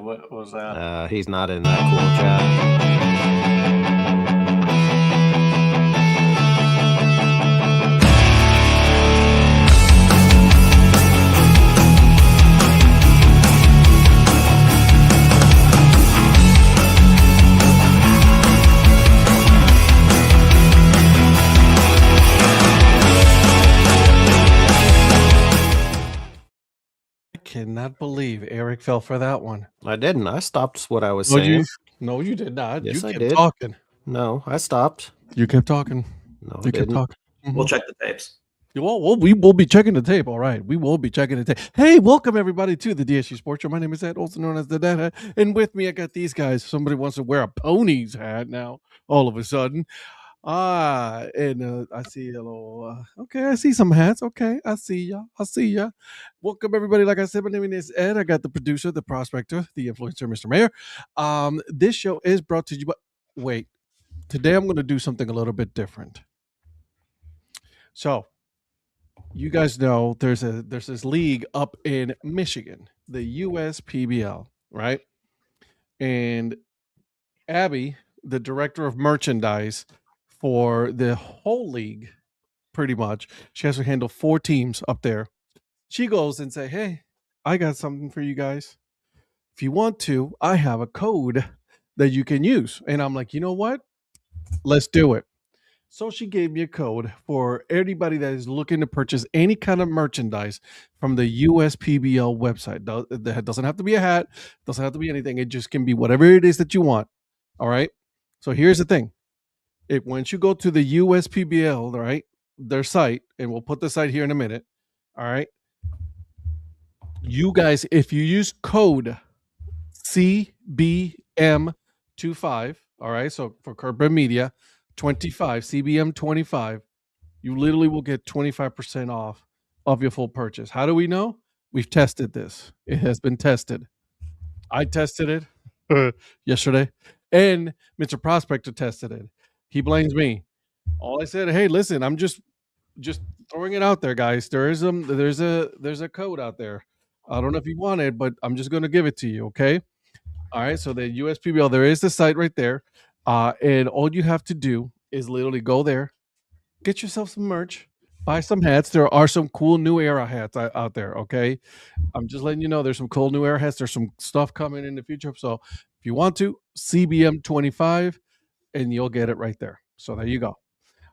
What was that? He's not in that cool chat. Cannot believe Eric fell for that one. I didn't. I stopped what I was saying. No, you did not. Yes, you I kept did. talking. No, I stopped. You kept talking. No, I You kept didn't. talking. We'll check the tapes. Well, we will be checking the tape. All right. We will be checking the tape. Hey, welcome everybody to the DHC Sports Show. My name is Ed, also known as the Dad Hat. And with me, I got these guys. Somebody wants to wear a pony's hat now, all of a sudden. And I see a little, okay, I see some hats. Okay, I see ya. Welcome everybody. Like I said, my name is Ed. I got the producer, the prospector, the influencer, Mr. Mayor. This show is brought to you by, wait, today I'm going to do something a little bit different. So, you guys know there's this league up in Michigan, the USPBL, right? And Abby, the director of merchandise for the whole league, pretty much, she has to handle 4 teams up there. She goes and say, hey, I got something for you guys. If you want to, I have a code that you can use. And I'm like, you know what? Let's do it. So she gave me a code for anybody that is looking to purchase any kind of merchandise from the USPBL website. That doesn't have to be a hat, doesn't have to be anything. It just can be whatever it is that you want. All right. So here's the thing. Once you go to the USPBL, right, their site, and we'll put the site here in a minute. All right. You guys, if you use code CBM25, all right, so for Curb Media, 25, CBM 25, you literally will get 25% off of your full purchase. How do we know? We've tested this. It has been tested. I tested it yesterday, and Mr. Prospector tested it. He blames me. All I said, hey, listen, I'm just throwing it out there, guys. There's a code out there. I don't know if you want it, but I'm just going to give it to you, okay? All right, so the USPBL, there is the site right there. And all you have to do is literally go there, get yourself some merch, buy some hats. There are some cool new era hats out there, okay? I'm just letting you know there's some cool new era hats. There's some stuff coming in the future. So if you want to, CBM25, and you'll get it right there. So there you go.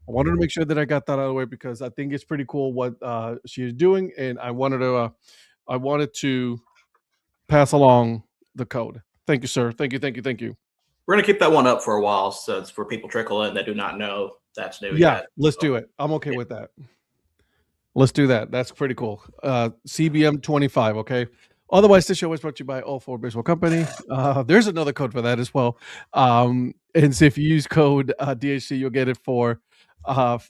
I wanted to make sure that I got that out of the way because I think it's pretty cool what she is doing, and I wanted to pass along the code. Thank you, sir. Thank you. We're going to keep that one up for a while, so it's for people trickle in that do not know that's new. Yeah, let's do it. I'm okay with that. Let's do that. That's pretty cool. CBM 25, okay? Otherwise, this show is brought to you by All 4 Baseball Company. There's another code for that as well. And so if you use code DHC, you'll get it for Dad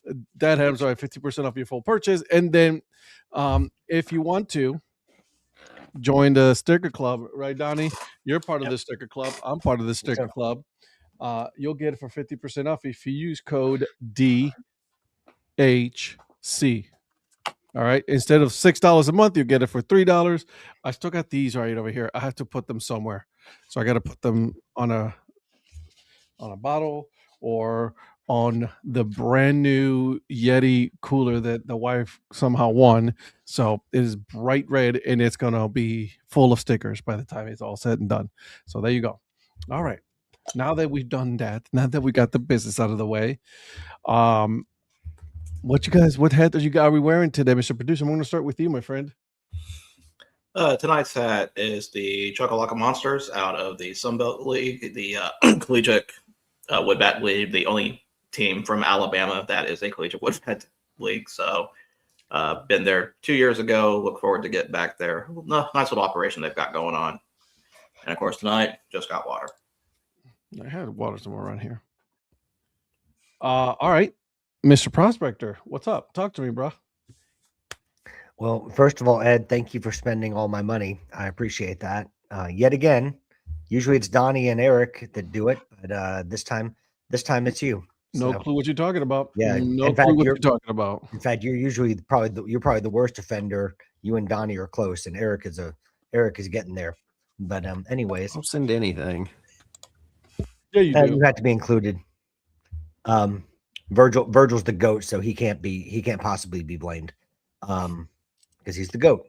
Hat, 50% off your full purchase. And then if you want to join the sticker club, right, Donnie? You're part of the sticker club. I'm part of the sticker club. You'll get it for 50% off if you use code DHC. All right. Instead of $6 a month, you get it for $3. I still got these right over here. I have to put them somewhere. So I got to put them on a bottle or on the brand new Yeti cooler that the wife somehow won. So it is bright red and it's going to be full of stickers by the time it's all said and done. So there you go. All right. Now that we've done that, now that we got the business out of the way, what hat are we wearing today, Mr. Producer? I'm going to start with you, my friend. Tonight's hat is the Chocolate Monsters out of the Sunbelt League, the collegiate wood bat league, the only team from Alabama that is a collegiate wood bat league. So been there 2 years ago. Look forward to getting back there. Nice little operation they've got going on. And of course, tonight just got water. I had water somewhere around here. All right. Mr. Prospector, what's up? Talk to me, bro. Well, first of all, Ed, thank you for spending all my money. I appreciate that. Yet again, usually it's Donnie and Eric that do it, but this time it's you. No clue what you're talking about. Yeah, no clue what you're talking about. In fact, you're usually probably the worst offender. You and Donnie are close, and Eric is getting there. But anyways, Don't send anything. Yeah, you do. you have to be included. Virgil's the GOAT, so he can't possibly be blamed. Because he's the GOAT.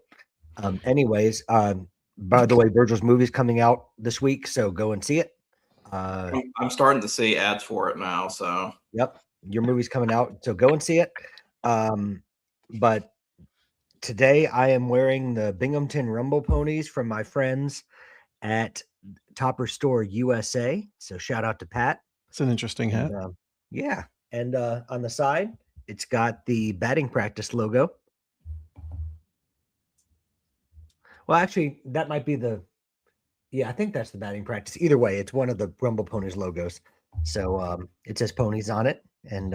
Anyways, by the way, Virgil's movie's coming out this week, so go and see it. I'm starting to see ads for it now. So yep, your movie's coming out, so go and see it. But today I am wearing the Binghamton Rumble ponies from my friends at Topper Store USA. So shout out to Pat. It's an interesting hat. And, yeah, and on the side, it's got the batting practice logo. Well, actually, that might be I think that's the batting practice. Either way, it's one of the Rumble Ponies logos. So it says ponies on it, and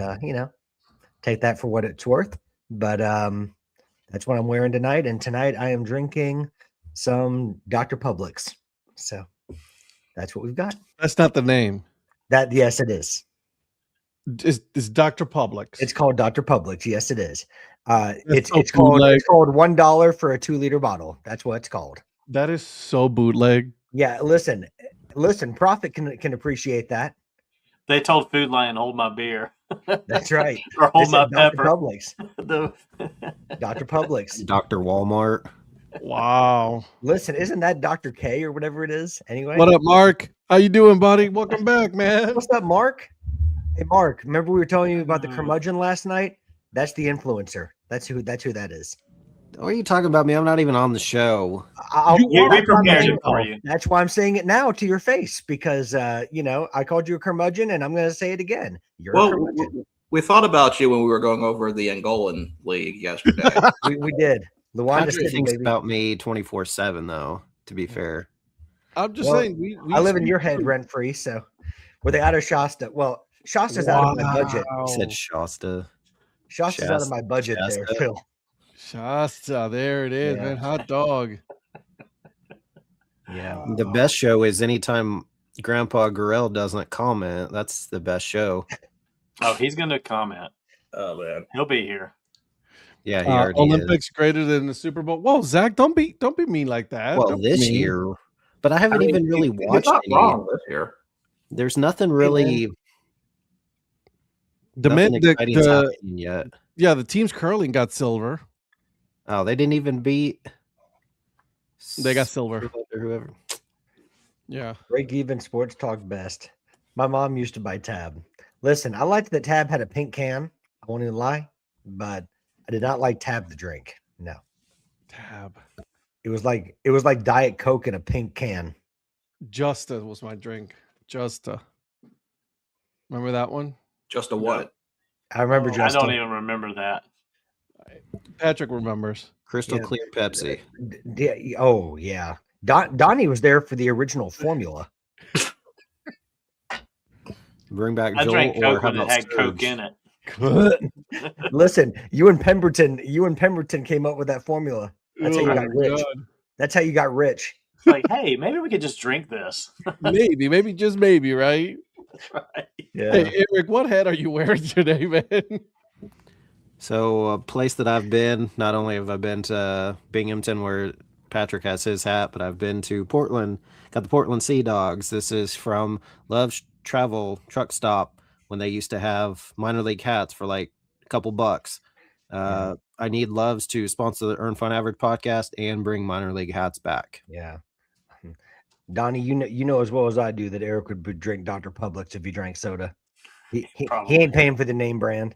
take that for what it's worth. But that's what I'm wearing tonight. And tonight I am drinking some Dr. Publix. So that's what we've got. That's not the name. Yes, it is. It's Dr. Publix. It's called Dr. Publix. Yes, it is. It's so called $1 for a 2-liter bottle. That's what it's called. That is so bootleg. Yeah, listen. Profit can appreciate that. They told Food Lion, hold my beer. That's right. Or hold my Dr. pepper. Publix. Dr. Publix. Dr. Walmart. Wow. Listen, isn't that Dr. K or whatever it is? Anyway. What up, Mark? How you doing, buddy? Welcome back, man. What's up, Mark? Hey, Mark. Remember we were telling you about the curmudgeon last night? That's the influencer. That's who that is. What are you talking about me? I'm not even on the show. We prepared it for you. That's why I'm saying it now to your face, because I called you a curmudgeon, and I'm going to say it again. You're a curmudgeon. We thought about you when we were going over the Angolan league yesterday. we did. Luanda Patrick City, thinks baby. about me 24/7, though. To be fair, I'm just saying. I live in your head rent free, so were they out of Shasta? Well, Shasta's out of my budget. he said Shasta. Shasta's out of my budget there, Shasta. Phil. Shasta, there it is, Yeah. man. Hot dog. Yeah. The best show is anytime Grandpa Gorell doesn't comment. That's the best show. Oh, he's going to comment. Oh man, He'll be here. Yeah, he already Olympics is. greater than the Super Bowl. Whoa, Zach, don't be mean like that. Well, Don't be this mean. year, but I haven't even really he's watched not any. wrong this year. There's nothing really. The nothing men, exciting's happening yet. yeah, the team's curling got silver. Oh, they didn't even beat. They got silver. Whoever. Yeah. Break even sports talk best. My mom used to buy Tab. Listen, I liked that Tab had a pink can. I won't even lie, but I did not like Tab the drink. No. Tab. It was like Diet Coke in a pink can. Justa was my drink. Justa. Remember that one? Just a what? I remember I Justin. don't even remember that. Patrick remembers. Crystal Yeah. Clear Pepsi. Oh yeah. Donnie was there for the original formula. Bring back I Joel, drank or Coke how when it about had Coke Sturge? in it. Listen, you and Pemberton came up with that formula. That's how you Oh got my rich. God. That's how you got rich. It's like, hey, maybe we could just drink this. Maybe, just maybe, right? That's right. Yeah. Hey, Eric, what hat are you wearing today, man? So a place that I've been, not only have I been to Binghamton where Patrick has his hat, but I've been to Portland, got the Portland Sea Dogs. This is from Love's Travel Truck Stop when they used to have minor league hats for like a couple bucks. I need Love's to sponsor the Earn Fun Average podcast and bring minor league hats back. Yeah. Donnie, you know as well as I do that Eric would drink Dr. Publix if he drank soda. He ain't paying for the name brand.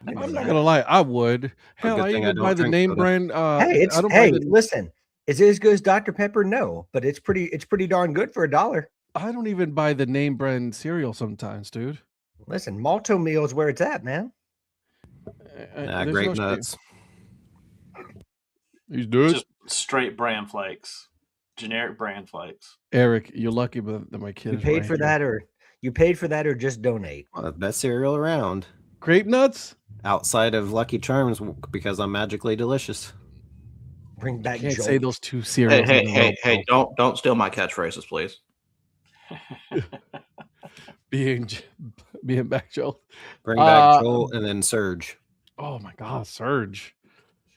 I'm not gonna lie, I would. Hell, good I thing I even don't buy the drink name soda. brand. Hey, I don't buy the, listen, is it as good as Dr. Pepper? No, but it's pretty darn good for $1. I don't even buy the name brand cereal sometimes, dude. Listen, Malto Meal is where it's at, man. There's Grape no shame. nuts. He's good. Just straight bran flakes. Generic bran flakes. Eric, you're lucky that my kid. You is paid right for here. that, or just donate. Well, the best cereal around. Grape nuts. Outside of Lucky Charms because I'm magically delicious. Bring back Can't Jolt. say those two cereals. Hey! Don't steal my catchphrases, please. Being back, Joe. Bring back Joel and then Surge. Oh my God, Surge.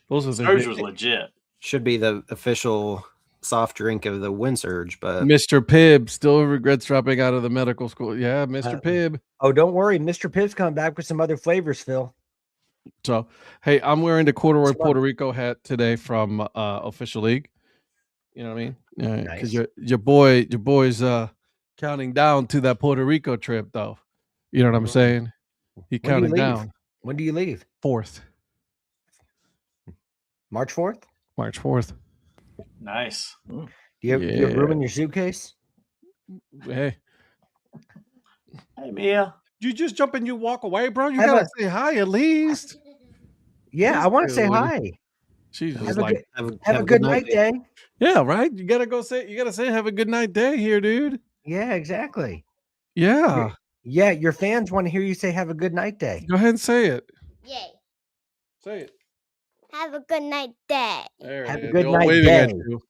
Those are the Surge was legit. Should be the official soft drink of the wind surge, but Mr. Pibb still regrets dropping out of the medical school. Yeah, Mr. Pibb. Oh, don't worry, Mr. Pibb's coming back with some other flavors, Phil. So, hey, I'm wearing the corduroy Smart. Puerto Rico hat today from Official League. You know what I mean? Because Nice. your boy's counting down to that Puerto Rico trip, though. You know what I'm saying? He When do you counting leave? down. When do you leave? 4th, March 4th? March 4th. Nice. Do you have room in your suitcase? Hey, Hey, Mia. you just jump and you walk away, bro. You Have gotta a- say hi at least. Yeah, I want to say Dude. hi. She's Have just a like, good, have a good night day. yeah, right. You gotta say have a good night day here, dude. Yeah, exactly. Yeah, Yeah, your fans want to hear you say have a good night day. go ahead and say it. Yay. Say it. Have a good night, Dad. There it Have a is. good The old night, waving at day. you.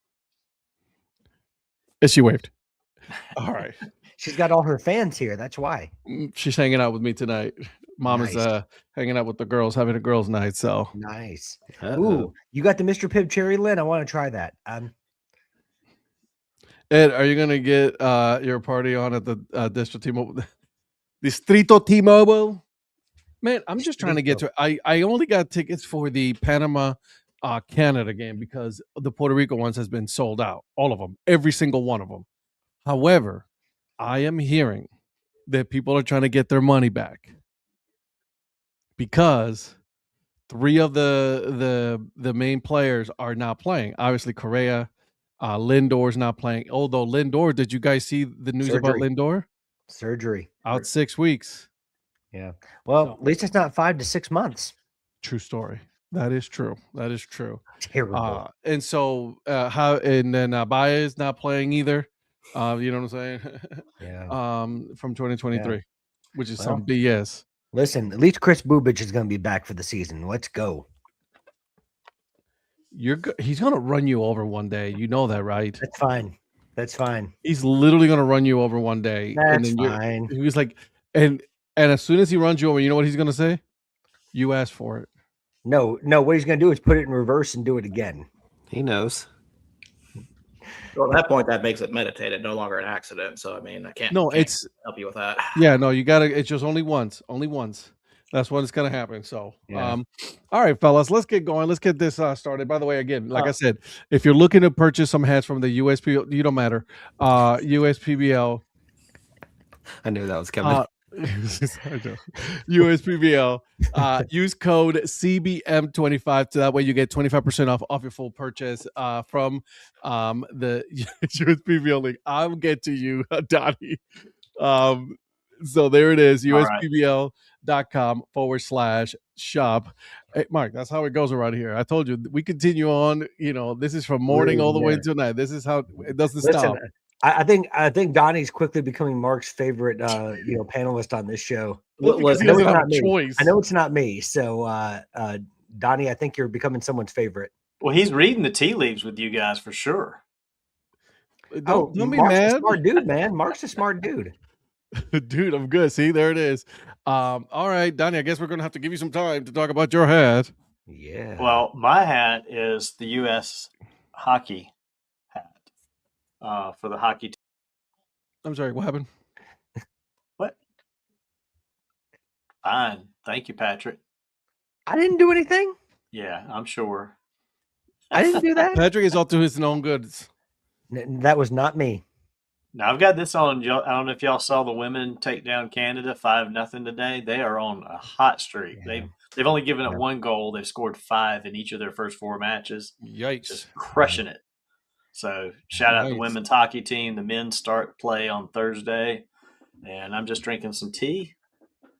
And she waved. All right. She's got all her fans here. That's why. She's hanging out with me tonight. Mom is Nice. hanging out with the girls, having a girls' night. So Nice. Uh-oh. Ooh, you got the Mr. Pibb Cherry Lid? I want to try that. Ed, are you gonna get your party on at the Distrito T-Mobile? Man, I'm just trying to get to it. I only got tickets for the Panama Canada game because the Puerto Rico ones has been sold out. All of them, every single one of them. However, I am hearing that people are trying to get their money back because 3 of the main players are not playing. Obviously, Correa, Lindor's not playing. Although Lindor, did you guys see the news about Surgery. Lindor? Surgery. Out 6 weeks. Yeah. Well, So- at least it's not 5 to 6 months. True story. That is true. That is true. Terrible. And so Baez not playing either. You know what I'm saying? Yeah. From 2023, which is Well, some BS. Listen, at least Chris Bubich is going to be back for the season. Let's go. He's gonna run you over one day. You know that, right? That's fine. That's fine. He's literally gonna run you over one day. That's and fine. He was like, and as soon as he runs you over, you know what he's gonna say? You asked for it. No, what he's going to do is put it in reverse and do it again. he knows. So at that point, that makes it meditated, no longer an accident. So I mean, I can't. No, can't it's help you with that. yeah, no, you gotta. It's just only once. That's when it's gonna happen. So, Yeah. all right, fellas, let's get going. Let's get this started. By the way, again, like I said, if you're looking to purchase some hats from the USPBL, you don't matter. USPBL, I knew that was coming. USPBL. Use code CBM25 so that way you get 25% off your full purchase from the USPBL link. I'll get to you, Donnie. So there it is, USPBL.com/shop. Hey, Mark, that's how it goes around here. I told you we continue on. You know, this is from morning all the way to night. This is how it doesn't stop. I think Donnie's quickly becoming Mark's favorite panelist on this show. Because he I know doesn't it's have not a me. choice. I know it's not me. So Donnie, I think you're becoming someone's favorite. Well, he's reading the tea leaves with you guys for sure. Don't be Mark's mad. a smart dude, man. Mark's a smart dude. Dude, I'm good. See, there it is. All right, Donnie, I guess we're going to have to give you some time to talk about your hat. Yeah. Well, my hat is the U.S. hockey hat for the hockey team. I'm sorry, what happened? What? Fine. Thank you, Patrick. I didn't do anything. Yeah, I'm sure. I didn't do that. Patrick is up to his own goods. That was not me. Now, I've got this on. I don't know if y'all saw the women take down Canada 5-0 today. They are on a hot streak. Yeah. They've only given up 1 goal. They've scored 5 in each of their first 4 matches. Yikes. Just crushing it. So shout out the Nice. women's hockey team. The men start play on Thursday. And I'm just drinking some tea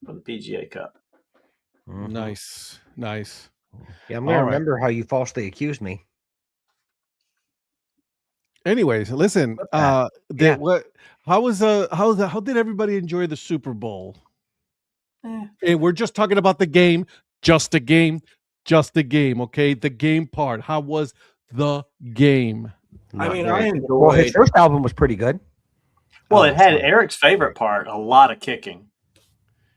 from the PGA Cup. Mhm. Nice. Yeah, I'm gonna All right. remember how you falsely accused me. Anyways, listen, Yeah. how did everybody enjoy the Super Bowl? And we're just talking about the game, just a game, okay? The game part. How was the game? I mean, Not I great. Well, his enjoyed. first album was pretty good. Well, it had Eric's favorite part, a lot of kicking.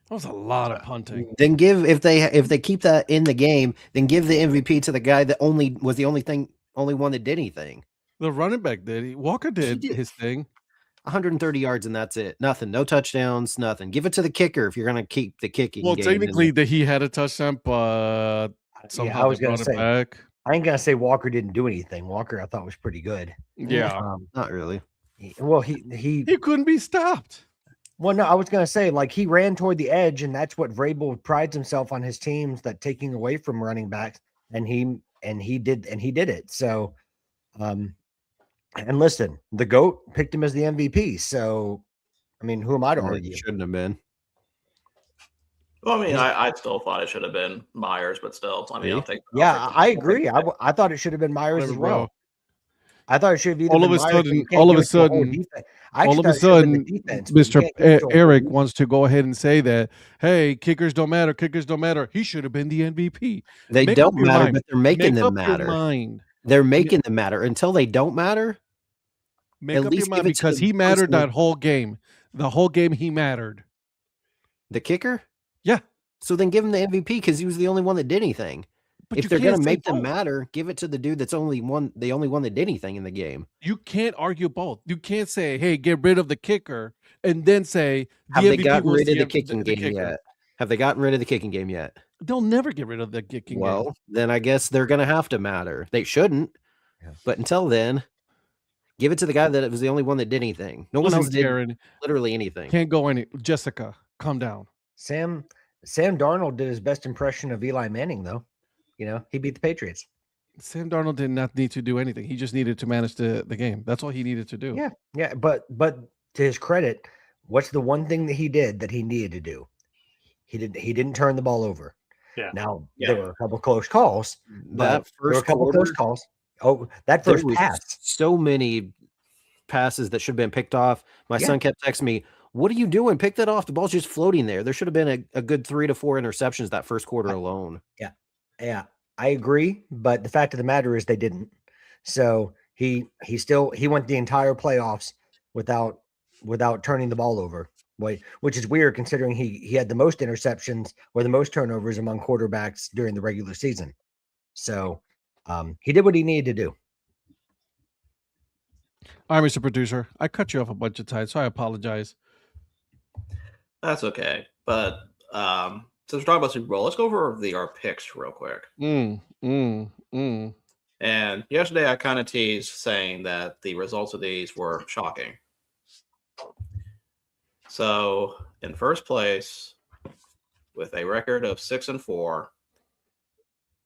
That was a lot of punting. Then if they keep that in the game, then give the MVP to the guy that was the only one that did anything. The running back did. Walker did did. his thing. 130 yards and that's it. Nothing. No touchdowns. Nothing. Give it to the kicker if you're going to keep the kicking. Well, game. technically, that he had a touchdown, but somehow I was they gonna brought say it back. I ain't gonna say Walker didn't do anything. Walker, I thought was pretty good. Yeah, Not really. He couldn't be stopped. well, no, I was gonna say like he ran toward the edge, and that's what Vrabel prides himself on his teams that taking away from running backs, and he did it. So, and listen, the GOAT picked him as the MVP. So, I mean, who am I to argue? Shouldn't have been. Well, I mean, I still thought it should have been Myers, but still, I mean, I'll take. I agree. I thought it should have been Myers Whatever, as well. bro. I thought it should have either All of been a Myers, sudden- but you can't all of give a it to the whole sudden- defense. I All of actually a thought it should have been sudden, the defense, but you Mr. can't give it to the whole Eric defense. wants to go ahead and say that, hey, kickers don't matter. Kickers don't matter. He should have been the MVP. They Make don't up your matter, mind. but they're making Make them up your matter. mind. They're making them matter. Until they don't matter, Make At up your least mind give it to because the he mattered person- that whole game. The whole game he mattered. the kicker? Yeah. So then give him the MVP because he was the only one that did anything. But If you they're can't going to say make them both. matter, give it to the dude that's the only one that did anything in the game. You can't argue both. You can't say, hey, get rid of the kicker, and then say the Have they MVP gotten was rid of the M- kicking game kicker. yet? Have they gotten rid of the kicking game yet? They'll never get rid of the kicking game. Well, then I guess they're going to have to matter. They shouldn't. Yeah. But until then, give it to the guy that was the only one that did anything. No one Listen, else did Karen, literally anything. can't go any. Jessica, calm down. Sam Darnold did his best impression of Eli Manning, though. You know, he beat the Patriots. Sam Darnold did not need to do anything. He just needed to manage the game. That's all he needed to do. Yeah, but to his credit, what's the one thing that he did that he needed to do? He didn't turn the ball over. Yeah. Now Yeah. there were a couple close calls, but That there were a first couple quarter, close calls. Oh, that there first was pass. so many passes that should have been picked off. My Yeah. son kept texting me, "What are you doing? Pick that off. The ball's just floating there." There should have been a good 3 to 4 interceptions that first quarter alone. Yeah, I agree, but the fact of the matter is they didn't. So he went the entire playoffs without turning the ball over. Which is weird considering he had the most interceptions or the most turnovers among quarterbacks during the regular season. So he did what he needed to do. All right, Mr. Producer. I cut you off a bunch of times, so I apologize. That's okay. But since we're talking about Super Bowl, let's go over our picks real quick. And yesterday I kind of teased saying that the results of these were shocking. So in first place, with a record of 6-4,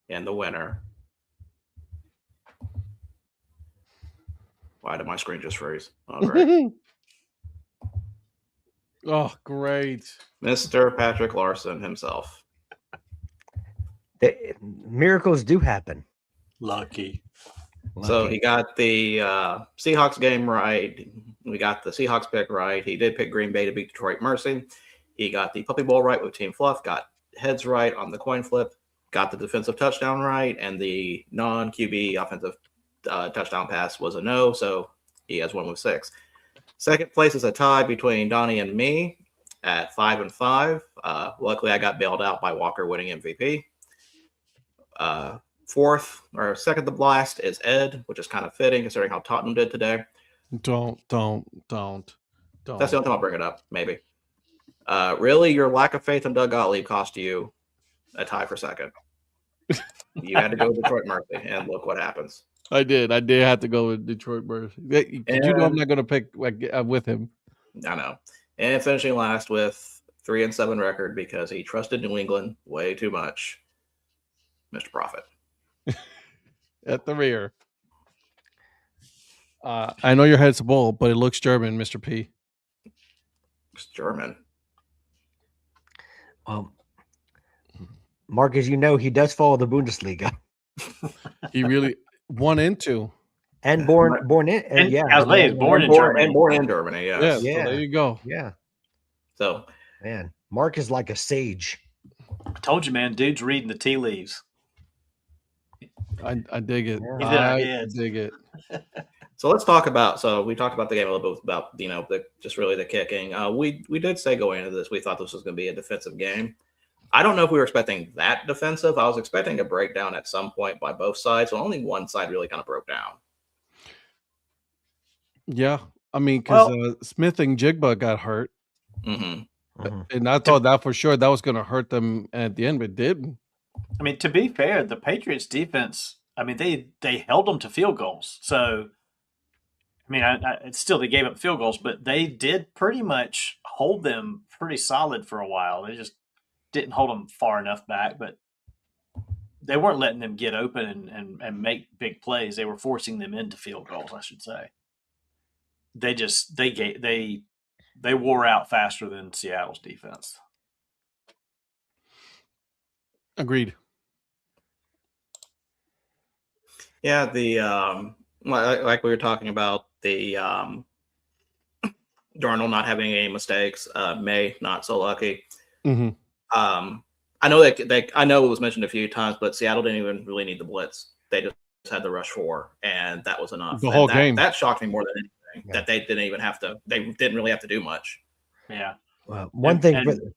and the winner. Why did my screen just freeze? Oh, great. Oh, great. Mr. Patrick Larson himself. Miracles do happen. Lucky. So he got the Seahawks game right. We got the Seahawks pick right. He did pick Green Bay to beat Detroit Mercy. He got the Puppy Bowl right with Team Fluff. Got heads right on the coin flip. Got the defensive touchdown right. And the non-QB offensive touchdown pass was a no. So he has one with 6. Second place is a tie between Donnie and me at 5-5. Luckily, I got bailed out by Walker winning MVP. Fourth or second to last is Ed, which is kind of fitting considering how Tottenham did today. Don't. That's the only time I'll bring it up, maybe. Really, your lack of faith in Doug Gottlieb cost you a tie for second. You had to go with Detroit Mercy, and look what happens. I did have to go with Detroit Mercy. You know I'm not going to pick with him. I know. And finishing last with 3-7 record because he trusted New England way too much. Mr. Prophet. At the rear. I know your head's bull, but it looks German, Mr. P. It's German. Well, Mark, as you know, he does follow the Bundesliga He really 1 and 2. and born in And yeah, I was like, he's born in Germany. Born in Germany, Yeah, yes. Yeah. So there you go. yeah, So man. Mark is like a sage. I told you, man. Dude's reading the tea leaves. I dig it. Yeah. I dig it. So let's talk about. So we talked about the game a little bit about just really the kicking. We did say going into this we thought this was going to be a defensive game. I don't know if we were expecting that defensive. I was expecting a breakdown at some point by both sides. So only one side really kind of broke down. Yeah, I mean, because Well, Smith and Jigba got hurt, Hmm. and I thought that for sure that was going to hurt them at the end, but it didn't. I mean, to be fair, the Patriots defense, I mean, they held them to field goals. So, I mean, it's still they gave up field goals, but they did pretty much hold them pretty solid for a while. They just didn't hold them far enough back, but they weren't letting them get open and make big plays. They were forcing them into field goals, I should say. They wore out faster than Seattle's defense. Agreed. Yeah, the like we were talking about, the Darnold not having any mistakes, May not so lucky. Hmm. I know I know it was mentioned a few times, but Seattle didn't even really need the blitz. They just had the rush 4, and that was enough. The whole game. That shocked me more than anything. That they didn't even have to. They didn't really have to do much. Yeah. Well, one thing. And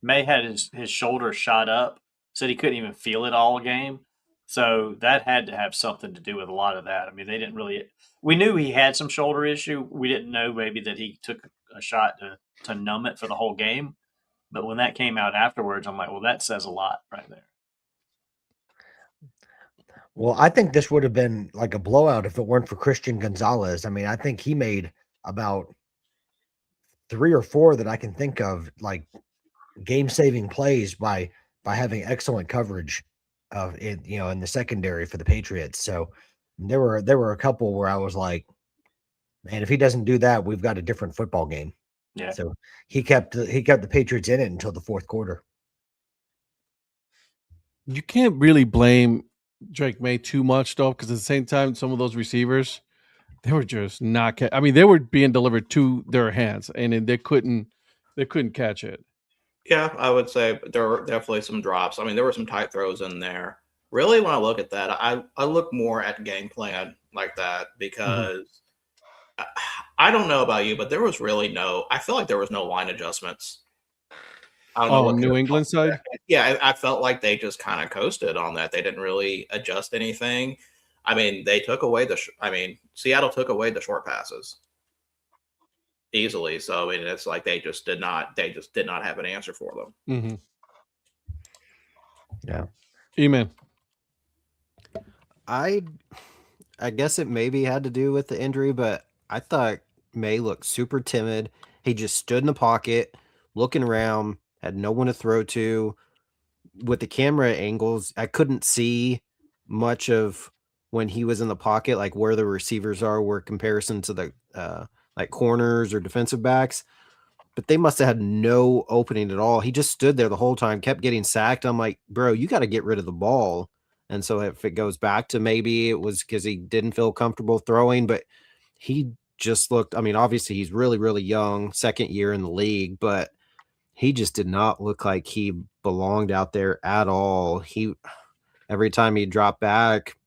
May had his shoulder shot up, said he couldn't even feel it all game. So that had to have something to do with a lot of that. I mean, they didn't really. We knew he had some shoulder issue. We didn't know maybe that he took a shot to numb it for the whole game. But when that came out afterwards, I'm like, well, that says a lot right there. Well, I think this would have been like a blowout if it weren't for Christian Gonzalez. I mean, I think he made about 3 or 4 that I can think of, like game-saving plays by having excellent coverage in the secondary for the Patriots. So there were a couple where I was like, man, if he doesn't do that, we've got a different football game. Yeah. So he kept the Patriots in it until the fourth quarter. You can't really blame Drake May too much though, because at the same time, some of those receivers, they were just not. I mean, they were being delivered to their hands, and they couldn't catch it. Yeah, I would say there were definitely some drops. I mean, there were some tight throws in there. Really, when I look at that, I look more at game plan like that because I don't know about you, but there was really I feel like there was no line adjustments. I don't know what New England side? Yeah, I felt like they just kind of coasted on that. They didn't really adjust anything. I mean, they took away Seattle took away the short passes easily. So I mean, it's like they just did not have an answer for them. Mm-hmm. Yeah. Amen. I guess it maybe had to do with the injury, but I thought May looked super timid. He just stood in the pocket, looking around, had no one to throw to. With the camera angles, I couldn't see much of when he was in the pocket, like where the receivers are, where comparison to the like corners or defensive backs. But they must have had no opening at all. He just stood there the whole time, kept getting sacked. I'm like, bro, you got to get rid of the ball. And so if it goes back to maybe it was because he didn't feel comfortable throwing, but he just looked, I mean, obviously he's really, really young, second year in the league, but he just did not look like he belonged out there at all. Every time he dropped back,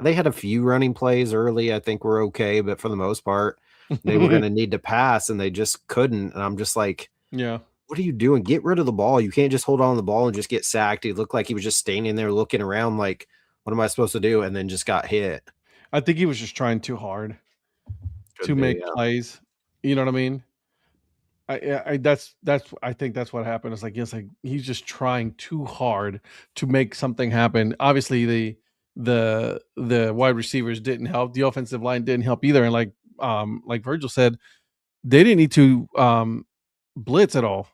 they had a few running plays early, I think were okay, but for the most part, they were going to need to pass and they just couldn't. And I'm just like, yeah, what are you doing? Get rid of the ball. You can't just hold on to the ball and just get sacked. He looked like he was just standing there looking around like, what am I supposed to do? And then just got hit. I think he was just trying too hard to make plays. You know what I mean? I think that's what happened. It's like, yes, like he's just trying too hard to make something happen. Obviously, the wide receivers didn't help. The offensive line didn't help either. And like Virgil said, they didn't need to blitz at all.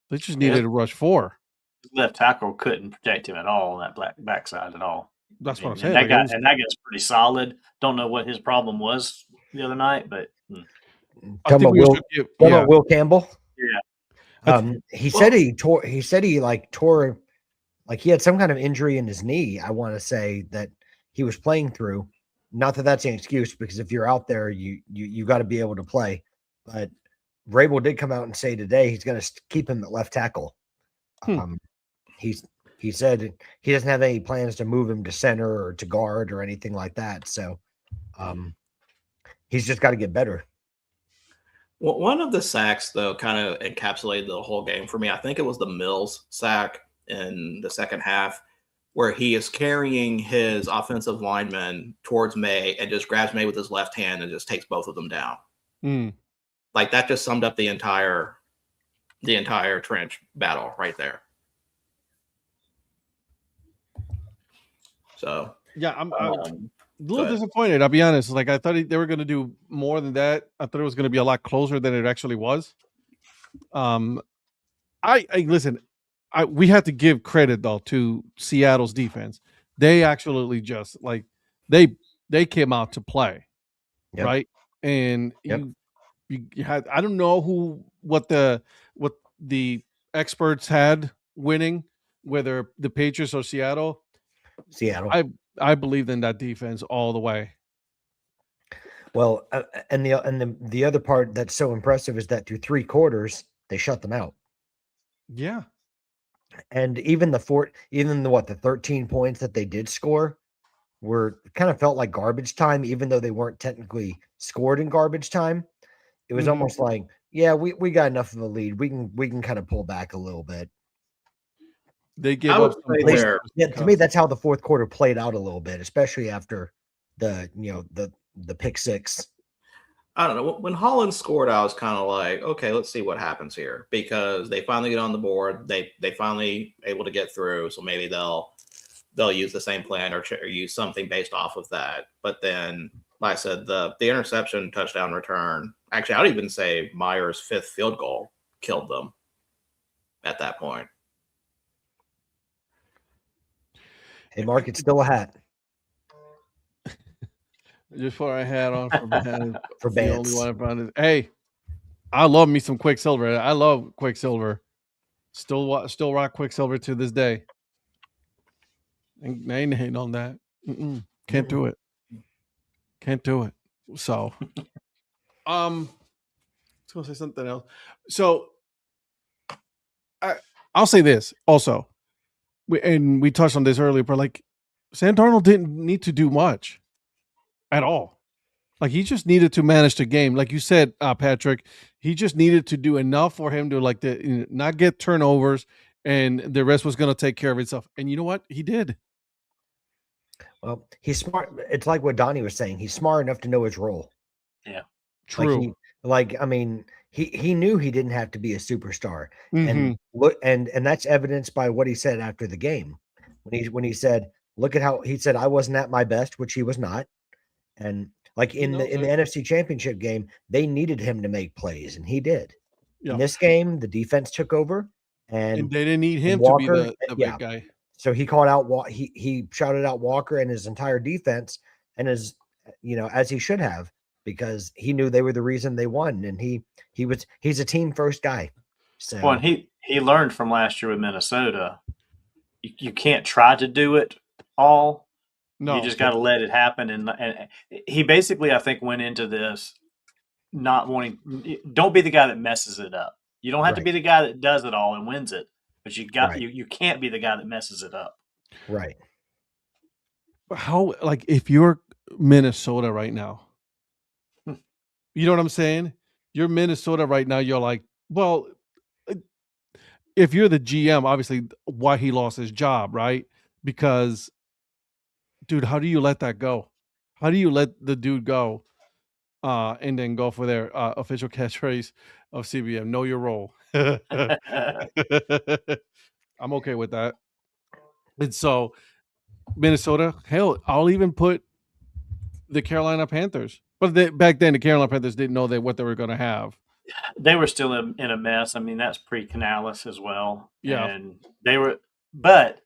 They just needed to rush 4. His left tackle couldn't protect him at all on that backside at all. That's what I'm saying. That guy's pretty solid. Don't know what his problem was the other night, but I think Will Campbell. Yeah. He said he tore like he had some kind of injury in his knee. I want to say that he was playing through. Not that that's an excuse, because if you're out there, you got to be able to play. But Vrabel did come out and say today he's going to keep him at left tackle. He said he doesn't have any plans to move him to center or to guard or anything like that. So he's just got to get better. Well, one of the sacks, though, kind of encapsulated the whole game for me. I think it was the Mills sack in the second half. where he is carrying his offensive lineman towards May and just grabs May with his left hand and just takes both of them down. Like that just summed up the entire trench battle right there. So yeah, I'm a little disappointed. I'll be honest. Like I thought they were going to do more than that. I thought it was going to be a lot closer than it actually was. I listen. We have to give credit though to Seattle's defense. They actually just like they came out to play, right? And you had, I don't know what the experts had winning, whether the Patriots or Seattle. I believed in that defense all the way. Well, and the other part that's so impressive is that through 3 quarters they shut them out. Yeah. And even the 13 points that they did score were kind of felt like garbage time, even though they weren't technically scored in garbage time. It was almost like, yeah, we got enough of a lead. We can kind of pull back a little bit. They gave up some points. Yeah, to me, that's how the fourth quarter played out a little bit, especially after the pick six. I don't know. When Holland scored, I was kind of like, okay, let's see what happens here, because they finally get on the board. They finally able to get through. So maybe they'll use the same plan or use something based off of that. But then, like I said, the interception touchdown return, actually, I would even say Myers' 5th field goal killed them at that point. Hey, Mark, it's still a hat. Just for a hat on for the only one I found is, hey, I love me some Quicksilver. I love Quicksilver. Still rock Quicksilver to this day. And I ain't hating on that. Can't do it. Can't do it. So, I was gonna say something else. So, I'll say this also, we touched on this earlier, but like, Sam Darnold didn't need to do much at all. Like he just needed to manage the game, like you said, Patrick. He just needed to do enough for him to not get turnovers, and the rest was going to take care of itself. And you know what? He did. Well, he's smart. It's like what Donnie was saying. He's smart enough to know his role. Yeah, true. He knew he didn't have to be a superstar, and look, and that's evidenced by what he said after the game, when he said, "Look at how," he said, "I wasn't at my best," which he was not, and like in the NFC Championship game, they needed him to make plays, and he did. Yeah. In this game, the defense took over, and they didn't need him to be the big guy. So he called out, he shouted out Walker and his entire defense, and as he should have, because he knew they were the reason they won, and he's a team first guy. So well, and he learned from last year with Minnesota. You can't try to do it all. No, you just got to let it happen. And he basically, I think, went into this not wanting. Don't be the guy that messes it up. You don't have to be the guy that does it all and wins it, but you can't be the guy that messes it up. Right. How, like, if you're Minnesota right now, you know what I'm saying? You're Minnesota right now. You're like, well, if you're the GM, obviously why he lost his job, right? Because, dude, how do you let that go? How do you let the dude go and then go for their official catchphrase of CBM? Know your role. I'm okay with that. And so Minnesota, hell, I'll even put the Carolina Panthers. But back then, the Carolina Panthers didn't know what they were going to have. They were still in a mess. I mean, that's pre-Canales as well. Yeah. And they were, but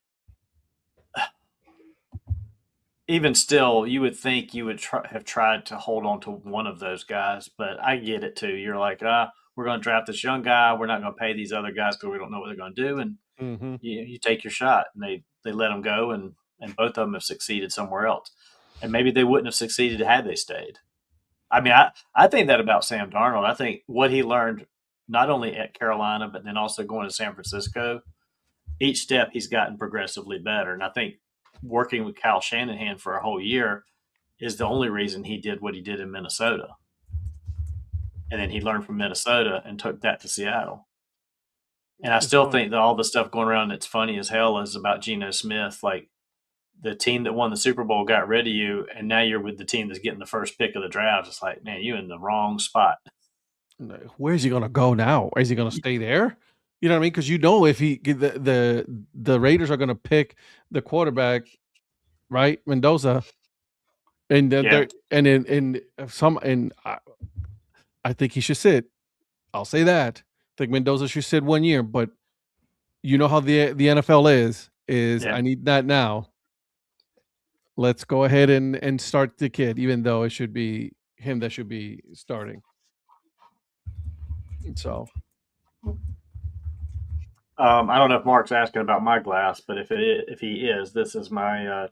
even still, you would think you would have tried to hold on to one of those guys. But I get it too. You're like, we're going to draft this young guy. We're not going to pay these other guys because we don't know what they're going to do. And you take your shot. And they let them go, and both of them have succeeded somewhere else. And maybe they wouldn't have succeeded had they stayed. I mean, I think that about Sam Darnold. I think what he learned not only at Carolina, but then also going to San Francisco, each step he's gotten progressively better. And I think working with Kyle Shanahan for a whole year is the only reason he did what he did in Minnesota. And then he learned from Minnesota and took that to Seattle. And I still think that all the stuff going around that's funny as hell is about Geno Smith. Like, the team that won the Super Bowl got rid of you, and now you're with the team that's getting the first pick of the draft. It's like, man, you're in the wrong spot. Where's he gonna go now? Is he gonna stay there? You know what I mean? Because if the Raiders are gonna pick the quarterback, right, Mendoza, and then I think he should sit. I'll say that. I think Mendoza should sit 1 year, but you know how the NFL is I need that now. Let's go ahead and start the kid, even though it should be him that should be starting. So I don't know if Mark's asking about my glass, but if he is, this is my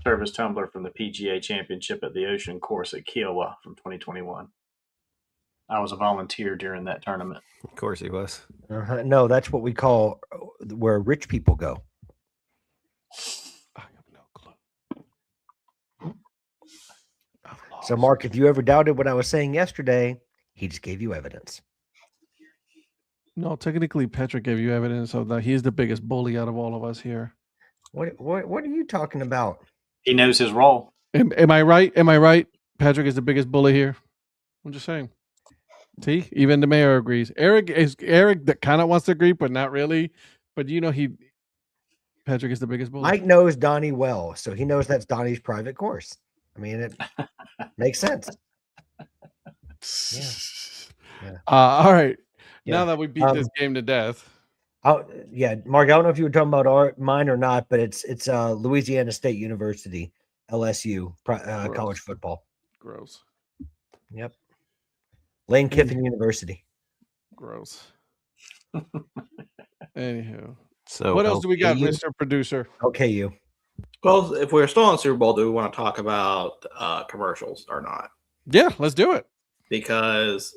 service tumbler from the PGA Championship at the Ocean Course at Kiowa from 2021. I was a volunteer during that tournament. Of course he was. No, that's what we call where rich people go. I have no clue. So, Mark, if you ever doubted what I was saying yesterday, he just gave you evidence. No, technically, Patrick gave you evidence of that. He's the biggest bully out of all of us here. What are you talking about? He knows his role. Am I right? Am I right? Patrick is the biggest bully here. I'm just saying. See, even the mayor agrees. Eric that kind of wants to agree, but not really. But Patrick is the biggest bully. Mike knows Donnie well, so he knows that's Donnie's private course. I mean, it makes sense. Yeah. All right. Yeah. Now that we beat this game to death. Yeah, Mark, I don't know if you were talking about mine or not, but it's Louisiana State University, LSU, college football. Gross. Yep. Lane Kiffin University. Gross. Anywho. So What else do we got, OKU? Mr. Producer? Okay, you. Well, if we're still on Super Bowl, do we want to talk about commercials or not? Yeah, let's do it. Because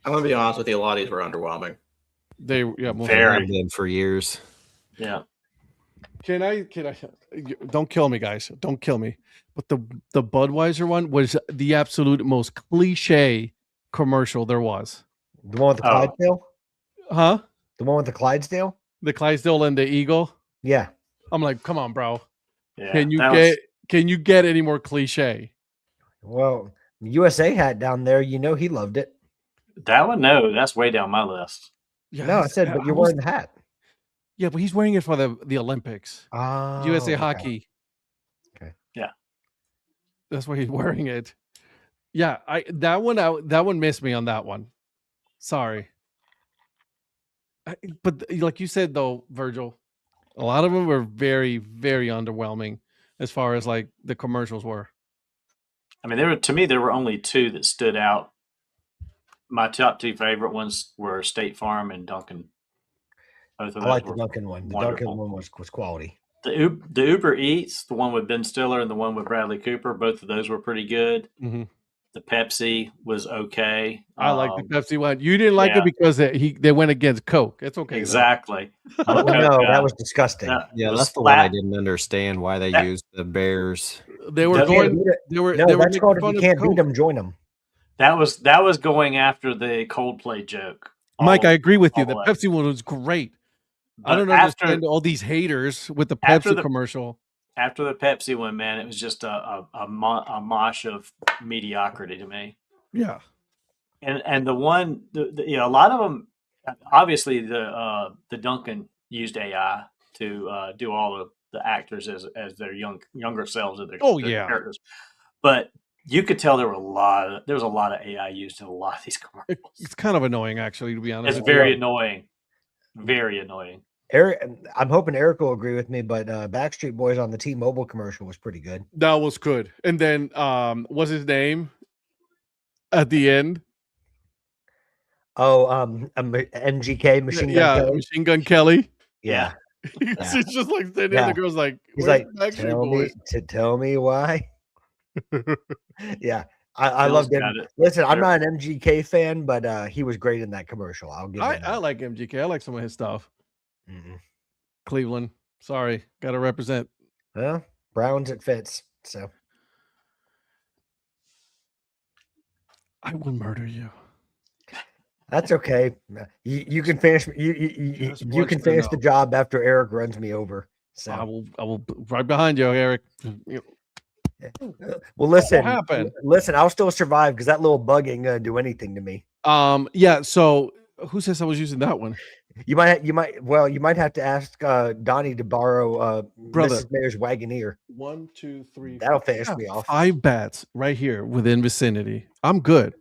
I'm going to be honest with you, a lot of these were underwhelming. Very been for years. Yeah. Can I? Don't kill me, guys. Don't kill me. But the Budweiser one was the absolute most cliche commercial there was. The one with the Clydesdale? Huh? The one with the Clydesdale? The Clydesdale and the Eagle? Yeah. I'm like, come on, bro. Yeah. Can you get any more cliche? Well, USA hat down there, he loved it. That one, no, that's way down my list. Yeah, no, I said, but you're wearing the hat. Yeah, but he's wearing it for the Olympics. USA hockey. Okay. Yeah. That's why he's wearing it. Yeah, that one missed me on that one. Sorry. But like you said though, Virgil, a lot of them were very, very underwhelming as far as like the commercials were. I mean, there were only two that stood out. My top two favorite ones were State Farm and Dunkin'. Both of I like the Dunkin' one. The wonderful. Dunkin' one was quality. The Uber Eats, the one with Ben Stiller and the one with Bradley Cooper, both of those were pretty good. Mm-hmm. The Pepsi was okay. I like the Pepsi one. You didn't like it because they went against Coke. It's okay. Exactly. No, that was disgusting. That's the one I didn't understand why they used the Bears. They were going. They were. No, they were that's called if you can't beat them, join them. That was going after the Coldplay joke. Mike, I agree with you. The Pepsi one was great. But I don't understand all these haters with the Pepsi commercial. After the Pepsi one, man, it was just a mosh of mediocrity to me. Yeah, and the one, a lot of them, obviously the Duncan used AI to do all of the actors as their younger selves of their characters, but you could tell there was a lot of AI used in a lot of these commercials. It's kind of annoying, actually, to be honest. It's very annoying. Very annoying. Eric, I'm hoping Eric will agree with me, but Backstreet Boys on the T-Mobile commercial was pretty good. That was good. And then, what's his name at the end? Oh, MGK, Machine Gun Kelly. Machine Gun Kelly. Yeah. He's just like standing there. The girl's like, he's like, tell me why. Yeah. I loved him. Listen, I'm not an MGK fan, but he was great in that commercial. I'll give him I like MGK. I like some of his stuff. Mm-mm. Cleveland. Sorry. Got to represent. Well, Browns, it fits. So I will murder you. That's okay. You can finish. You can finish the job after Eric runs me over. So I will right behind you, Eric. well, listen, happened? listen, I'll still survive because that little bug ain't gonna do anything to me. Yeah. So who says I was using that one? You might have to ask Donnie to borrow Brother. Mrs. Mayor's Wagoneer. 1, 2, 3. That'll 4. finish Yeah, me off. 5 bats right here within vicinity. I'm good.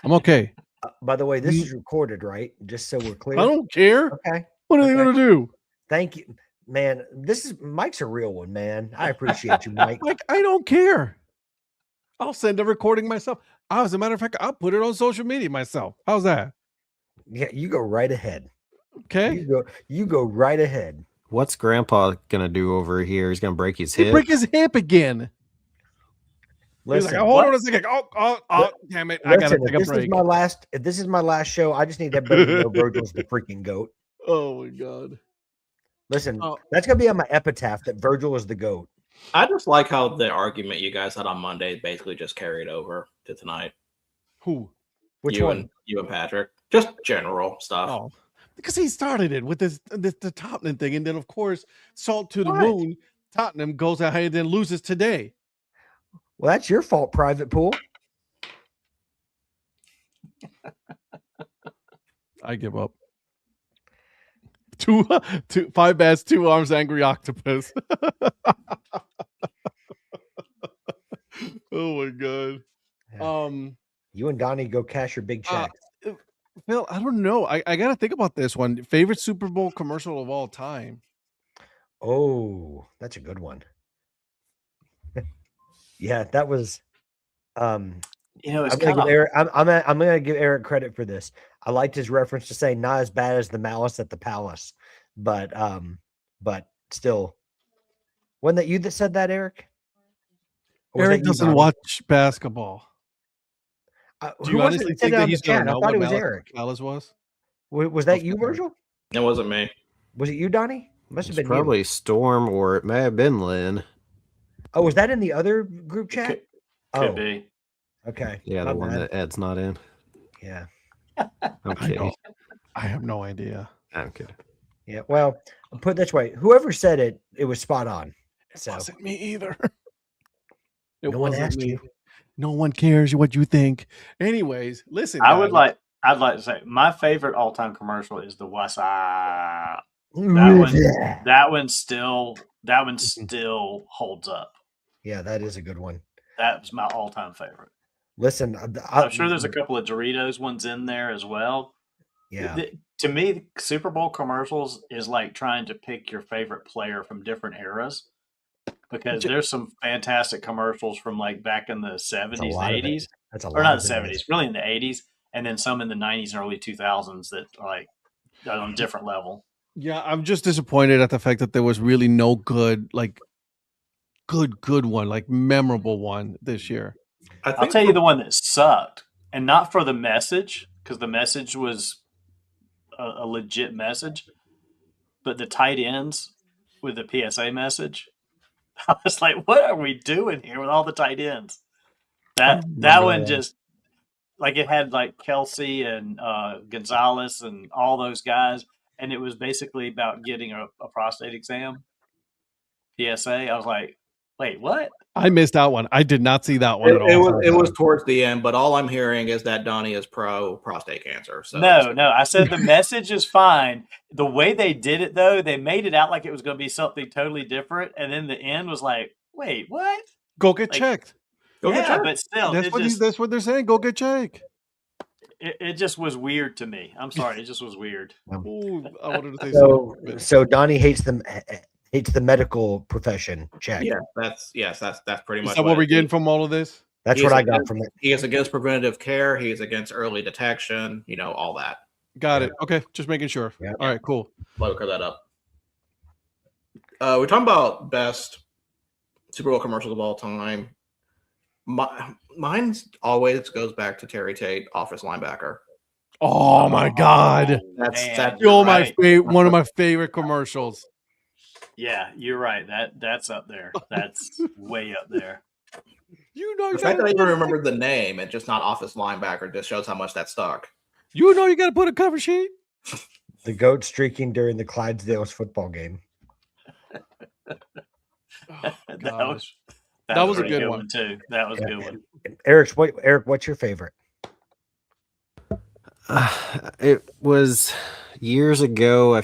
I'm okay. By the way, this is recorded, right? Just so we're clear. I don't care. Okay. What are they gonna do? Thank you, man. Mike's a real one, man. I appreciate you, Mike. Like, I don't care. I'll send a recording myself. As a matter of fact, I'll put it on social media myself. How's that? Yeah, you go right ahead. Okay. You go right ahead. What's Grandpa gonna do over here? He's gonna break his hip. Break his hip again. Listen, He's like, hold on a second. Oh, damn it! I gotta take a break. If this is my last show, I just need everybody to know Virgil's the freaking goat. Oh my god! Listen, that's gonna be on my epitaph that Virgil is the goat. I just like how the argument you guys had on Monday basically just carried over to tonight. Who? Which one? You and Patrick. Just general stuff. Oh, because he started it with the Tottenham thing, and then of course, salt to the moon. Tottenham goes ahead and then loses today. Well, that's your fault, Private Pool. I give up. 5 bats, 2 arms, angry octopus. Oh my god. Yeah. You and Donnie go cash your big check. Phil, I don't know. I gotta think about this one. Favorite Super Bowl commercial of all time. Oh, that's a good one. Yeah, that was. It's I'm gonna give Eric credit for this. I liked his reference to say not as bad as the malice at the palace, but still, wasn't that you that said that, Eric? Or was Eric that you, doesn't Donnie? watch basketball. Who Do you was it honestly that said think it that on the he's gonna chat? I know thought what it was Malice Eric. Palace was? Was that you, Virgil? It wasn't me. Was it you, Donnie? Must have It's been probably you. Storm, or it may have been Lynn. Oh, was that in the other group chat? Could be. Okay. Yeah, My the one bad. that Ed's not in. Yeah. I'm kidding. I have no idea. I'm kidding. Yeah. Well, I'll put it this way: whoever said it, it was spot on. So Wasn't me either. It no one wasn't asked me. you. No one cares what you think. Anyways, listen. I'd guys. like to say my favorite all time commercial is the Wasa. That one still holds up. Yeah, that is a good one. That was my all time favorite. Listen, I'm sure there's a couple of Doritos ones in there as well. Yeah. To me, Super Bowl commercials is like trying to pick your favorite player from different eras, because there's some fantastic commercials from like back in the 70s, 80s. That's a lot. Or not of the it. 70s, really in the 80s, and then some in the 90s and early 2000s that are like on a different level. Yeah, I'm just disappointed at the fact that there was really no good one, like memorable one this year. I'll tell you the one that sucked, and not for the message, because the message was a legit message, but the tight ends with the PSA message. I was like, what are we doing here with all the tight ends? That one just, like, it had like Kelsey and Gonzalez and all those guys, and it was basically about getting a prostate exam. PSA. I was like, wait, what? I missed that one. I did not see that one at all. It was towards the end, but all I'm hearing is that Donnie is pro prostate cancer. So No. I said the message is fine. The way they did it, though, they made it out like it was going to be something totally different, and then the end was like, wait, what? Go get checked. Go get checked. But still, That's what they're saying. Go get checked. It just was weird to me. I'm sorry, it just was weird. Ooh, I wanted to say something. So Donnie hates the medical profession. Check. Yeah, that's pretty much. Is that what we're getting from all of this? That's what I got from it. He is against preventative care. He is against early detection. All that. Got it. Okay, just making sure. Yeah. All right, cool. Look that up. We're talking about best Super Bowl commercials of all time. Mine always goes back to Terry Tate, Office Linebacker. Oh my God! That's One of my favorite commercials. Yeah, you're right. That's up there. That's way up there. The fact that I even remembered the name and just not Office Linebacker just shows how much that stuck. You got to put a cover sheet. The goat streaking during the Clydesdales football game. Oh, that gosh. was That was a pretty good one. too. That was a Yeah. good one. Eric, what's your favorite? It was years ago.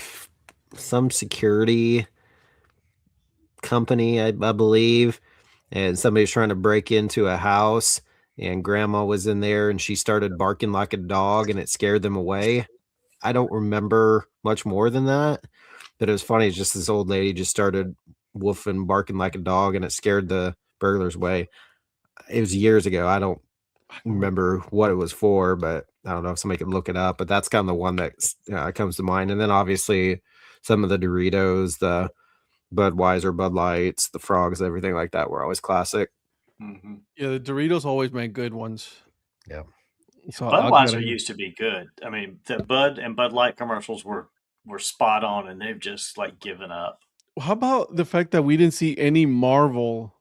Some security company, I believe, and somebody's trying to break into a house, and Grandma was in there, and she started barking like a dog, and it scared them away. I don't remember much more than that, but it was funny. It's just this old lady just started woofing, barking like a dog, and it scared the burglars away. It was years ago. I don't remember what it was for, but I don't know if somebody could look it up. But that's kind of the one that comes to mind. And then obviously some of the Doritos, the Budweiser, Bud Lights, the Frogs, everything like that were always classic. Mm-hmm. Yeah, the Doritos always make good ones. Yeah. So I'll get Budweiser it. used to be good. I mean, the Bud and Bud Light commercials were spot on, and they've just like given up. How about the fact that we didn't see any Marvel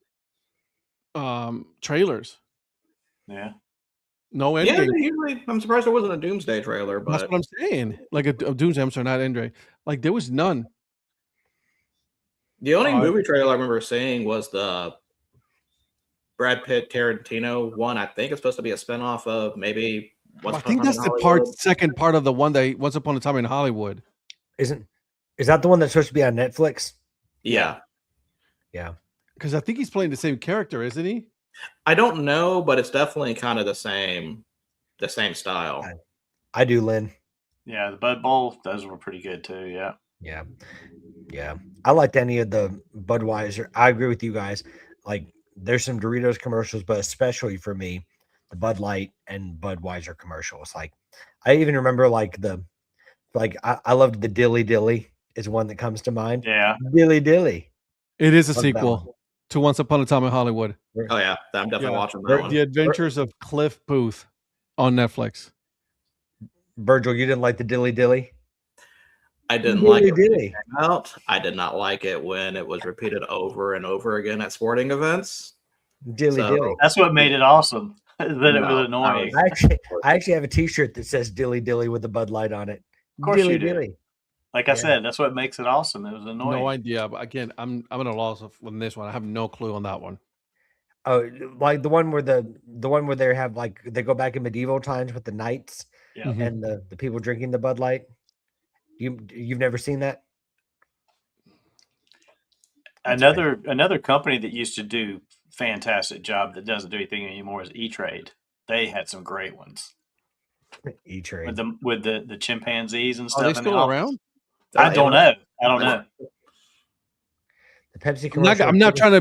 trailers? Yeah. No Yeah, Endgame. usually I'm surprised there wasn't a Doomsday trailer, That's but what I'm saying. Like a Doomsday, I'm sorry, not Endgame. Like there was none. the only movie trailer I remember seeing was the Brad Pitt Tarantino one. I think it's supposed to be a spinoff of maybe I think that's the second part of the one that Once Upon a Time in Hollywood. Is that the one that's supposed to be on Netflix? Yeah. Yeah. Because I think he's playing the same character, isn't he? I don't know, but it's definitely kind of the same style. I do, Lynn. Yeah, the Bud Bowl, those were pretty good too. Yeah. Yeah. Yeah. I liked any of the Budweiser. I agree with you guys. Like there's some Doritos commercials, but especially for me, the Bud Light and Budweiser commercials. Like I even remember I loved the Dilly Dilly is one that comes to mind. Yeah. Dilly Dilly. It is a Love that sequel to Once Upon a Time in Hollywood. Oh yeah, I'm definitely watching that one. The Adventures of Cliff Booth on Netflix. Virgil, you didn't like the Dilly Dilly? I didn't like it when it came out. I did not like it when it was repeated over and over again at sporting events. Dilly Dilly. That's what made it awesome. That it was annoying. I actually have a T-shirt that says Dilly Dilly with the Bud Light on it. Of course Dilly you do. Dilly. Like I said, that's what makes it awesome. It was annoying. No idea, but again, I'm at a loss on this one. I have no clue on that one. Oh, like the one where they have like they go back in medieval times with the knights and the people drinking the Bud Light. You've never seen that? Another company that used to do fantastic job that doesn't do anything anymore is E-Trade. They had some great ones. E-Trade with the chimpanzees and stuff. Are they still around? I don't know. The Pepsi commercial. I'm not trying to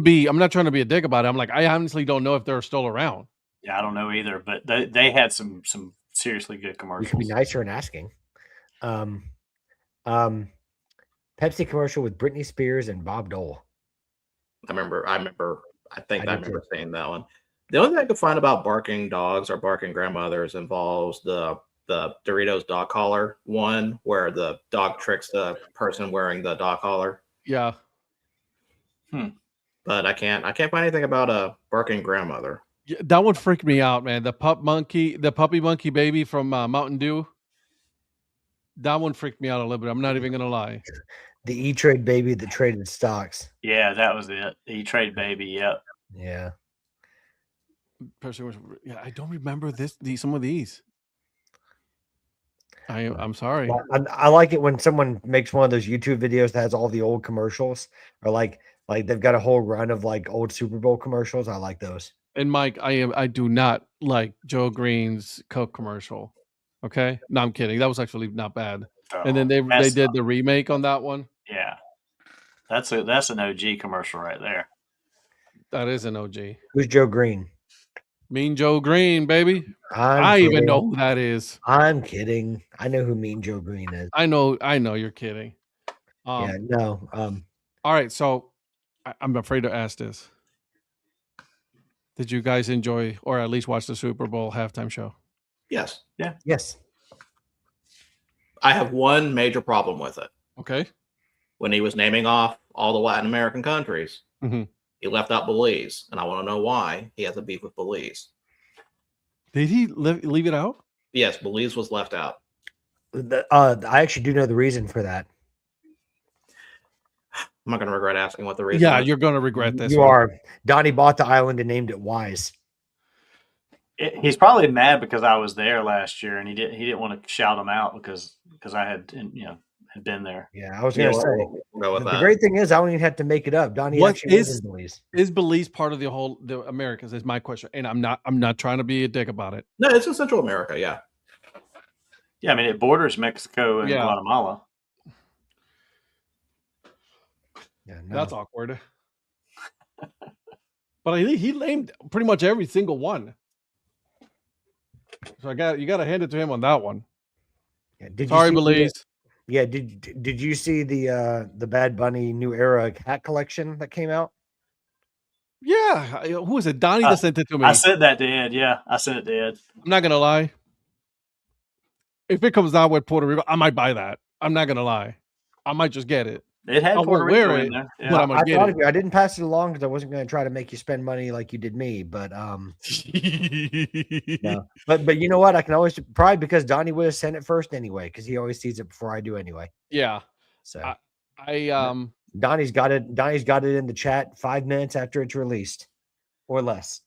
be a dick about it. I'm like, I honestly don't know if they're still around. Yeah, I don't know either. But they had some seriously good commercials. You should be nicer in asking. Pepsi commercial with Britney Spears and Bob Dole. I remember seeing that one. The only thing I could find about barking dogs or barking grandmothers involves the Doritos dog collar one, where the dog tricks the person wearing the dog collar. Yeah. But I can't find anything about a barking grandmother. Yeah, that one freaked me out, man. The puppy monkey baby from Mountain Dew. That one freaked me out a little bit. I'm not even gonna lie. The E-Trade baby that traded stocks. Yeah, that was it. E-Trade baby. Yep. Yeah. I don't remember some of these. I'm sorry. Well, I like it when someone makes one of those YouTube videos that has all the old commercials, or like they've got a whole run of like old Super Bowl commercials. I like those. And Mike, I do not like Joe Green's Coke commercial. Okay, no, I'm kidding. That was actually not bad. And then they did the remake on that one. Yeah, that's an OG commercial right there. That is an OG. Who's Joe Green? Mean Joe Green, baby. I even know who that is. I'm kidding. I know who Mean Joe Green is. I know you're kidding. Yeah, no. All right, so I'm afraid to ask this. Did you guys enjoy or at least watch the Super Bowl halftime show? Yes. Yeah. Yes. I have one major problem with it. Okay. When he was naming off all the Latin American countries, he left out Belize, and I want to know why he has a beef with Belize. Did he leave it out? Yes, Belize was left out. I actually do know the reason for that. I'm not going to regret asking what the reason Yeah, is. you're gonna regret this. You one. are. Donnie bought the island and named it Wise. He's probably mad because I was there last year, and he didn't want to shout him out because I had been there. Yeah, I was Yeah, going to say. we'll go with The that. great thing is, I don't even have to make it up. Donnie What actually lives is- in Belize. Is Belize part of the Americas? Is my question, and I'm not trying to be a dick about it. No, it's in Central America. Yeah. Yeah, I mean it borders Mexico and Yeah. Guatemala. Yeah, no. That's awkward. But he named pretty much every single one. So you got to hand it to him on that one. Yeah, did Sorry, you see Belize. did you see the Bad Bunny New Era hat collection that came out? Yeah, who was it? Donnie that sent it to me. I sent that to Ed. Yeah, I sent it to Ed. I'm not gonna lie. If it comes out with Puerto Rico, I might buy that. I'm not gonna lie. I might just get it. It had I won't Puerto wear Rico it, in there. but Yeah. I'm gonna I get thought it. of you. I didn't pass it along because I wasn't going to try to make you spend money like you did me. But no. But you know what? I can always probably because Donnie would have sent it first anyway because he always sees it before I do anyway. Yeah, So I Donnie's got it. Donnie's got it in the chat 5 minutes after it's released, or less.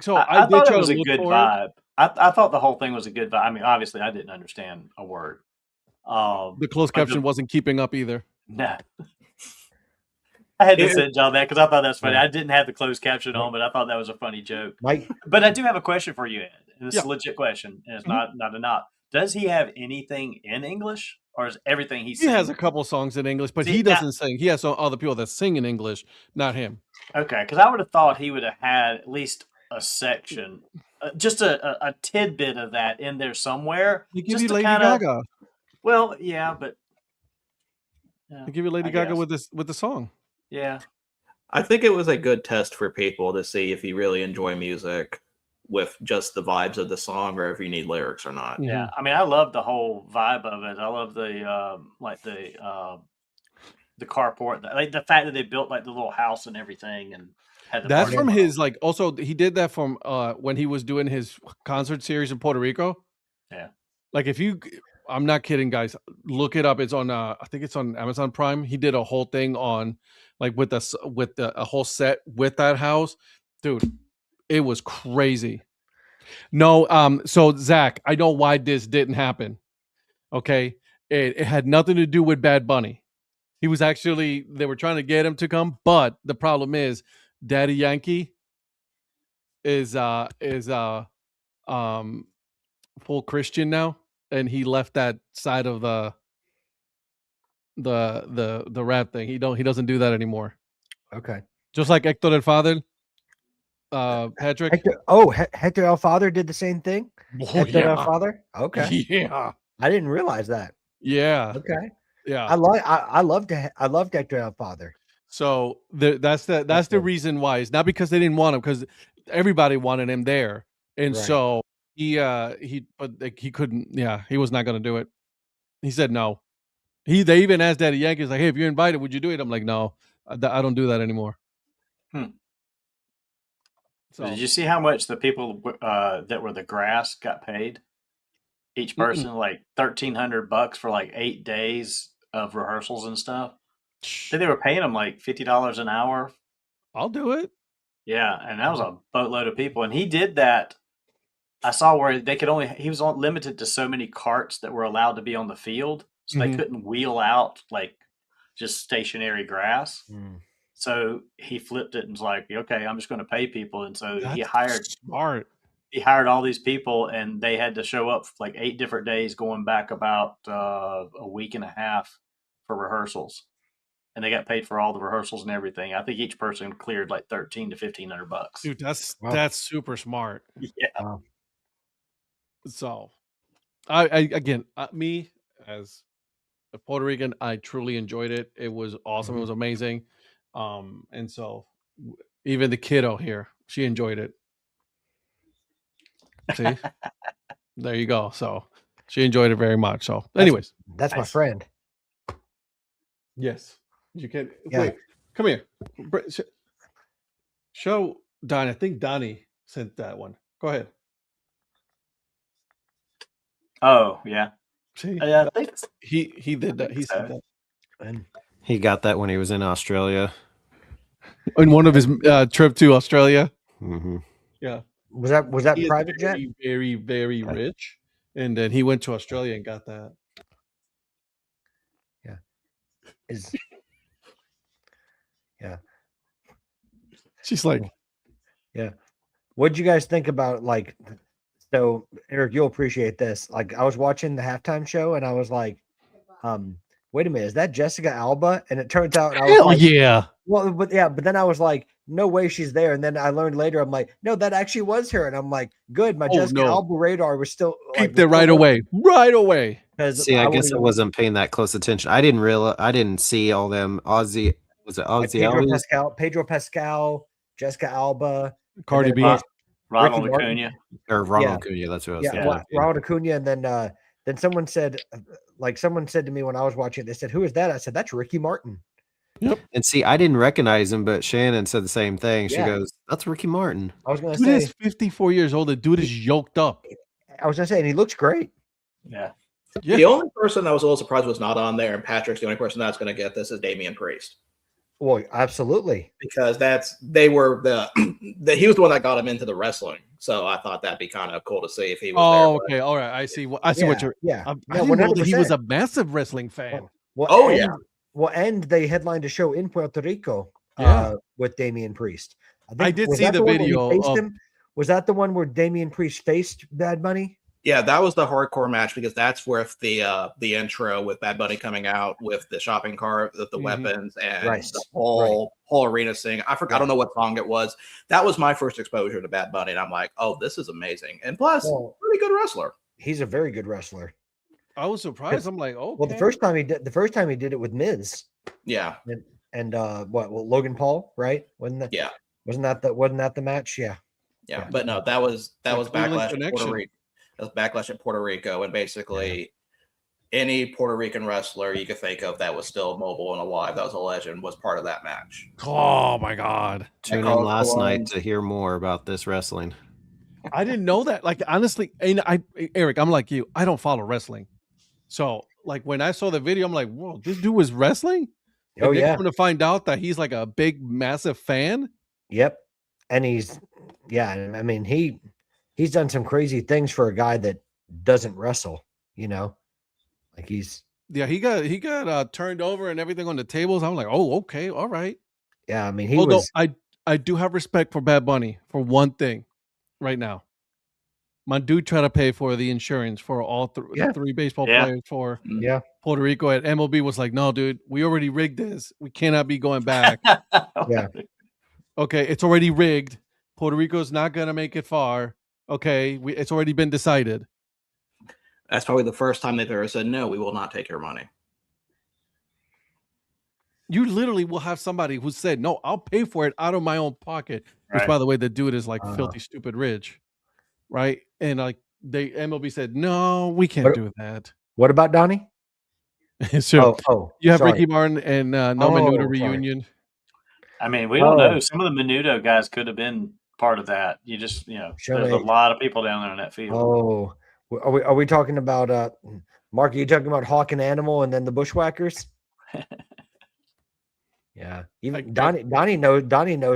So I did thought try it was to a look good for it. vibe. I thought the whole thing was a good vibe. I mean, obviously, I didn't understand a word. The closed but caption wasn't keeping up either. No. I had to It- send y'all that because I thought that's funny. Yeah. I didn't have the closed caption on, but I thought that was a funny joke. Mike, But I do have a question for you, Ed. And this is Yeah. a legit question, and it's Mhm. not a knock. Does he have anything in English, or is everything He he has a sings? couple songs in English, but See, he now- doesn't sing. He has some other people that sing in English, not him. Okay, because I would have thought he would have had at least a section, just a tidbit of that in there somewhere. He give just you to Lady kinda- Gaga. Well, yeah, but yeah, He give you Lady I Gaga guess. with the song. Yeah, I think it was a good test for people to see if you really enjoy music with just the vibes of the song or if you need lyrics or not. yeah. I mean, I love the whole vibe of it. I love the the carport, like the fact that they built like the little house and everything, and had the That's party from hall. his also he did that from when he was doing his concert series in Puerto Rico. Yeah. Like I'm not kidding, guys. Look it up. It's on I think it's on Amazon Prime. He did a whole thing on like with a whole set with that house. Dude, it was crazy. No, so Zach, I know why this didn't happen. Okay. It had nothing to do with Bad Bunny. He was actually they were trying to get him to come, but the problem is Daddy Yankee is full Christian now, and he left that side of the rap thing. He doesn't do that anymore. okay. Just like Hector el Father, Patrick. Hector El Father did the same thing. Oh, Hector El yeah. Father. Okay, Yeah. I didn't realize that. Yeah. Okay, Yeah. I loved Hector El Father. So that's the good. reason why. It's not because they didn't want him, because everybody wanted him there, and Right. so but like, he couldn't. Yeah, he was not going to do it. He said no. They even asked Daddy Yankee, like, "Hey, if you're invited, would you do it?" I'm like, "No, I don't do that anymore." So Did you see how much the people that were the grass got paid? Each person like $1,300 for like 8 days of rehearsals and stuff. I think they were paying them like $50 an hour. I'll do it. Yeah, and that was a boatload of people. And he did that. I saw where he was limited to so many carts that were allowed to be on the field, so they Mhm. couldn't wheel out like just stationary grass. Mm. So he flipped it and was like, "Okay, I'm just going to pay people." And so he That's hired smart. all these people, and they had to show up for like 8 different days, going back about a week and a half for rehearsals. And they got paid for all the rehearsals and everything. I think each person cleared like $1,300 to $1,500. Dude, that's Wow. super smart. Yeah. Wow. So, again, me as a Puerto Rican, I truly enjoyed it. It was awesome. It was amazing. And so even the kiddo here, she enjoyed it. See, there you go. So she enjoyed it very much. So, anyways, That's my Nice. friend. yes, you can. Yeah. Wait, come here. Show Donnie. I think Donnie sent that one. Go ahead. Oh, yeah. See, Yeah, I think he did that. He so. sent that. And He got that when he was in Australia. In one of his trip to Australia. Mm-hmm. Yeah. Was that He is private jet? very, very, very rich. And then he went to Australia and got that. Yeah. Yeah. She's like, yeah. What'd you guys think about, like, so Eric, you'll appreciate this. Like, I was watching the halftime show and I was like, wait a minute, is that Jessica Alba? And it turns out I was hell like, yeah. well, but then I was like, no way she's there. And then I learned later, I'm like, no, that actually was her. And I'm like, good. My Jessica Alba radar was still peeped it right away. Right away. See, I guess I wasn't paying that close attention. I didn't see all them Aussie. Was it Aussie? Pedro Pascal, Jessica Alba, Cardi B, Ronald Acuna, or Ronald Acuna. That's what I was thinking. Ronald Acuna, and then someone said to me when I was watching it, they said, "Who is that?" I said, "That's Ricky Martin." Yep. And see, I didn't recognize him, but Shannon said the same thing. She goes, "That's Ricky Martin." I was going to say, dude is 54 years old. The dude is yoked up. I was going to say, and he looks great. Yeah. The only person I was a little surprised was not on there, and Patrick's the only person that's going to get this is Damian Priest. Well, absolutely, because he was the one that got him into the wrestling. So I thought that'd be kind of cool to see if he was there. Okay, all right. I see. I see what you're. Yeah, I didn't know that he was a massive wrestling fan. And they headlined a show in Puerto Rico. With Damian Priest. I did see the video. Was that the one where Damian Priest faced Bad Bunny? Yeah, that was the hardcore match because that's where the intro with Bad Bunny coming out with the shopping cart, with the weapons, and the whole arena singing. I forgot. I don't know what song it was. That was my first exposure to Bad Bunny, and I'm like, oh, this is amazing. And plus, really good wrestler. He's a very good wrestler. I was surprised. I'm like, oh, well, the first time he did it with Miz. Yeah. And Logan Paul, right? Wasn't that the match? Yeah. But no, that was Backlash in Puerto Rico. That was Backlash in Puerto Rico, and basically any Puerto Rican wrestler you could think of that was still mobile and alive, that was a legend, was part of that match. Oh my God! Tune in last night to hear more about this wrestling. I didn't know that. Like honestly, and Eric, I'm like you. I don't follow wrestling, so like when I saw the video, I'm like, whoa, this dude was wrestling. Oh yeah. Coming to find out that he's like a big, massive fan. Yep, and I mean he's done some crazy things for a guy that doesn't wrestle. You know, like he got turned over and everything on the tables. I'm like, oh, okay, all right. Yeah, I mean I do have respect for Bad Bunny for one thing. Right now, my dude tried to pay for the insurance for all three baseball players for Puerto Rico at MLB was like, no, dude, we already rigged this. We cannot be going back. Okay, it's already rigged. Puerto Rico's not gonna make it far. Okay, it's already been decided. That's probably the first time they've ever said, no, we will not take your money. You literally will have somebody who said, no, I'll pay for it out of my own pocket. Which, by the way, the dude is like filthy, stupid rich, right? And like MLB said, no, we can't do that. What about Donnie? So you have Ricky Martin and No Menudo reunion. I mean, we don't know. Some of the Menudo guys could have been part of that. You just, there's a lot of people down there in that field. Oh, are we talking about Mark? Are you talking about Hawk and Animal and then the Bushwhackers? Yeah, even Donnie knows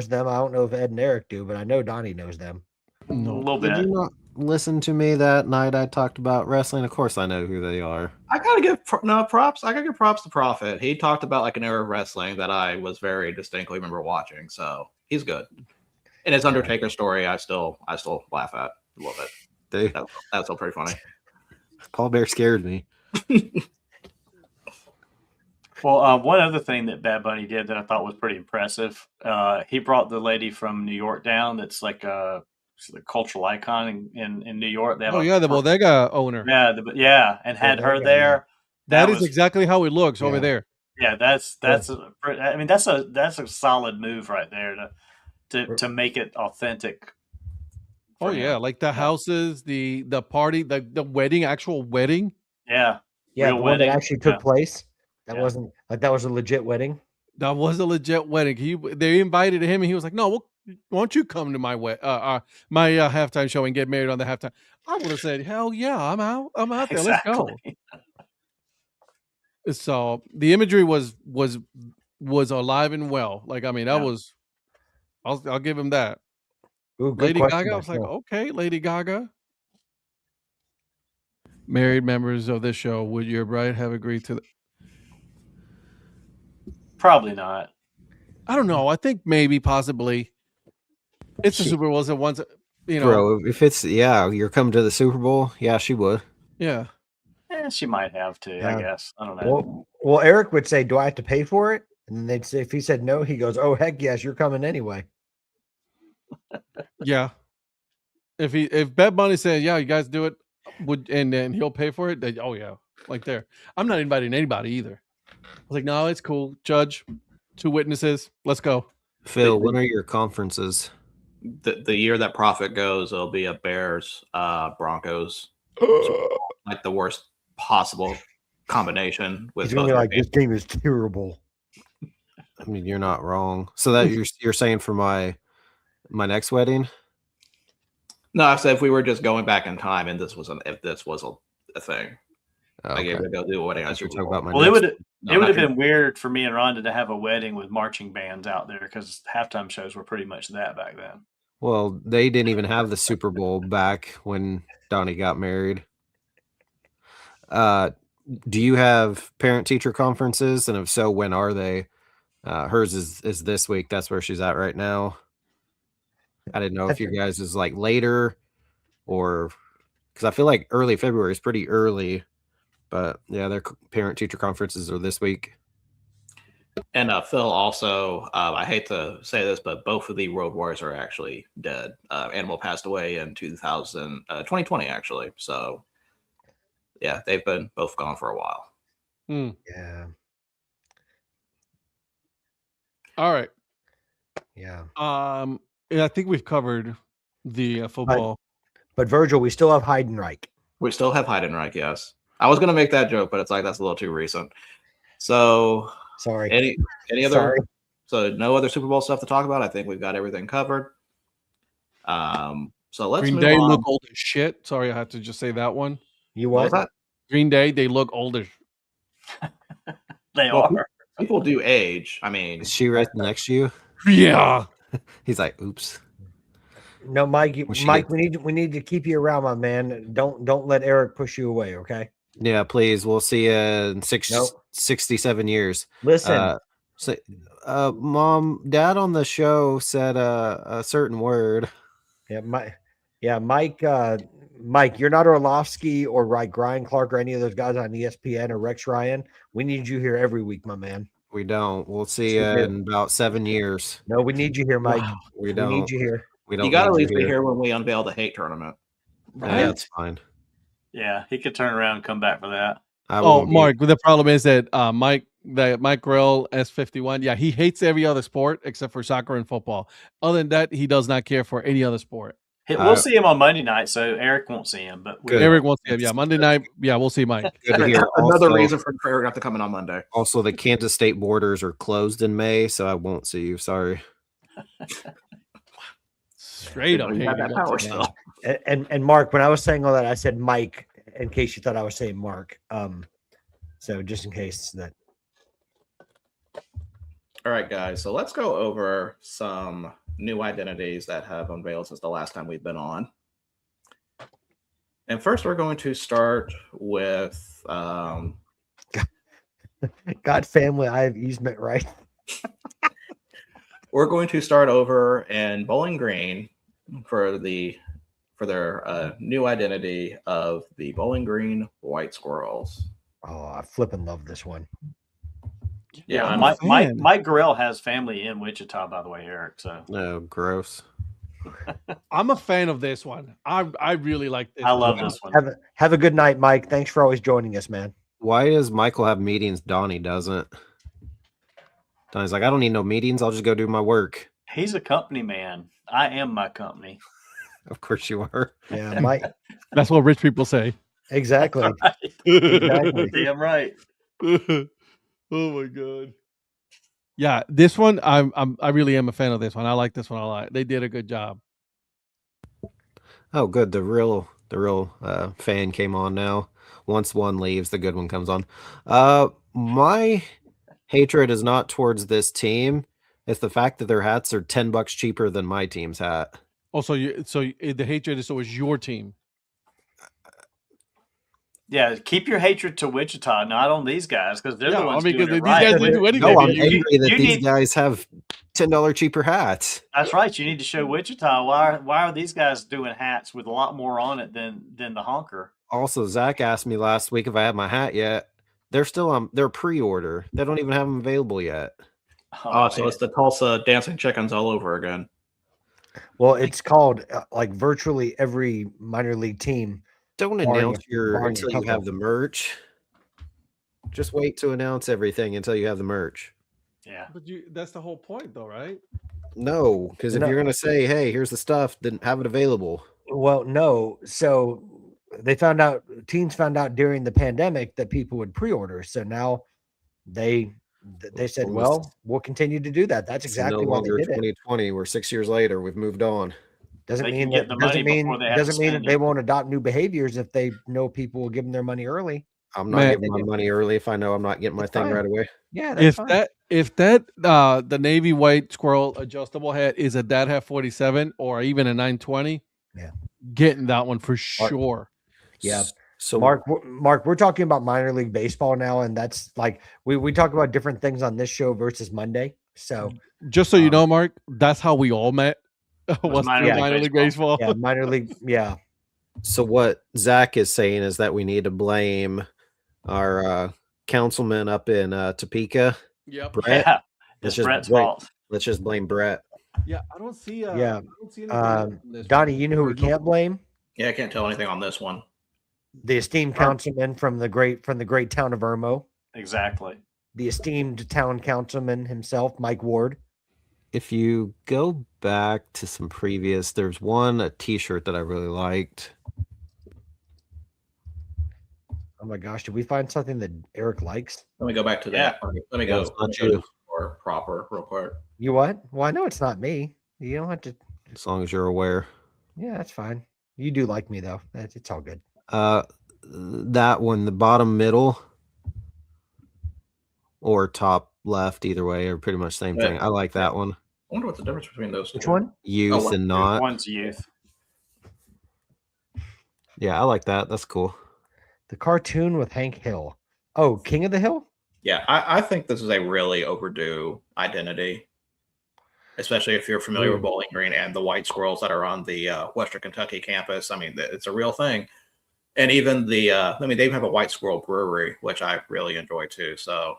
them. I don't know if Ed and Eric do, but I know Donnie knows them. No, a little bit. Did you not listen to me that night I talked about wrestling? Of course I know who they are. I gotta give props. I gotta give props to Prophet. He talked about like an era of wrestling that I was very distinctly remember watching. So he's good. And his Undertaker story, I still laugh at a little bit. That's all pretty funny. Paul Bear scared me. Well, one other thing that Bad Bunny did that I thought was pretty impressive, he brought the lady from New York down. That's like a cultural icon in New York. They have the bodega owner. Yeah, and had her there. That is exactly how it looks over there. Yeah, that's a solid move right there to make it authentic. Oh yeah, like the houses, the party, the wedding, actual wedding. Yeah, the one that actually took place. That wasn't like that was a legit wedding. That was a legit wedding. They invited him, and he was like, "No, why don't you come to my my halftime show and get married on the halftime?" I would have said, "Hell yeah, I'm out there. Exactly. Let's go." So the imagery was alive and well. Like, I mean, that Yeah. was. I'll give him that. Ooh, good Lady question, Gaga. I was like, Marcel. okay, Lady Gaga. Married members of this show, would your bride have agreed to? Probably not. I don't know. I think maybe, possibly. It's the She- Super Bowl. So once, you know, Bro, if it's you're coming to the Super Bowl, yeah, she would. yeah. She might have to. Yeah. I guess. I don't know. Well, Eric would say, "Do I have to pay for it?" And then they'd say, if he said no, he goes, "Oh heck yes, you're coming anyway." Yeah. If Bad Bunny said, yeah, you guys do it, and then he'll pay for it, oh yeah, like there. I'm not inviting anybody either. I was like, no, it's cool. Judge, 2 witnesses, let's go. Phil, when are your conferences? The year that Prophet goes, it'll be a Bears, Broncos, like the worst possible combination. With He's gonna be both like, "This game is terrible." I mean, you're not wrong. So that you're saying for my next wedding? No, I said if we were just going back in time and this was a thing, Oh, like okay. if we go do a wedding on You're Super talking Bowl. about my Well, it next- would No, it would have not been weird for me and Rhonda to have a wedding with marching bands out there because halftime shows were pretty much that back then. Well, they didn't even have the Super Bowl back when Donnie got married. Do you have parent-teacher conferences? And if so, when are they? Hers is this week. That's where she's at right now. I didn't know if you guys is like later or because I feel like early February is pretty early. But yeah, their parent-teacher conferences are this week. And Phil also, I hate to say this, but both of the Road Warriors are actually dead. Animal passed away in 2020, actually. So, yeah, they've been both gone for a while. Yeah, All right. yeah. Yeah, I think we've covered the football. But Virgil, we still have Heidenreich. We still have Heidenreich, yes. I was going to make that joke, but it's like that's a little too recent. So, Sorry. any other? Sorry. So, no other Super Bowl stuff to talk about. I think we've got everything covered. So let's Green move Day on. look old as shit. Sorry, I had to just say that one. You What what? was that? Green Day, they look old as. They Well, are. People do age. I mean, Is she right next to you? Yeah. He's like, oops. No, Mike. When she Mike, gets- we need to keep you around, my man. Don't let Eric push you away. Okay. Yeah, please. We'll see you in Nope. 67 years. Listen. Mom, Dad on the show said a certain word. Mike. Mike, you're not Orlovsky or Ryan Clark or any of those guys on ESPN or Rex Ryan. We need you here every week, my man. We don't. We'll see you Yes, we do. in about 7 years. No, we need you here, Mike. Wow. We We don't. need you here. We don't. you got to at need least be here when we unveil the hate tournament. Yeah, that's fine. Yeah, he could turn around and come back for that. I Oh, won't be- Mark, the problem is that Mike Grell S51, yeah, he hates every other sport except for soccer and football. Other than that, he does not care for any other sport. We'll see him on Monday night, so Eric won't see him. But Good. Eric wants to have, yeah, Monday night, yeah, we'll see Mike. Good to hear. Another Also- reason for Eric not to come in on Monday. Also, the Kansas State borders are closed in May, so I won't see you. Sorry. Straight up. You have that hating power on still. And Mark, when I was saying all that, I said Mike in case you thought I was saying Mark. So just in case that. All right, guys. So let's go over some new identities that have unveiled since the last time we've been on. And first, we're going to start with God, family, I have easement right. we're going to start over in Bowling Green for their new identity of the Bowling Green White Squirrels. Oh, I flipping love this one. yeah, I'm a Mike fan. Mike Gorell has family in Wichita, by the way, Eric. So No, gross. I'm a fan of this one. I really like this. I love one. this one. Have a good night, Mike. Thanks for always joining us, man. Why does Michael have meetings? Donnie doesn't. Donnie's like, I don't need no meetings. I'll just go do my work. He's a company man. I am my company. Of course you are. Yeah, Mike. That's what rich people say. Exactly. Right. Exactly. Damn right. Oh my god. Yeah, this one I really am a fan of this one. I like this one a lot. They did a good job. Oh, good. The real fan came on now. Once one leaves, the good one comes on. my hatred is not towards this team. It's the fact that their hats are $10 cheaper than my team's hat. Also, the hatred is always your team. Yeah, keep your hatred to Wichita, not on these guys, because they're the ones doing it these right. guys didn't do anything. No, I'm You- angry that you these need- guys have $10 cheaper hats. That's right. You need to show Wichita why are these guys doing hats with a lot more on it than the honker. Also, Zach asked me last week if I had my hat yet. They're still on their pre-order. They don't even have them available yet. Oh, so man. it's the Tulsa Dancing Chickens all over again. Well, it's called like virtually every minor league team. Don't Barring announce barring until a you have couple. the merch. Just wait to announce everything until you have the merch. Yeah. But that's the whole point, though, right? No, because if No. you're gonna say, "Hey, here's the stuff," then have it available. Well, no. So teams found out during the pandemic that people would pre-order. So now they said, well, we'll continue to do that. That's It's exactly no why they longer did it. 2020. We're 6 years later. We've moved on. Doesn't They mean can get that the money before they have to doesn't mean that spend they it. won't adopt new behaviors if they know people will give them their money early. I'm not Man. giving my money early if I know I'm not getting my It's thing fine. right away. Yeah, that's fine. If that the navy white squirrel adjustable hat is a Dad Hat 47 or even a 920, Yeah. getting that one for sure. Yeah. So Mark, we're talking about minor league baseball now, and that's like we talk about different things on this show versus Monday. So Just so you know, Mark, that's how we all met. Was minor through league minor league baseball. baseball. yeah, minor league, yeah. So what Zach is saying is that we need to blame our councilman up in Topeka, Yep. Brett. Yeah. Let's It's just Brett's wait. fault. Let's just blame Brett. Yeah, I don't see. Yeah. I don't see anything else in this Donnie, one. you know who we can't blame? Yeah, I can't tell anything on this one. The esteemed councilman from the great town of Irmo, Exactly. the esteemed town councilman himself, Mike Ward. If you go back to some previous, there's a T-shirt that I really liked. Oh my gosh, did we find something that Eric likes? Let me go back to that. Let me Yeah, go. it's not Let me go you. to or proper real quick. You what? Well, I know it's not me. You don't have to. As long as you're aware. Yeah, that's fine. You do like me though. It's all good. That one, the bottom middle or top left, either way, are pretty much the same thing. I like that one. I wonder what the difference between those Which two. one? Youth one. and not. One's youth. Yeah, I like that. That's cool. The cartoon with Hank Hill. Oh, King of the Hill? Yeah, I think this is a really overdue identity, especially if you're familiar with Bowling Green and the white squirrels that are on the Western Kentucky campus. I mean, it's a real thing. And even they even have a white squirrel brewery, which I really enjoy too. So,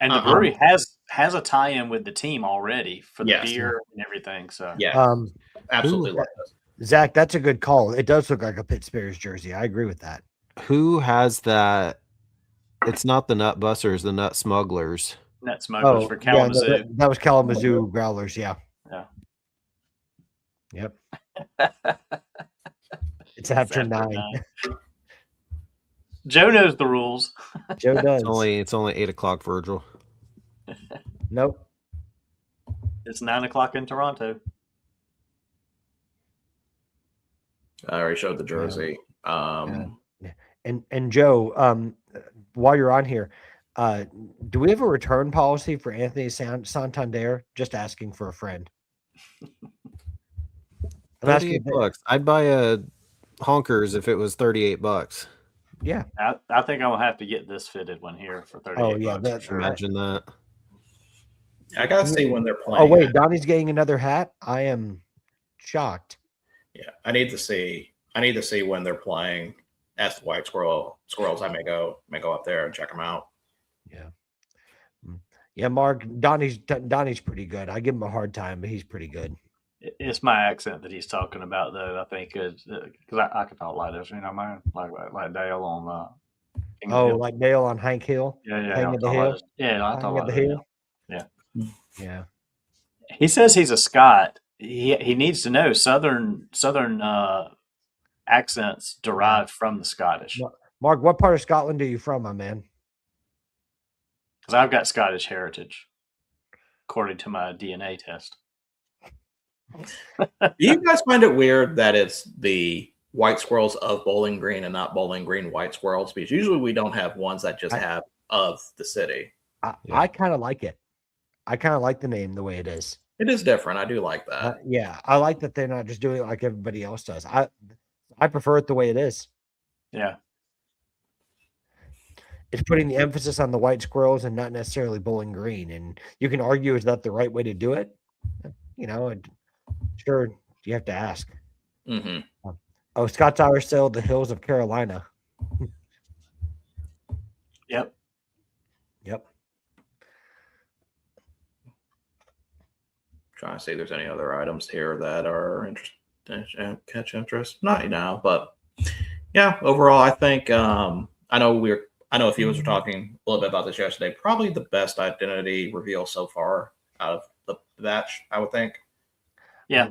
And the brewery has a tie-in with the team already for the Yes. beer and everything. So yeah, absolutely Ooh, love this. Zach, that's a good call. It does look like a Pitt Spears jersey. I agree with that. Who has that? It's not the Nut Busters, the Nut Smugglers. Nut Smugglers for Kalamazoo. that was Kalamazoo Growlers. Yeah. Yeah. Yep. It's after 9. Joe knows the rules. Joe does. It's only 8 o'clock, Virgil. Nope. It's 9 o'clock in Toronto. I already showed the jersey. And Joe, while you're on here, do we have a return policy for Anthony Santander? Just asking for a friend. I'm asking. $38. I'd buy a Honkers if it was $38. Yeah. I think I'll have to get this fitted one here for 38 Oh yeah. bucks for sure. Imagine that. I gotta see when they're playing. Oh wait, Donnie's getting another hat. I am shocked. Yeah, I need to see when they're playing as the white squirrels. I may go up there and check them out. Yeah. Yeah, Mark, Donnie's pretty good. I give him a hard time, but he's pretty good. It's my accent that he's talking about, though. I think because I can talk like this, man, like Dale on. King of the Hill. Like Dale on Hank Hill. Yeah, King I'll of the talk Hill. like this. Yeah, I'll talk King like of the that. Hill. Yeah. Yeah. He says he's a Scot. He needs to know Southern accents derived from the Scottish. Mark, what part of Scotland are you from, my man? Because I've got Scottish heritage, according to my DNA test. Do you guys find it weird that it's the white squirrels of Bowling Green and not Bowling Green white squirrels? Because usually we don't have ones that just have of the city. I kind of like it. I kind of like the name the way it is. It is different. I do like that. Yeah, I like that they're not just doing it like everybody else does. I prefer it the way it is. Yeah. It's putting the emphasis on the white squirrels and not necessarily Bowling Green. And you can argue, is that the right way to do it? Sure, you have to ask. Mm-hmm. Oh, Scott's Irish Sale, the Hills of Carolina. Yep. Trying to see if there's any other items here that are interesting, catch interest. Not now, but yeah, overall, I think I know a few of us were talking a little bit about this yesterday. Probably the best identity reveal so far out of the batch, I would think. Yeah.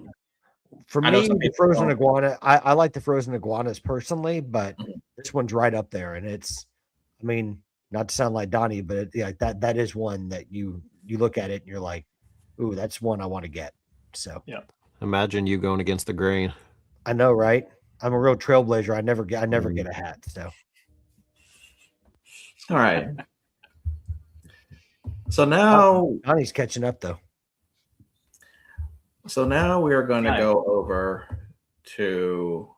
For me, the frozen iguana, I like the frozen iguanas personally, but this one's right up there. And it's, I mean, not to sound like Donnie, but that is one that you look at it and you're like, ooh, that's one I want to get. So yeah. Imagine you going against the grain. I know, right? I'm a real trailblazer. I never get a hat. So all right. So now Donnie's catching up though. So now we are going to go over to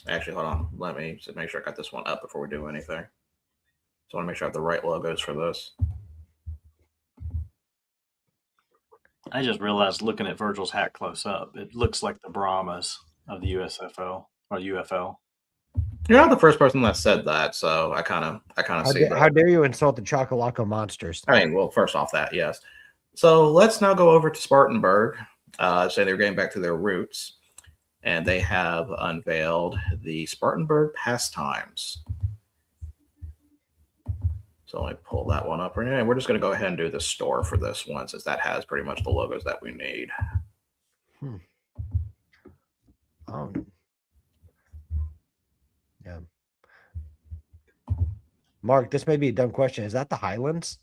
actually hold on. Let me just make sure I got this one up before we do anything. So I want to make sure I have the right logos for this. I just realized looking at Virgil's hat close up, it looks like the Brahmas of the USFL or UFL. You're not the first person that said that, so I kind of see that. How dare you insult the Chocolaco Monsters? I mean, well, first off that, yes. So let's now go over to Spartanburg. Say they're getting back to their roots, and they have unveiled the Spartanburg pastimes. So let me pull that one up. And we're just going to go ahead and do the store for this one, since that has pretty much the logos that we need. Yeah. Mark, this may be a dumb question. Is that the Highlands?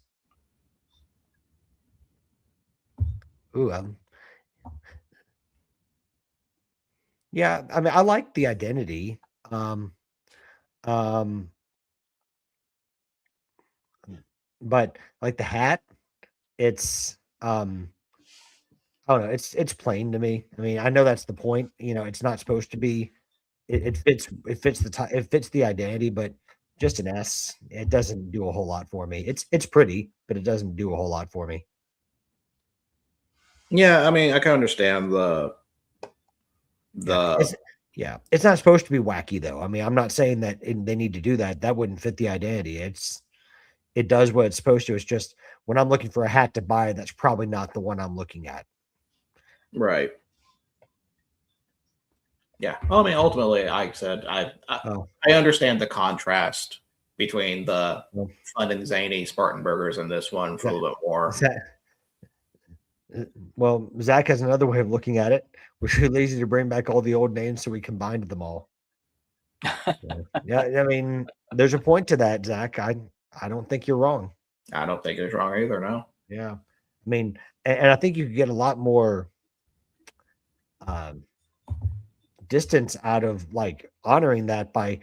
Ooh, yeah. I mean, I like the identity. But like the hat, it's I don't know. It's plain to me. I mean, I know that's the point. It's not supposed to be. It fits the identity, but just an S. It doesn't do a whole lot for me. It's pretty, but it doesn't do a whole lot for me. Yeah, I mean, I can understand it's not supposed to be wacky though. I mean, I'm not saying that they need to do that. That wouldn't fit the identity. It does what it's supposed to. It's just when I'm looking for a hat to buy, that's probably not the one I'm looking at. Right. Yeah. Well, I mean, ultimately, like I said, I understand the contrast between the fun and zany Spartanburgers and this one for a little bit more. Well, Zach has another way of looking at it. We're too lazy to bring back all the old names, so we combined them all. Yeah, I mean, there's a point to that, Zach. I don't think you're wrong. I don't think it's wrong either, no. Yeah. I mean, and I think you could get a lot more distance out of like honoring that by,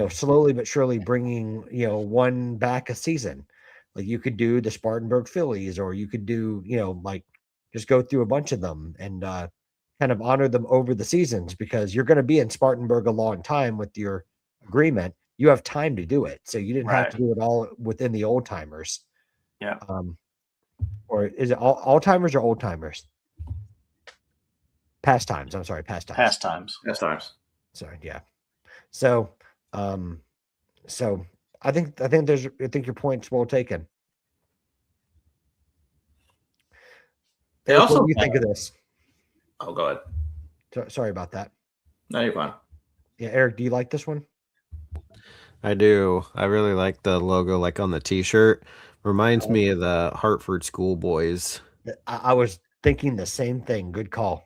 slowly but surely bringing, one back a season. Like you could do the Spartanburg Phillies, or you could do, like just go through a bunch of them and kind of honor them over the seasons, because you're going to be in Spartanburg a long time with your agreement. You have time to do it. So you didn't have to do it all within the old timers. Yeah. Or is it all timers or old timers? Pastimes. I'm sorry. Pastimes. Sorry. Yeah. So, I think your point's well taken. Eric, what do you think of this? Oh, go ahead. Sorry about that. No, you're fine. Yeah, Eric, do you like this one? I do. I really like the logo, like on the T-shirt. Reminds me of the Hartford Schoolboys. I was thinking the same thing. Good call.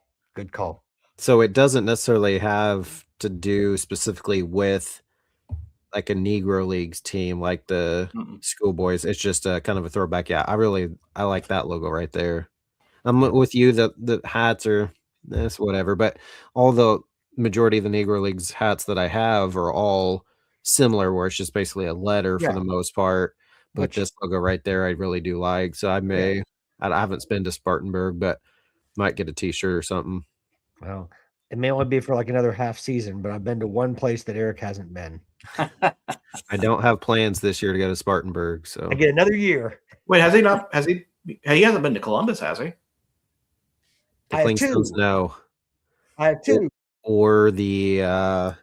So it doesn't necessarily have to do specifically with like a Negro Leagues team, like the Schoolboys. It's just a kind of a throwback. Yeah, I like that logo right there. I'm with you. The hats are this whatever, but all the majority of the Negro Leagues hats that I have are all similar, where it's just basically a letter for Yeah. the most part. But Which- this logo right there, I really do like. So I haven't been to Spartanburg, but might get a T-shirt or something. Well, it may only be for like another half season, but I've been to one place that Eric hasn't been. I don't have plans this year to go to Spartanburg, so I get another year. Wait, has he not? Has he? He hasn't been to Columbus, has he? the I have Clingstones, two. no, I have two. or the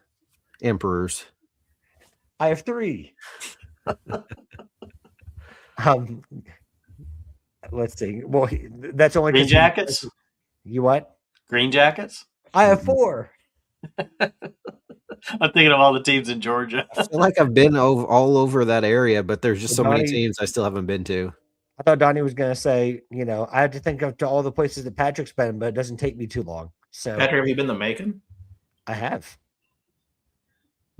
Emperors. I have three. Let's see. Well, that's only Green 'cause Jackets? You what? Green Jackets? I have four. I'm thinking of all the teams in Georgia. I feel like I've been all over that area, but there's just so many Donnie- teams I still haven't been to. I thought Donnie was going to say, I have to think of to all the places that Patrick's been, but it doesn't take me too long. So Patrick, have you been to Macon? I have.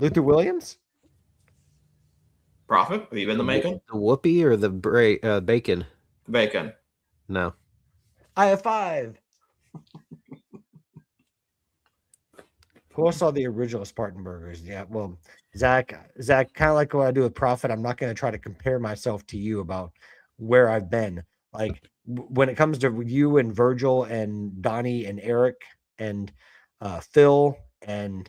Luther Williams? Prophet, have you been to Macon? The Whoopie or the bacon? Bacon. No. I have five. Who else saw the original Spartan Burgers? Yeah, well, Zach, kind of like what I do with Prophet. I'm not going to try to compare myself to you about where I've been. Like when it comes to you and Virgil and Donnie and Eric and Phil and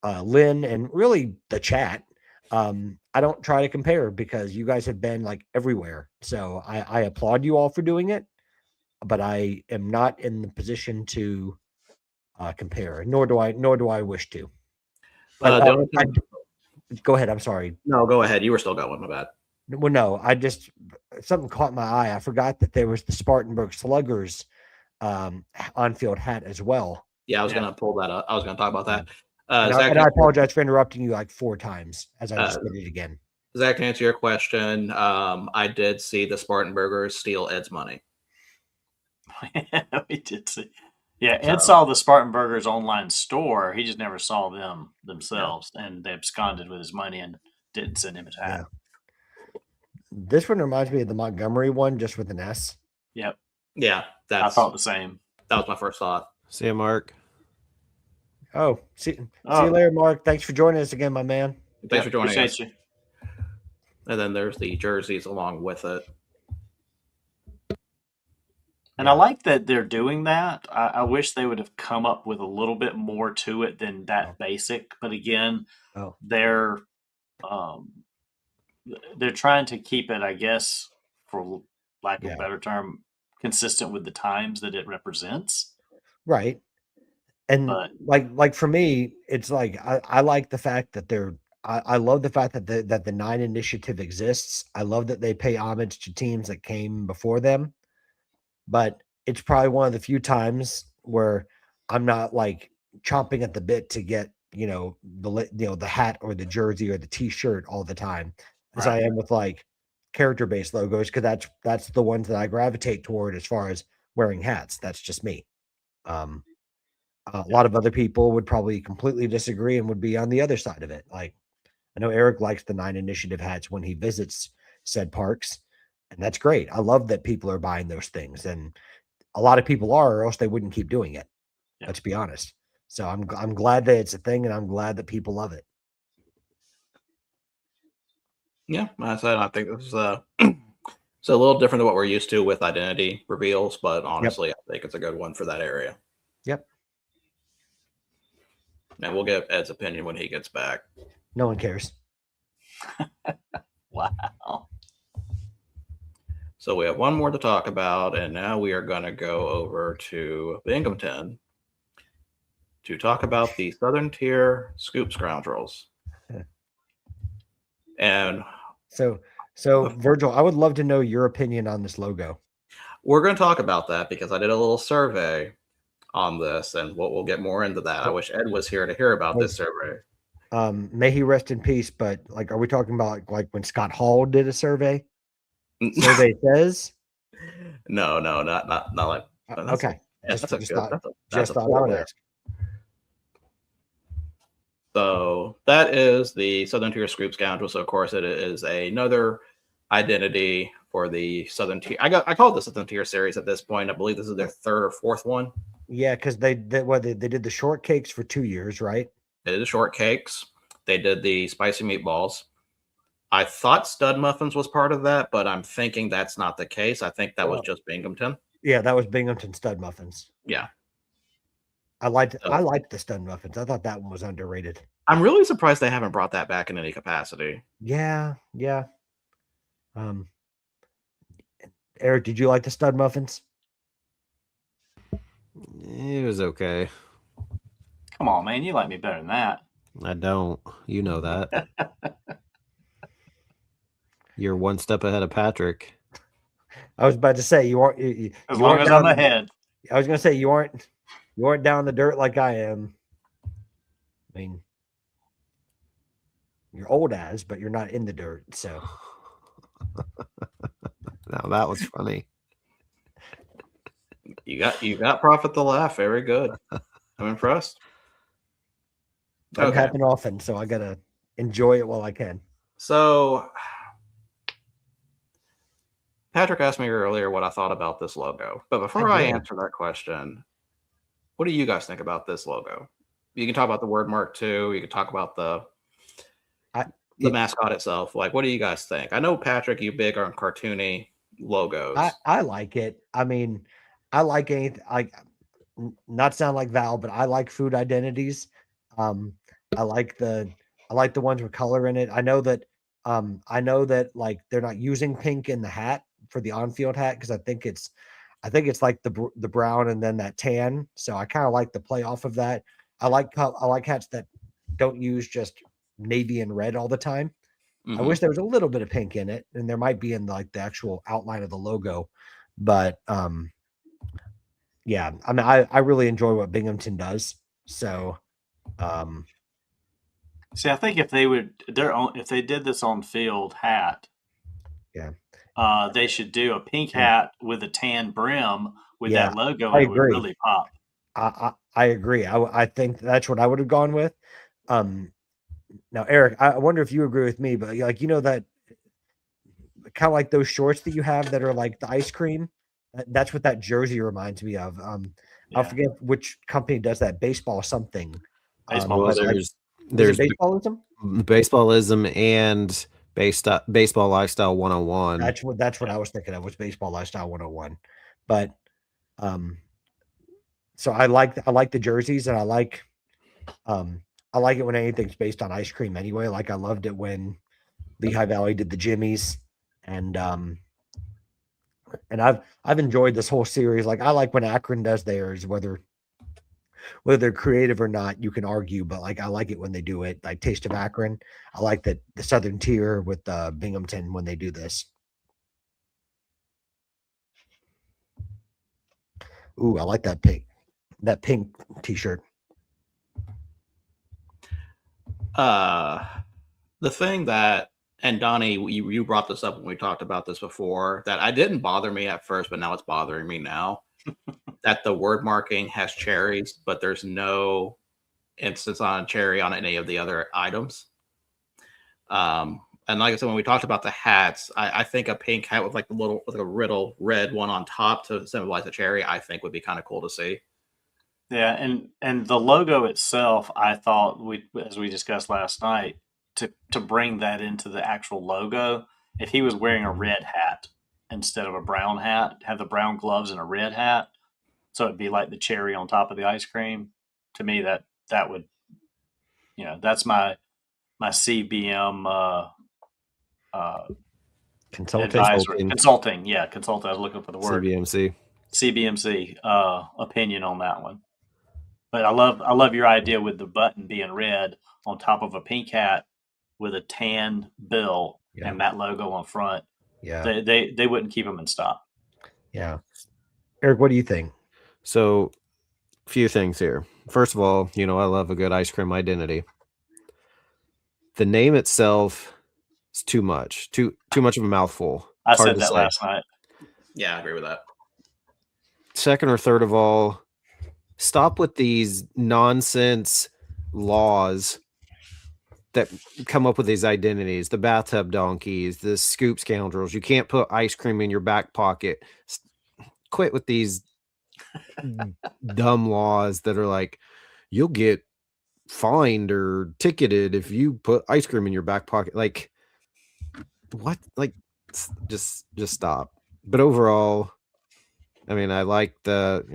Lynn and really the chat, I don't try to compare because you guys have been like everywhere. So I applaud you all for doing it, but I am not in the position to compare, nor do I wish to. But, The only thing- go ahead. I'm sorry. No, go ahead. You were still going. My bad. Well, no, something caught my eye. I forgot that there was the Spartanburg Sluggers on-field hat as well. Yeah, I was going to pull that up. I was going to talk about that. And Zach, I apologize for interrupting you like 4 times as I just did it again. Zach, to answer your question, I did see the Spartanburgers steal Ed's money. We did see. Yeah, Ed saw the Spartanburgers online store. He just never saw them themselves, and they absconded with his money and didn't send him his hat. This one reminds me of the Montgomery one, just with an S. Yep, Yeah, I thought the same. that was my first thought. See you, Mark. Oh, see you later, Mark. Thanks for joining us again, my man. Thanks for joining us. Appreciate you. And then there's the jerseys along with it. And I like that they're doing that. I wish they would have come up with a little bit more to it than that basic. But again, they're trying to keep it, I guess, for lack of a better term, consistent with the times that it represents. Right. And like for me, it's like I like the fact that I love the fact that the 9 initiative exists. I love that they pay homage to teams that came before them. But it's probably one of the few times where I'm not like chomping at the bit to get, the hat or the jersey or the t-shirt all the time as I am with like character-based logos, because that's the ones that I gravitate toward as far as wearing hats. That's just me. A lot of other people would probably completely disagree and would be on the other side of it. Like I know Eric likes the 9 initiative hats when he visits said parks. And that's great. I love that people are buying those things, and a lot of people are, or else they wouldn't keep doing it. Yeah. Let's be honest. So I'm glad that it's a thing, and I'm glad that people love it. Yeah, I said I think this is it's a little different than what we're used to with identity reveals, but honestly, I think it's a good one for that area. Yep. And we'll get Ed's opinion when he gets back. No one cares. Wow. So we have one more to talk about, and now we are going to go over to Binghamton to talk about the Southern Tier Scoop Scoundrels. And so Virgil, I would love to know your opinion on this logo. We're going to talk about that because I did a little survey on this, and we'll get more into that. I wish Ed was here to hear about this survey. May he rest in peace. But like, are we talking about like when Scott Hall did a survey? Survey says no, not like okay. Just thought I would ask. So that is the Southern Tier Scoop Scoundrels. So of course, it is another identity for the Southern Tier. I call it the Southern Tier series at this point. I believe this is their 3rd or 4th one. Yeah, because they did the shortcakes for 2 years, right? They did the shortcakes. They did the spicy meatballs. I thought Stud Muffins was part of that, but I'm thinking that's not the case. I think that was just Binghamton. Yeah, that was Binghamton Stud Muffins. Yeah. I liked the Stud Muffins. I thought that one was underrated. I'm really surprised they haven't brought that back in any capacity. Yeah. Eric, did you like the Stud Muffins? It was okay. Come on, man. You like me better than that. I don't. You know that. You're one step ahead of Patrick. I was about to say you aren't. As long as I'm ahead. I was going to say you aren't down in the dirt like I am. I mean, you're old as, but you're not in the dirt. So Now that was funny. You got Prophet the laugh. Very good. I'm impressed. doesn't happen often, so I gotta enjoy it while I can. So Patrick asked me earlier what I thought about this logo. But before I answer that question, what do you guys think about this logo? You can talk about the word mark too. You can talk about the mascot itself. Like, what do you guys think? I know, Patrick, you big on cartoony logos. I like it. I mean, I like anything. Not sound like Val, but I like food identities. I like the ones with color in it. I know that like they're not using pink in the hat for the on-field hat because I think it's like the brown and then that tan. So I kind of like the play off of that. I like hats that don't use just navy and red all the time. Mm-hmm. I wish there was a little bit of pink in it, and there might be in like the actual outline of the logo. But yeah, I mean, I really enjoy what Binghamton does. So see, I think if they did this on field hat, yeah, they should do a pink hat with a tan brim with that logo. It would really pop. I agree. I think that's what I would have gone with. Now, Eric, I wonder if you agree with me, but like, you know, that kind of like those shorts that you have that are like the ice cream. That's what that jersey reminds me of. I forget which company does that. Baseball something. There's baseballism, and baseball lifestyle 101. That's what I was thinking of, was baseball lifestyle 101. But so I like the jerseys, and I like it when anything's based on ice cream anyway. Like I loved it when Lehigh Valley did the Jimmies, and I've enjoyed this whole series. Like I like when Akron does theirs, whether they're creative or not, you can argue, but like I like it when they do it. Like Taste of Akron, I like the Southern Tier with Binghamton when they do this. Ooh, I like that pink t-shirt. The thing that, and Donnie, you brought this up when we talked about this before, that I didn't bother me at first, but now it's bothering me now, that the word marking has cherries, but there's no instance on a cherry on any of the other items. And like I said, when we talked about the hats, I think a pink hat with like a riddle red one on top to symbolize a cherry, I think would be kind of cool to see. Yeah, and the logo itself, I thought as we discussed last night, to bring that into the actual logo, if he was wearing a red hat instead of a brown hat, have the brown gloves and a red hat, so it'd be like the cherry on top of the ice cream. To me, that would, that's my CBM consulting. Yeah, consulting. I was looking for the word CBMC opinion on that one. But I love your idea with the button being red on top of a pink hat with a tan bill and that logo on front. Yeah, they wouldn't keep them in stock. Yeah, Eric, what do you think? So, a few things here. First of all, I love a good ice cream identity. The name itself is too much. Too much of a mouthful. I said that last night. Yeah, I agree with that. Second or third of all, stop with these nonsense laws that come up with these identities. The bathtub donkeys, the scoop scoundrels. You can't put ice cream in your back pocket. Quit with these dumb laws that are like, you'll get fined or ticketed if you put ice cream in your back pocket. Like, what? Like, just stop. But overall, I mean, I like the,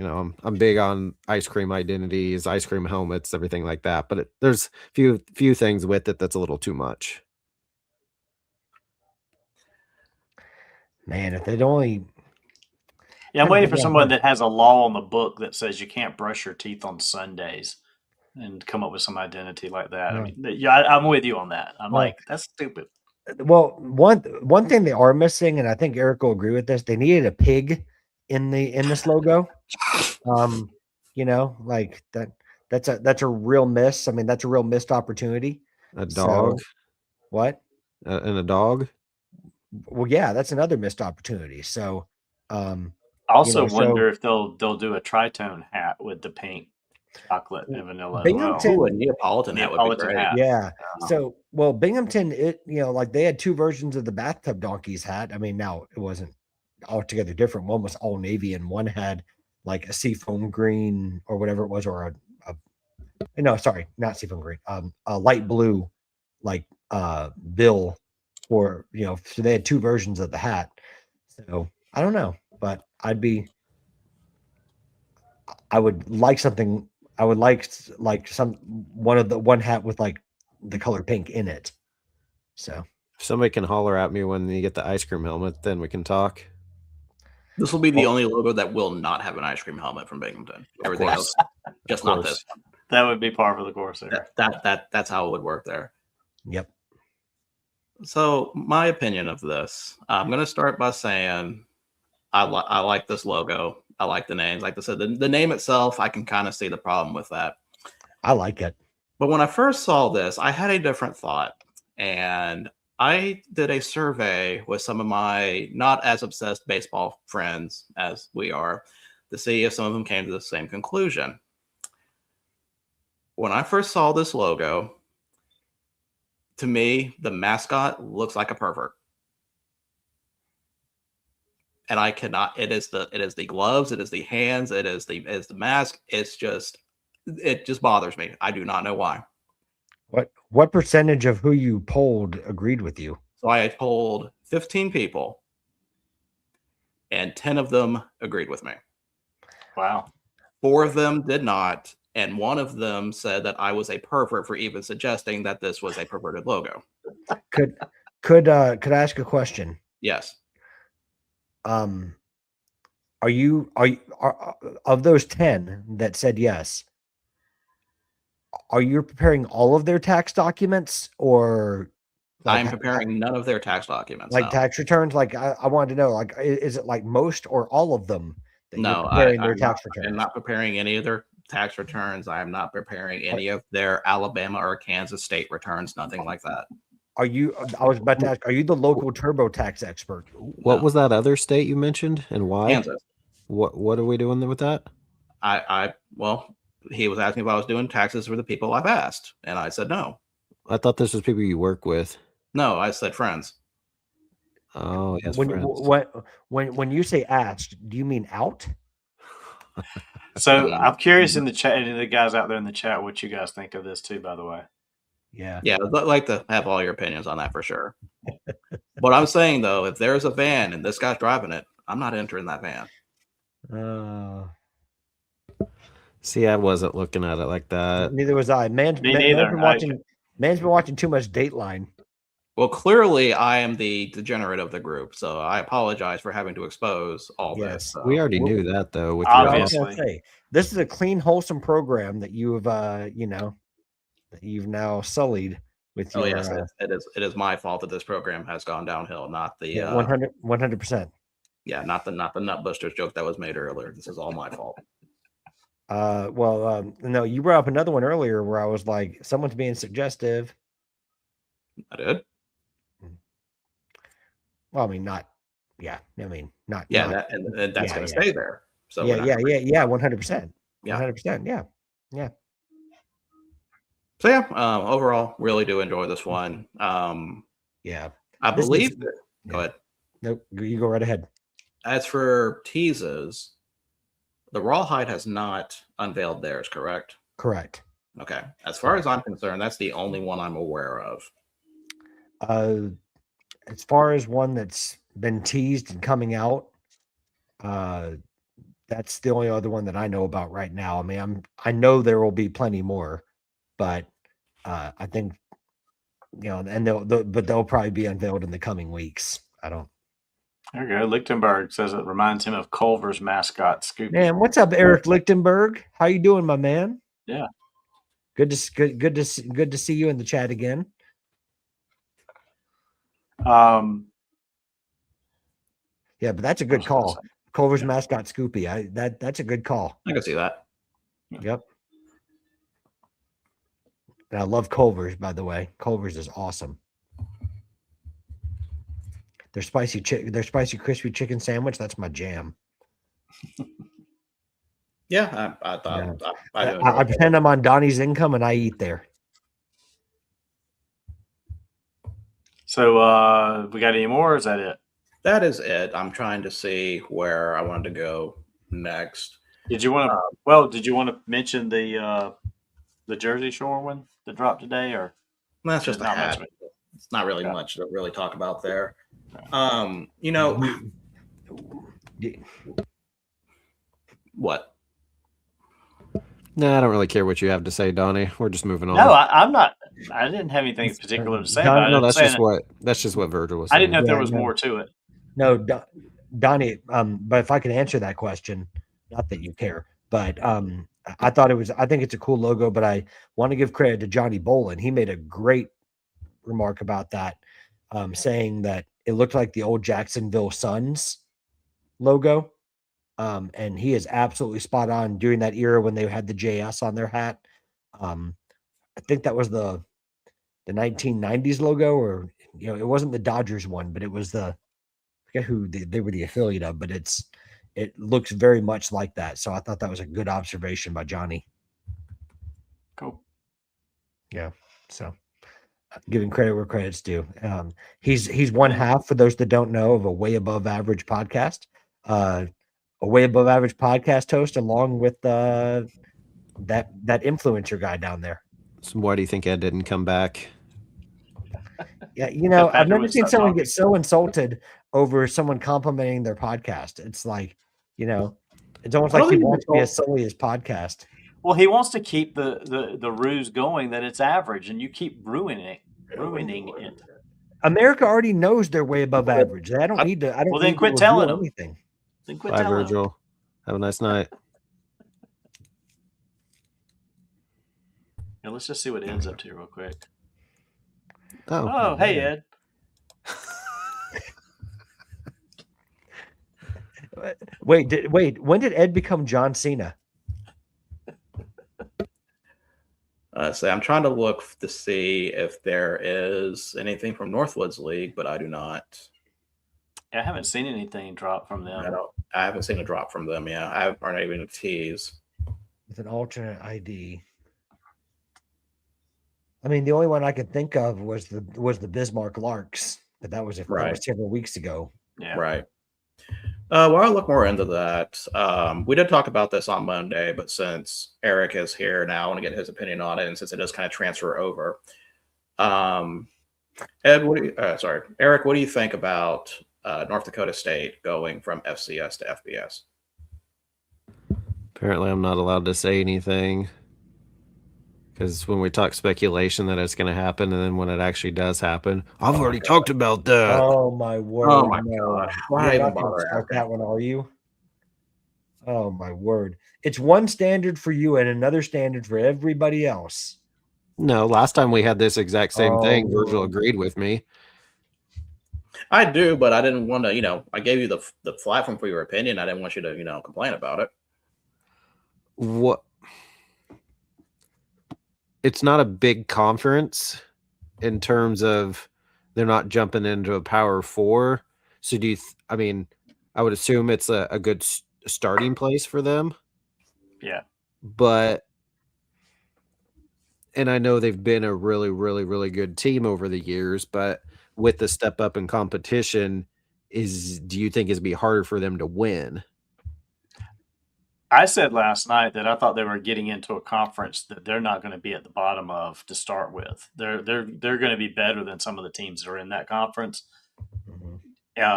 I'm big on ice cream identities, ice cream helmets, everything like that. But there's few things with it that's a little too much. Man, if they'd only. Yeah, I'm Kind of waiting for yeah, someone but- that has a law on the book that says you can't brush your teeth on Sundays and come up with some identity like that. I Yeah. mean, yeah, I'm with you on that. I'm Well- like, that's stupid. Well, one thing they are missing, and I think Eric will agree with this, they needed a pig in this logo. Like that's a real miss. I mean, that's a real missed opportunity. A dog So, what? and a dog. Well, yeah, that's another missed opportunity. So, I also so- wonder if they'll do a tritone hat with the pink chocolate and vanilla as Binghamton- well. Ooh, a Neapolitan hat would be Neapolitan great. hat. yeah. Um, So, well, Binghamton, like they had two versions of the bathtub donkeys hat. I mean, now it wasn't altogether different. One was all navy, and one had like a seafoam green or whatever it was, or no, sorry, not seafoam green, a light blue, like bill, or so they had two versions of the hat. So I don't know, but I would like something. I would like one hat with like the color pink in it. So If somebody can holler at me when you get the ice cream helmet, then we can talk. This will be the only logo that will not have an ice cream helmet from Binghamton. Everything course. else, just not course. this one. that would be par for the course there. That's how it would work there. yep. So my opinion of this, I'm going to start by saying I like this logo. I like the names. Like I said, the name itself, I can kind of see the problem with that. I like it. But when I first saw this, I had a different thought. And I did a survey with some of my not as obsessed baseball friends as we are to see if some of them came to the same conclusion. When I first saw this logo, to me, the mascot looks like a pervert. And I cannot, it is the gloves, it is the hands, it is the mask. It just bothers me. I do not know why. What percentage of who you polled agreed with you? So I polled 15 people, and 10 of them agreed with me. Wow. 4 of them did not, and 1 of them said that I was a pervert for even suggesting that this was a perverted logo. Could I ask a question? Yes. Are you of those 10 that said yes, are you preparing all of their tax documents, or I'm preparing none of their tax documents. like no. tax returns? Like I wanted to know, like, is it like most or all of them that No, you're preparing their I'm tax not, returns? I'm not preparing any of their tax returns. I am not preparing any of their Alabama or Kansas state returns, nothing like that. Are you? I was about to ask. Are you the local TurboTax expert? What No. was that other state you mentioned and why? Kansas. What are we doing with that? Well, he was asking if I was doing taxes for the people I've asked, and I said no. I thought this was people you work with. No, I said friends. Oh, yes, When friends. when you say asked, do you mean out? So I'm curious in the chat, and the guys out there in the chat, what you guys think of this too, by the way. Yeah. Yeah, I'd like to have all your opinions on that for sure. What I'm saying though, if there's a van and this guy's driving it, I'm not entering that van. See, I wasn't looking at it like that. Neither was I. Me neither. Man's been watching too much Dateline. Well, clearly I am the degenerate of the group, so I apologize for having to expose all Yes. this. So. We already knew that though. With I your was Obviously. gonna say, this is a clean, wholesome program that you've that you've now sullied with Oh your yes, it is my fault that this program has gone downhill, not the 100%. yeah, not the Nutbusters joke that was made earlier. This is all my fault. No, you brought up another one earlier where I was like, someone's being suggestive. I did. Well, I mean, not. Yeah, I mean, not. Yeah, not, and that's yeah, going to yeah. stay there. So yeah, we're not yeah, gonna- yeah, 100%. Yeah. 100%. Yeah. So yeah, overall, really do enjoy this one. Yeah. I This believe. is- Go ahead. Nope. You go right ahead. As for teases, the Rawhide has not unveiled theirs, correct? Correct. Okay. As far as I'm concerned, that's the only one I'm aware of. As far as one that's been teased and coming out, that's the only other one that I know about right now. I mean, I know there will be plenty more, but I think and they'll probably be unveiled in the coming weeks. I don't. There you go. Lichtenberg says it reminds him of Culver's mascot, Scoopy. Man, what's up, Eric Lichtenberg? How you doing, my man? Yeah. Good to see you in the chat again. Yeah, but that's a good call. Culver's mascot, Scoopy. That's a good call. I can see that. Yep. And I love Culver's, by the way. Culver's is awesome. Their spicy crispy chicken sandwich, that's my jam. Yeah, I thought I pretend I'm on Donnie's income and I eat there. So we got any more, or is that it? That is it. I'm trying to see where I wanted to go next. Did you want to mention the Jersey Shore one that dropped today, or that's just a hat? It's not really much to really talk about there. What? No, I don't really care what you have to say, Donnie. We're just moving on. No, I'm not. I didn't have anything particular to say about it. No, that's just what Virgil was saying. I didn't know if there was more to it. No, Donnie. But if I could answer that question, not that you care, but I think it's a cool logo. But I want to give credit to Johnny Bolin. He made a great remark about that, saying that it looked like the old Jacksonville Suns logo. And he is absolutely spot on during that era when they had the JS on their hat. I think that was the 1990s logo, or it wasn't the Dodgers one, but it was I forget who they were the affiliate of, but it looks very much like that. So I thought that was a good observation by Johnny. Cool. Yeah. So giving credit where credit's due. He's one half, for those that don't know, of a Way Above Average podcast. A Way Above Average podcast host, along with that influencer guy down there. So why do you think Ed didn't come back? Yeah, I've never seen someone get so insulted over someone complimenting their podcast. It's like, it's almost like he wants to be as silly as podcast. Well, he wants to keep the ruse going that it's average, and you keep ruining it. America already knows they're way above average. I don't need to. I don't. Well, then quit telling them anything. Bye, Virgil. Have a nice night. Yeah, let's just see what Ed's up to real quick. Oh, hey, Ed. Wait. When did Ed become John Cena? So I'm trying to look to see if there is anything from Northwoods League, but I do not. I haven't seen anything drop from them. I haven't seen a drop from them. Yeah, I aren't even a tease. With an alternate ID. I mean, the only one I could think of was the Bismarck Larks, but that was several weeks ago. Yeah. Right. Well, I'll look more into that. We did talk about this on Monday, but since Eric is here now, I want to get his opinion on it, and since it does kind of transfer over. Ed, Eric, what do you think about North Dakota State going from FCS to FBS? Apparently, I'm not allowed to say anything. Because when we talk speculation that it's going to happen, and then when it actually does happen, I've already talked about that. Oh my word! Oh my god! Why even bother start that one? Are you? Oh my word! It's one standard for you and another standard for everybody else. No, last time we had this exact same thing. Virgil agreed with me. I do, but I didn't want to. I gave you the platform for your opinion. I didn't want you to complain about it. What? It's not a big conference in terms of they're not jumping into a Power 4. So I would assume it's a good starting place for them. Yeah. And I know they've been a really, really, really good team over the years, but with the step up in competition, do you think it'd be harder for them to win? I said last night that I thought they were getting into a conference that they're not going to be at the bottom of to start with. They're going to be better than some of the teams that are in that conference. They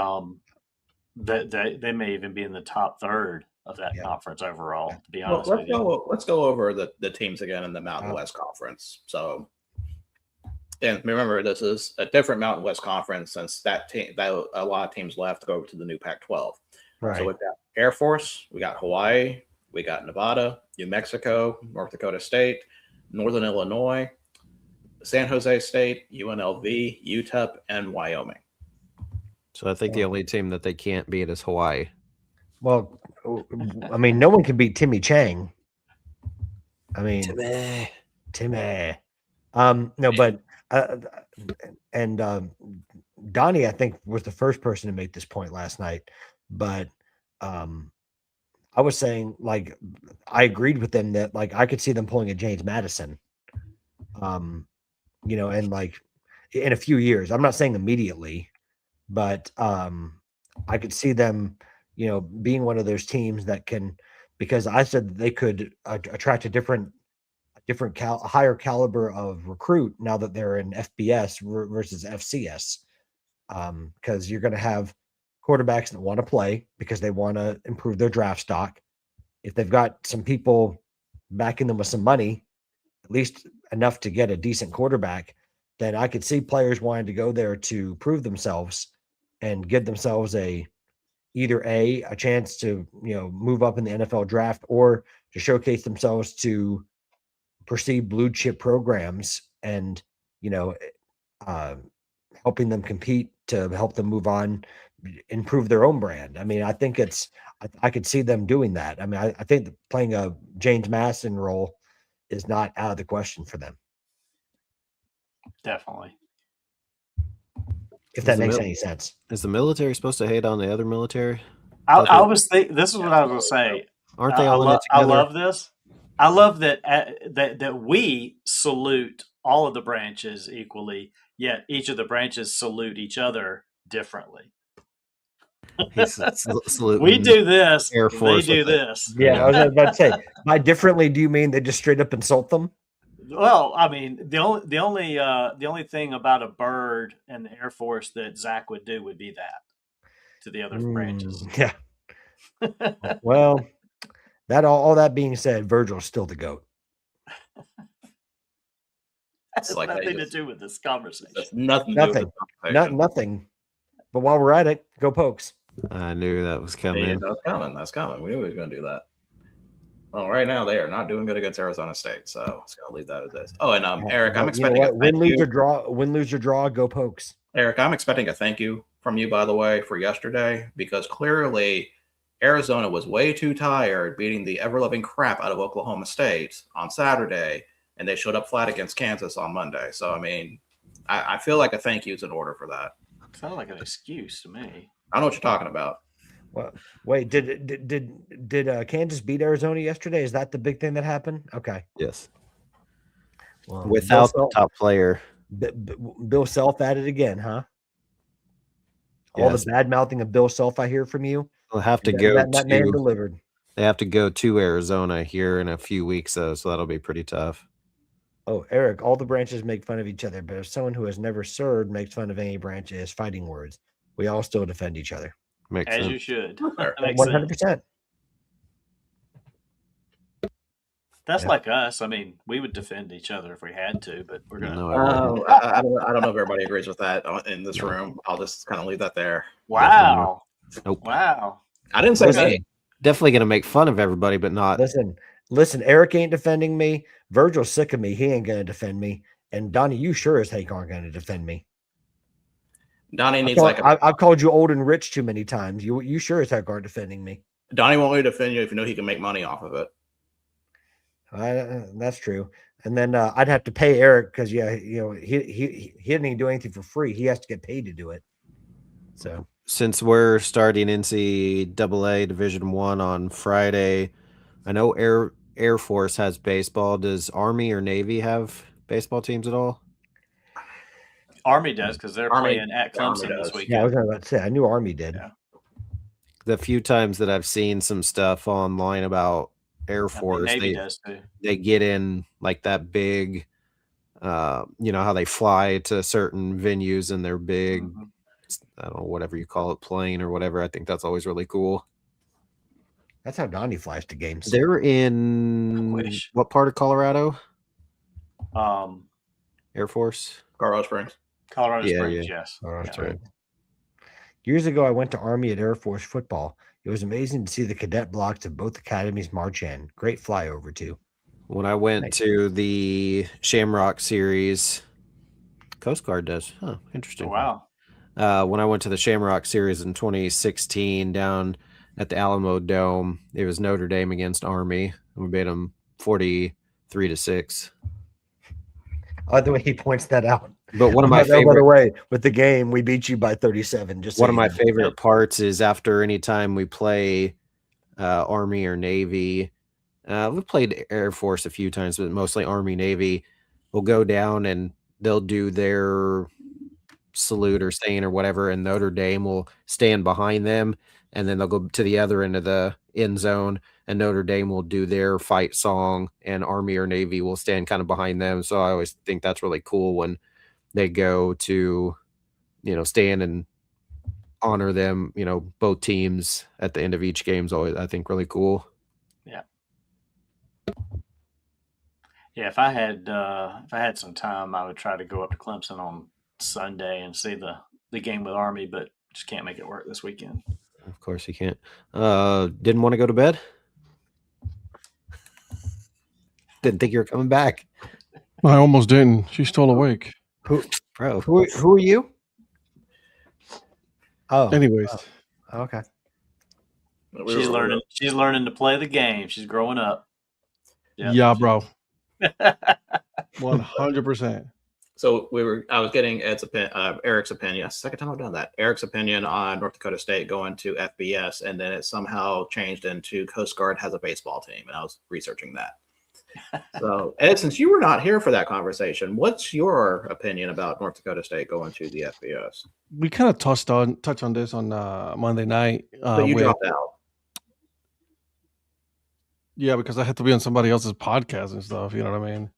may even be in the top third of that conference overall. To be honest with you, let's go over the teams again in the Mountain West Conference. So, and remember, this is a different Mountain West Conference since that a lot of teams left to go over to the new Pac-12. Right. So we've got Air Force, we got Hawaii, we got Nevada, New Mexico, North Dakota State, Northern Illinois, San Jose State, UNLV, UTEP, and Wyoming. So I think the only team that they can't beat is Hawaii. Well, I mean, no one can beat Timmy Chang. I mean, Timmy. No, but Donnie, I think, was the first person to make this point last night. But I was saying, like, I agreed with them that, like, I could see them pulling a James Madison. You know, and like in a few years. I'm not saying immediately, but I could see them, you know, being one of those teams that can, because I said that they could attract a higher caliber of recruit now that they're in FBS versus FCS, because you're going to have quarterbacks that want to play because they want to improve their draft stock. If they've got some people backing them with some money, at least enough to get a decent quarterback, then I could see players wanting to go there to prove themselves and give themselves either a chance to, you know, move up in the NFL draft, or to showcase themselves to perceived blue chip programs and, you know, helping them compete to help them move on, improve their own brand. I mean, I think I could see them doing that. I mean, I think that playing a James Madison role is not out of the question for them. Definitely. If that makes any sense. Is the military supposed to hate on the other military? I was thinking, this is what I was going to say. Aren't they all in it I together? love this. I love that we salute all of the branches equally, yet each of the branches salute each other differently. We do this, Air Force they do this. Yeah, I was about to say, by differently, do you mean they just straight up insult them? Well, I mean, the only thing about a bird and the Air Force that Zach would do would be that to the other branches. Yeah. Well, that all that being said, Virgil's still the GOAT. That's like nothing to do with this conversation. That's nothing. Nothing. But while we're at it, go Pokes. I knew that was coming. Yeah, that's coming. We knew we were going to do that. Well, right now they are not doing good against Arizona State, so I'm just going to leave that as this. Oh, and Eric, I'm expecting win, lose or draw, go Pokes. Eric, I'm expecting a thank you from you, by the way, for yesterday, because clearly Arizona was way too tired beating the ever-loving crap out of Oklahoma State on Saturday, and they showed up flat against Kansas on Monday. So, I mean, I feel like a thank you is in order for that. Sounds like an excuse to me. I know what you're talking about. Well, wait, did Kansas beat Arizona yesterday? Is that the big thing that happened? Okay. Yes. Well, without the top player. Bill Self at it again, huh? All the bad mouthing of Bill Self I hear from you. They'll have to go that man delivered. They have to go to Arizona here in a few weeks, though, so that'll be pretty tough. Oh, Eric, all the branches make fun of each other, but if someone who has never served makes fun of any branch, it is fighting words. We all still defend each other. Makes sense. You should. 100%. That's like us. I mean, we would defend each other if we had to, but we're going to. I don't know if everybody agrees with that in this room. I'll just kind of leave that there. Wow. Nope. Wow. I didn't say that. Definitely going to make fun of everybody, but not. Listen, Eric ain't defending me. Virgil's sick of me. He ain't going to defend me. And Donnie, you sure as heck aren't going to defend me. Donnie needs I've called you old and rich too many times. You sure as heck aren't defending me. Donnie won't really defend you if you know he can make money off of it. That's true. And then I'd have to pay Eric because he didn't even do anything for free. He has to get paid to do it. So since we're starting NCAA Division I on Friday, I know Air Force has baseball. Does Army or Navy have baseball teams at all? Army does because they're playing at Clemson this weekend. Yeah, I was about to say I knew Army did. Yeah. the few times that I've seen some stuff online about Air I think Force, Navy does too. they get in like that big, you know how they fly to certain venues in their big, Mhm. I don't know, whatever you call it, plane or whatever. I think that's always really cool. That's how Donnie flies to games. They're in wish. what part of Colorado? Um, Air Force. Colorado Springs. Colorado Yeah, Springs, yeah. yes. Oh, That's Yeah. right. Years ago, I went to Army at Air Force football. It was amazing to see the cadet blocks of both academies march in. Great flyover, too. When I went Nice. to the Shamrock Series, Coast Guard does. Huh, Oh, interesting. wow. When I went to the Shamrock Series in 2016 down at the Alamo Dome, it was Notre Dame against Army. We beat them 43-6. I like the way he points that out. But one of my No, by the favorite way, with the game, we beat you by 37. Just so one of you my know. favorite parts is after any time we play Army or Navy. We've played Air Force a few times, but mostly Army, Navy. We'll go down and they'll do their salute or saying or whatever, and Notre Dame will stand behind them, and then they'll go to the other end of the end zone, and Notre Dame will do their fight song, and Army or Navy will stand kind of behind them. So I always think that's really cool when they go to, you know, stand and honor them, you know, both teams at the end of each game is always, I think, really cool. Yeah, if I had some time, I would try to go up to Clemson on Sunday and see the game with Army, but just can't make it work this weekend. Of course you can't. Didn't want to go to bed? Didn't think you were coming back. I almost didn't. She's still awake. Who Who are you? Oh, Anyways, okay. She's learning. She's learning to play the game. She's growing up. yeah, bro. 100%. So I was getting Eric's opinion. Second time I've done that. Eric's opinion on North Dakota State going to FBS, and then it somehow changed into Coast Guard has a baseball team, and I was researching that. So, Ed, since you were not here for that conversation, what's your opinion about North Dakota State going to the FBS? We kind of touched on this on Monday night. But you dropped out. Yeah, because I had to be on somebody else's podcast and stuff. You know what I mean?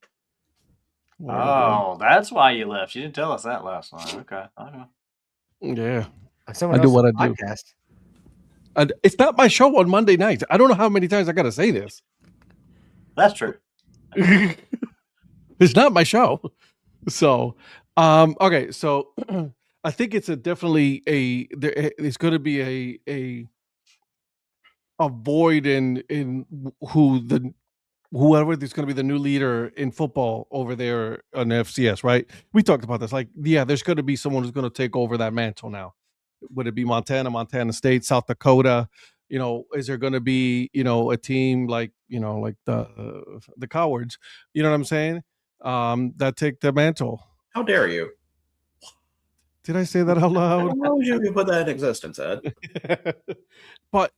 Oh, that's why you left. You didn't tell us that last night. Okay. Yeah. Someone I do else's what I do. podcast. And it's not my show on Monday nights. I don't know how many times I got to say this. That's true. It's not my show. So, okay. So I think it's it's going to be a void in whoever is going to be the new leader in football over there on the FCS, right? We talked about this. Like, yeah, there's going to be someone who's going to take over that mantle now. Would it be Montana State, South Dakota? You know, is there going to be, you know, a team like, you know, like the Cowards, you know what I'm saying? That take the mantle. How dare you? Did I say that out loud? How would you put that in existence, Ed? But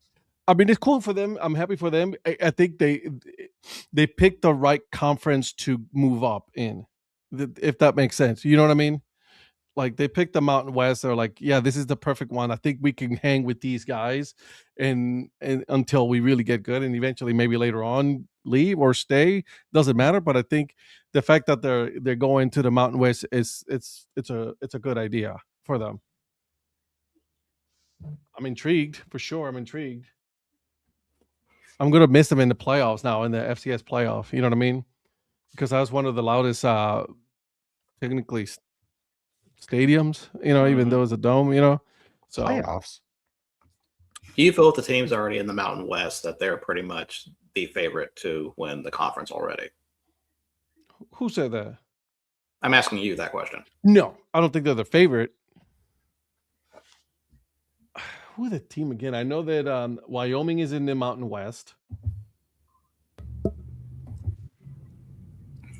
I mean, it's cool for them. I'm happy for them. I think they picked the right conference to move up in, if that makes sense. You know what I mean? Like, they picked the Mountain West. They're like, yeah, this is the perfect one. I think we can hang with these guys and until we really get good, and eventually maybe later on leave or stay. Doesn't matter. But I think the fact that they're going to the Mountain West it's a good idea for them. I'm intrigued for sure. I'm intrigued. I'm gonna miss them in the playoffs now, in the FCS playoff. You know what I mean? Because I was one of the loudest, technically, stadiums. You know, even though it's a dome. You know, so Playoffs. Do you feel with the teams already in the Mountain West that they're pretty much the favorite to win the conference already? Who said that? I'm asking you that question. No, I don't think they're the favorite. Who are the team again? I know that Wyoming is in the Mountain West.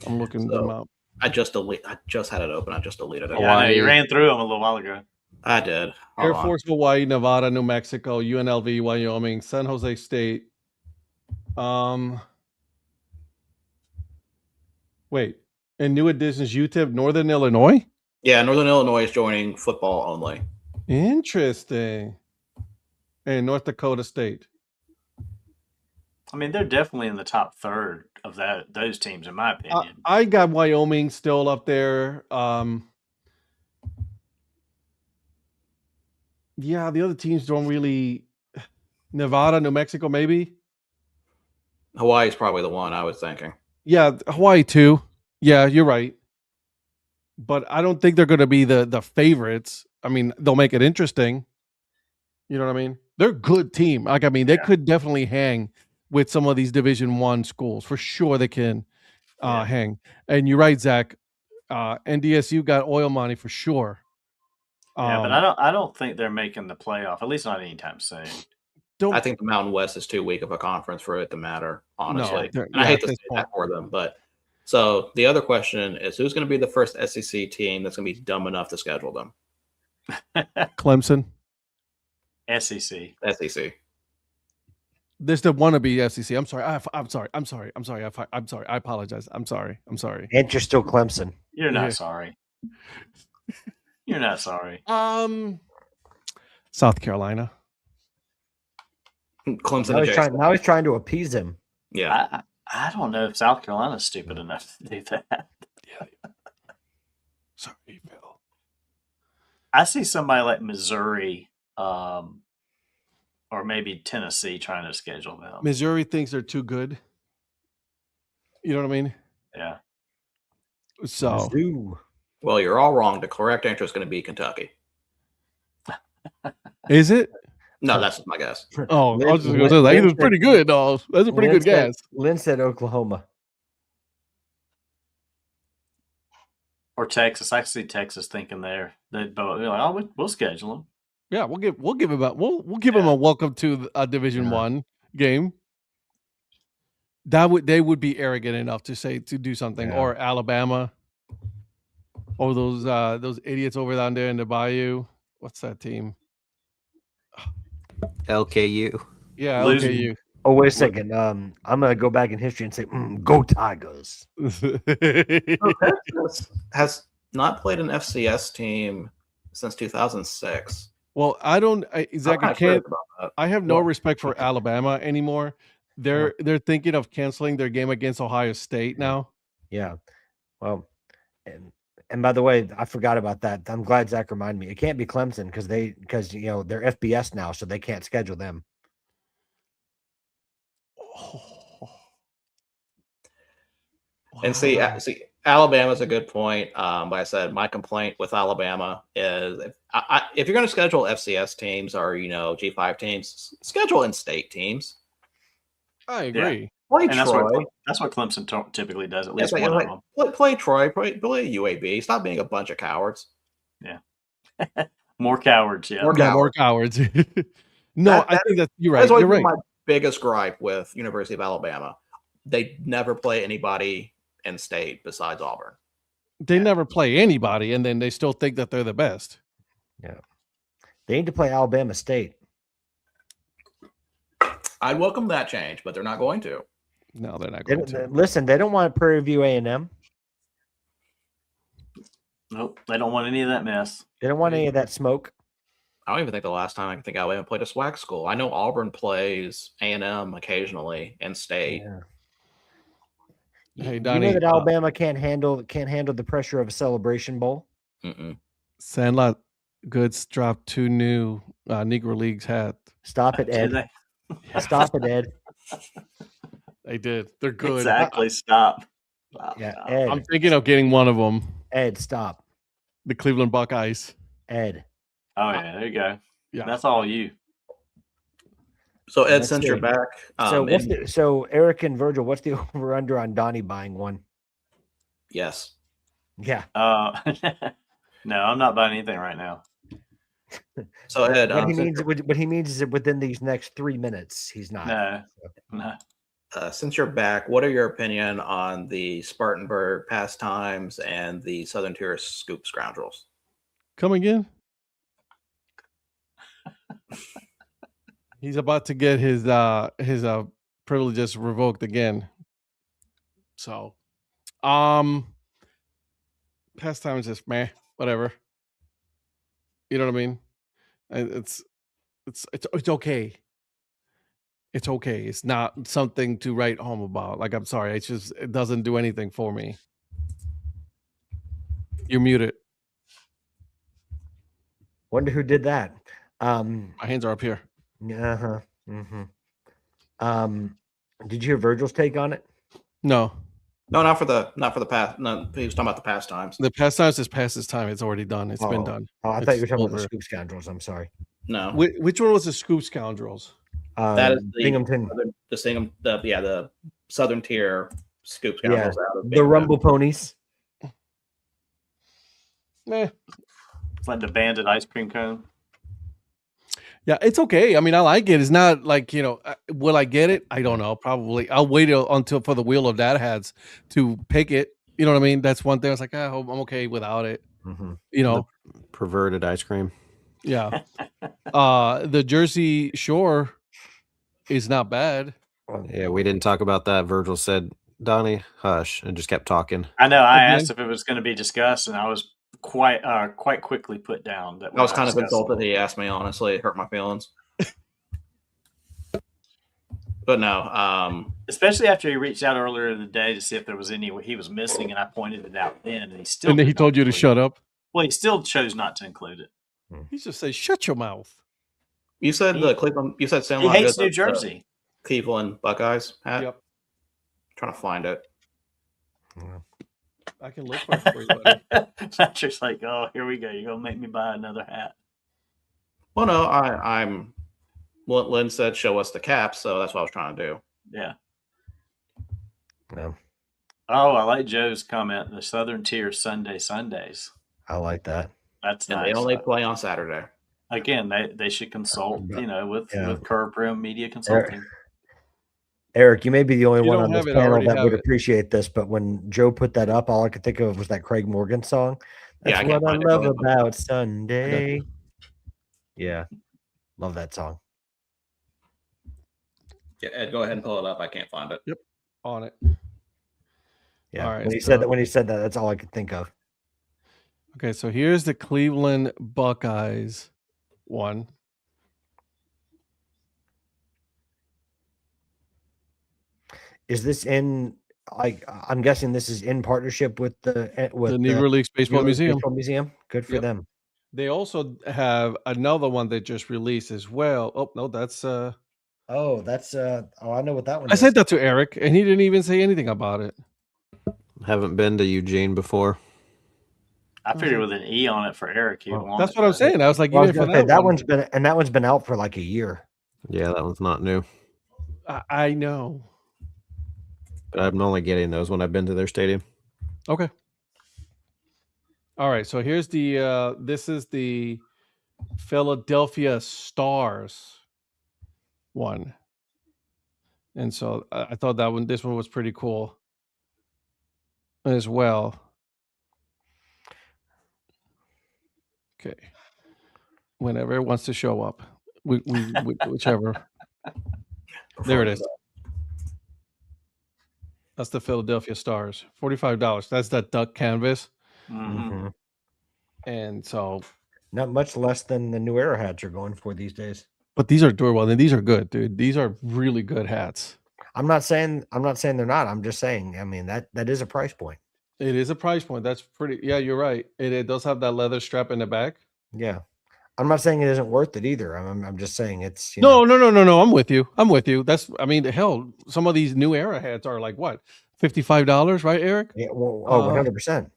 I'm looking them up. I just had it open. I just deleted it. Yeah, I know, you ran through them a little while ago. I did. Air Force, Hawaii, Nevada, New Mexico, UNLV, Wyoming, San Jose State. Wait, and new additions, UTEP, Northern Illinois? Yeah, Northern Illinois is joining football only. Interesting. and North Dakota State. I mean, they're definitely in the top third of those teams, in my opinion. I got Wyoming still up there. Yeah, the other teams don't really. Nevada, New Mexico, maybe. Hawaii's probably the one I was thinking. Yeah, Hawaii too. Yeah, you're right. But I don't think they're going to be the favorites. I mean, they'll make it interesting. You know what I mean? They're a good team. Like, I mean, they could definitely hang with some of these Division I schools for sure. They can hang. And you're right, Zach. NDSU got oil money for sure. Yeah, but I don't think they're making the playoff. At least not anytime soon. I think the Mountain West is too weak of a conference for it to matter, honestly. No, and I hate to say that for them, but so the other question is, who's going to be the first SEC team that's going to be dumb enough to schedule them? Clemson. SEC. There's the wannabe SEC. I'm sorry. I'm sorry. I apologize. I'm sorry. And you're still Clemson. You're not sorry. You're not sorry. South Carolina. Clemson. Now he's trying to appease him. Yeah. I don't know if South Carolina's stupid enough to do that. Yeah. Sorry, Phil. I see somebody like Missouri, or maybe Tennessee trying to schedule them. Missouri thinks they're too good. You know what I mean? Yeah. So. Mizzou. Well, you're all wrong. The correct answer is going to be Kentucky. Is it? No, that's my guess. Oh, I was just going to say, that was pretty good, though. That's a pretty good guess. Lynn said Oklahoma. Or Texas. I see Texas thinking they're like, oh, we'll schedule them. Yeah, we'll give him a welcome to a Division I game. They would be arrogant enough to do something, or Alabama, or those idiots over down there in the Bayou. What's that team? LKU. Yeah, Losing. LKU. Oh, wait a second. I'm gonna go back in history and say, "Go Tigers." Texas has not played an FCS team since 2006. Well, I have no respect for Alabama anymore. They're thinking of canceling their game against Ohio State now. Yeah. Well, and by the way, I forgot about that. I'm glad Zach reminded me. It can't be Clemson because they're FBS now, so they can't schedule them. And see, Alabama's a good point. But I said my complaint with Alabama is if you're going to schedule FCS teams or G5 teams, schedule in-state teams. I agree. Yeah. Play Troy. That's what Clemson typically does. At least one of them. Play Troy. Play UAB. Stop being a bunch of cowards. Yeah. More cowards. Yeah. More cowards. No, I think that you're right. You're right. My biggest gripe with University of Alabama, they never play anybody in state besides Auburn. They never play anybody, and then they still think that they're the best. Yeah. They need to play Alabama State. I'd welcome that change, but they're not going to. No, they're not going to. Listen, they don't want Prairie View A&M. Nope, they don't want any of that mess. They don't want any of that smoke. I don't even think the last time I can think Alabama played a SWAC school. I know Auburn plays A&M occasionally in state. Yeah. Hey, Donnie, you know that Alabama can't handle the pressure of a Celebration Bowl? Sandlot Goods dropped 2 new Negro Leagues hats. Stop it, Ed. Stop it, Ed. They did. They're good. Exactly. Stop. Yeah, Ed. I'm thinking of getting one of them. Ed, stop. The Cleveland Buckeyes. Ed. Oh yeah, there you go. Yeah, that's all you. So Ed, since you're back, so Eric and Virgil, what's the over under on Donnie buying one? Yes. Yeah. No, I'm not buying anything right now. So Ed, what he means is that within these next 3 minutes, he's not. No. Since you're back, what are your opinion on the Spartanburg pastimes and the Southern Tier Scoop Scoundrels? Come again? He's about to get his privileges revoked again. So, pastime is just meh, whatever. You know what I mean? It's okay. It's okay. It's not something to write home about. Like, I'm sorry. It doesn't do anything for me. You're muted. Wonder who did that. My hands are up here. Uh-huh. Did you hear Virgil's take on it? No. No, not for the past. No, he was talking about the pastimes. The pastimes is past its time. It's already done. It's been done. Oh, I thought you were It's talking about the over. Scoop Scoundrels. I'm sorry. No, Which one was the Scoop Scoundrels? that is the Binghamton. the southern tier Scoop Scoundrels out of The Binghamton. Rumble Ponies. Eh. It's like the banded ice cream cone. Yeah, it's okay. I mean, I like it. It's not like, will I get it? I don't know. Probably. I'll wait until for the wheel of Dad Hats to pick it. You know what I mean? That's one thing. I was like, I'm okay without it. Mm-hmm. Perverted ice cream. Yeah. The Jersey Shore is not bad. Yeah, we didn't talk about that. Virgil said, Donnie, hush, and just kept talking. I know. I Okay. asked if it was going to be discussed, and I was quite quickly put down. That I was kind of insulted. He asked me honestly. It hurt my feelings. But no, especially after he reached out earlier in the day to see if there was any he was missing, and I pointed it out then, and he still. And then he did not told you to include shut it. up. Well, he still chose not to include it. He just says, shut your mouth. you said the Cleveland. You said He Sandlot hates did New the Jersey. Cleveland Buckeyes hat. Yep. Trying to find it. I can look for it for you, buddy. Patrick's like, oh, here we go. You're gonna make me buy another hat. Well, no, I'm. Well, Lynn said, "Show us the caps," so that's what I was trying to do. Yeah. No, Oh, I like Joe's comment. The Southern Tier Sundays. I like that. That's And nice. they only play on Saturday. Again, they should consult, with Yeah. Curb Rim Media Consulting. Eric, you may be the only You one don't on this have it, I panel already that have would it. appreciate this, but when Joe put that up, all I could think of was that Craig Morgan song. Yeah, That's I can't what I find it. love Go ahead. about Sunday. Yeah, love that song. Yeah, Ed, go ahead and pull it up. I can't find it. On it. Yeah, All right, when he so- said that, that's all I could think of. Okay, so here's the Cleveland Buckeyes one. Is this in? I'm guessing this is in partnership with the Negro Leagues Baseball Negro Leagues Museum. Baseball Museum. Good for Yep. them. They also have another one they just released as well. Oh no, that's Oh, that's I know what that one I is. said that to Eric, and he didn't even say anything about it. Haven't been to Eugene before. I figured with an E on it for Eric, he would want That's it, what I'm but- saying. I was like, Well, I was even for gonna say, that that one's been out for like a year. Yeah, that one's not new. I know. But I'm only getting those when I've been to their stadium. Okay. All right. So here's the this is the Philadelphia Stars one. And so I thought this one was pretty cool as well. Okay. Whenever it wants to show up. Whichever. There it is. That's the Philadelphia Stars. $45. That's that duck canvas. Mhm. Mhm. And so, Not much less than the New Era hats are going for these days. but these are durable and these are good, dude. These are really good hats. I'm not saying they're not. I'm just saying. I mean that is a price point. It is a price point. That's pretty. Yeah, you're right. It does have that leather strap in the back. Yeah, I'm not saying it isn't worth it either. I'm just saying it's No. I'm with you. That's. I mean, hell, some of these New Era hats are like what, $55, right, Eric? Yeah, well, 100%.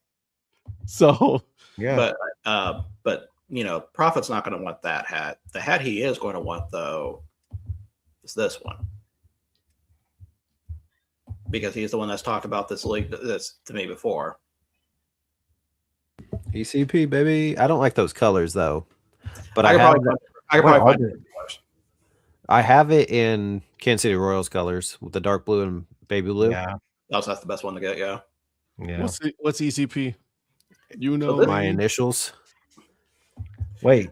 So Yeah, But Prophet's not going to want that hat. The hat he is going to want though is this one, because he's the one that's talked about this league this to me before. ECP, baby. I don't like those colors though. But I I could have, probably What find are it. I have it in Kansas City Royals colors with the dark blue and baby blue. yeah, That's the best one to get. Yeah. yeah. what's ECP? You know, this- My initials. Wait,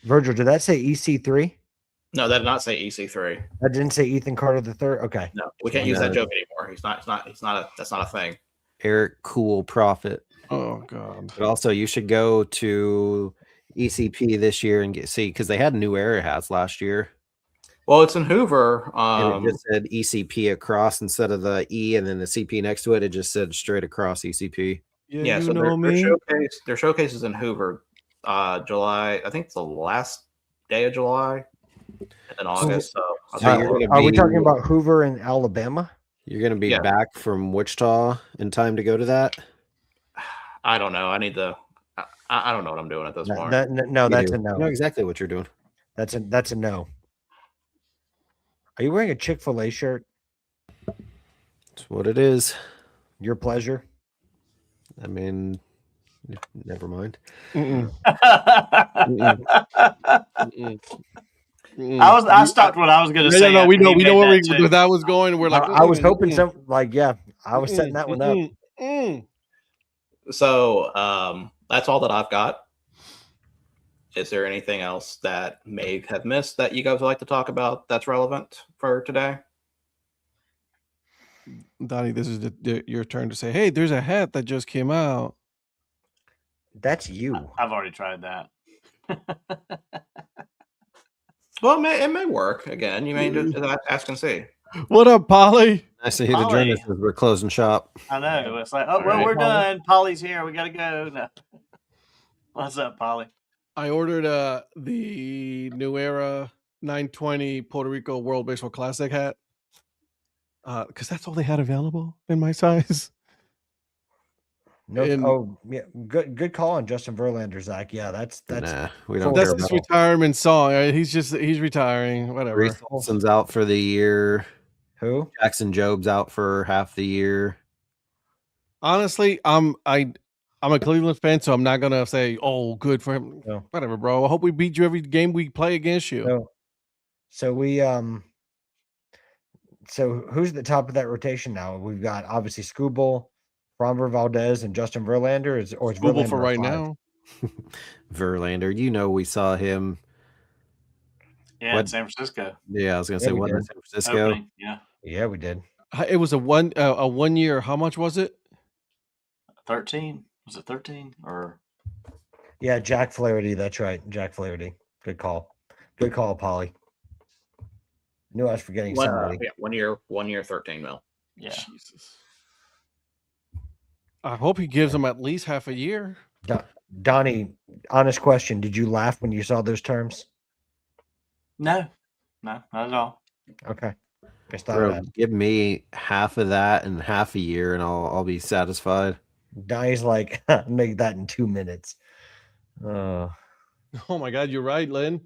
Virgil, did that say EC3? No, that did not say EC3. That didn't say Ethan Carter the third. Okay, No, we can't use that joke anymore. That's not a thing. Eric Cool Prophet. Oh God. But also, you should go to ECP this year and see, because they had New Era hats last year. Well, it's in Hoover. And it just said ECP across instead of the E and then the CP next to it. It just said straight across ECP. Yeah, you so know me. their showcase is in Hoover, July. I think it's the last day of July, and then August. So are we talking about Hoover in Alabama? You're going to be back from Wichita in time to go to that? I don't know. I need to. I don't know what I'm doing at this point. No, that's a no. You know exactly what you're doing. That's a no. Are you wearing a Chick-fil-A shirt? That's what it is. Your pleasure. I mean, never mind. I stopped what I was going to say. No, we know where that was going. We're like, I was hoping I was setting that one up. So that's all that I've got. Is there anything else that may have missed that you guys would like to talk about that's relevant for today? Donnie, this is your turn to say, hey, there's a hat that just came out. That's you. I've already tried that. Well, it may work. Again, you may just ask and see. What up, Polly? Nice to hear the journalists as we're closing shop. I know. It's like, oh, well, we're done. Polly's here. We got to go. No. What's up, Polly? I ordered the New Era 920 Puerto Rico World Baseball Classic hat because that's all they had available in my size. Good call on Justin Verlander, Zach. Yeah, that's we don't. That's his retirement song. He's reetiring. Whatever. Reese Olson's out for the year. Who? Jackson Job's out for half the year. Honestly, I'm a Cleveland fan, so I'm not gonna say, "Oh, good for him." No. Whatever, bro. I hope we beat you every game we play against you. No. So we So who's at the top of that rotation now? We've got obviously Skubal, Framber Valdez, and Justin Verlander. Is Skubal for right now? Verlander, we saw him. Yeah, in San Francisco. Yeah, I was gonna say what in San Francisco. Opening, yeah, we did. It was a 1 year. How much was it? 13. Was it 13 or? Yeah, Jack Flaherty. That's right, Jack Flaherty. Good call. Good call, Polly. Knew I was forgetting somebody. Yeah, 1 year, 13 mil. Yeah. Jesus. I hope he gives them at least half a year. Donnie, honest question: did you laugh when you saw those terms? No, not at all. Okay. Bro, give me half of that and half a year, and I'll be satisfied. Donnie's like, make that in 2 minutes. Oh my God, you're right, Lynn.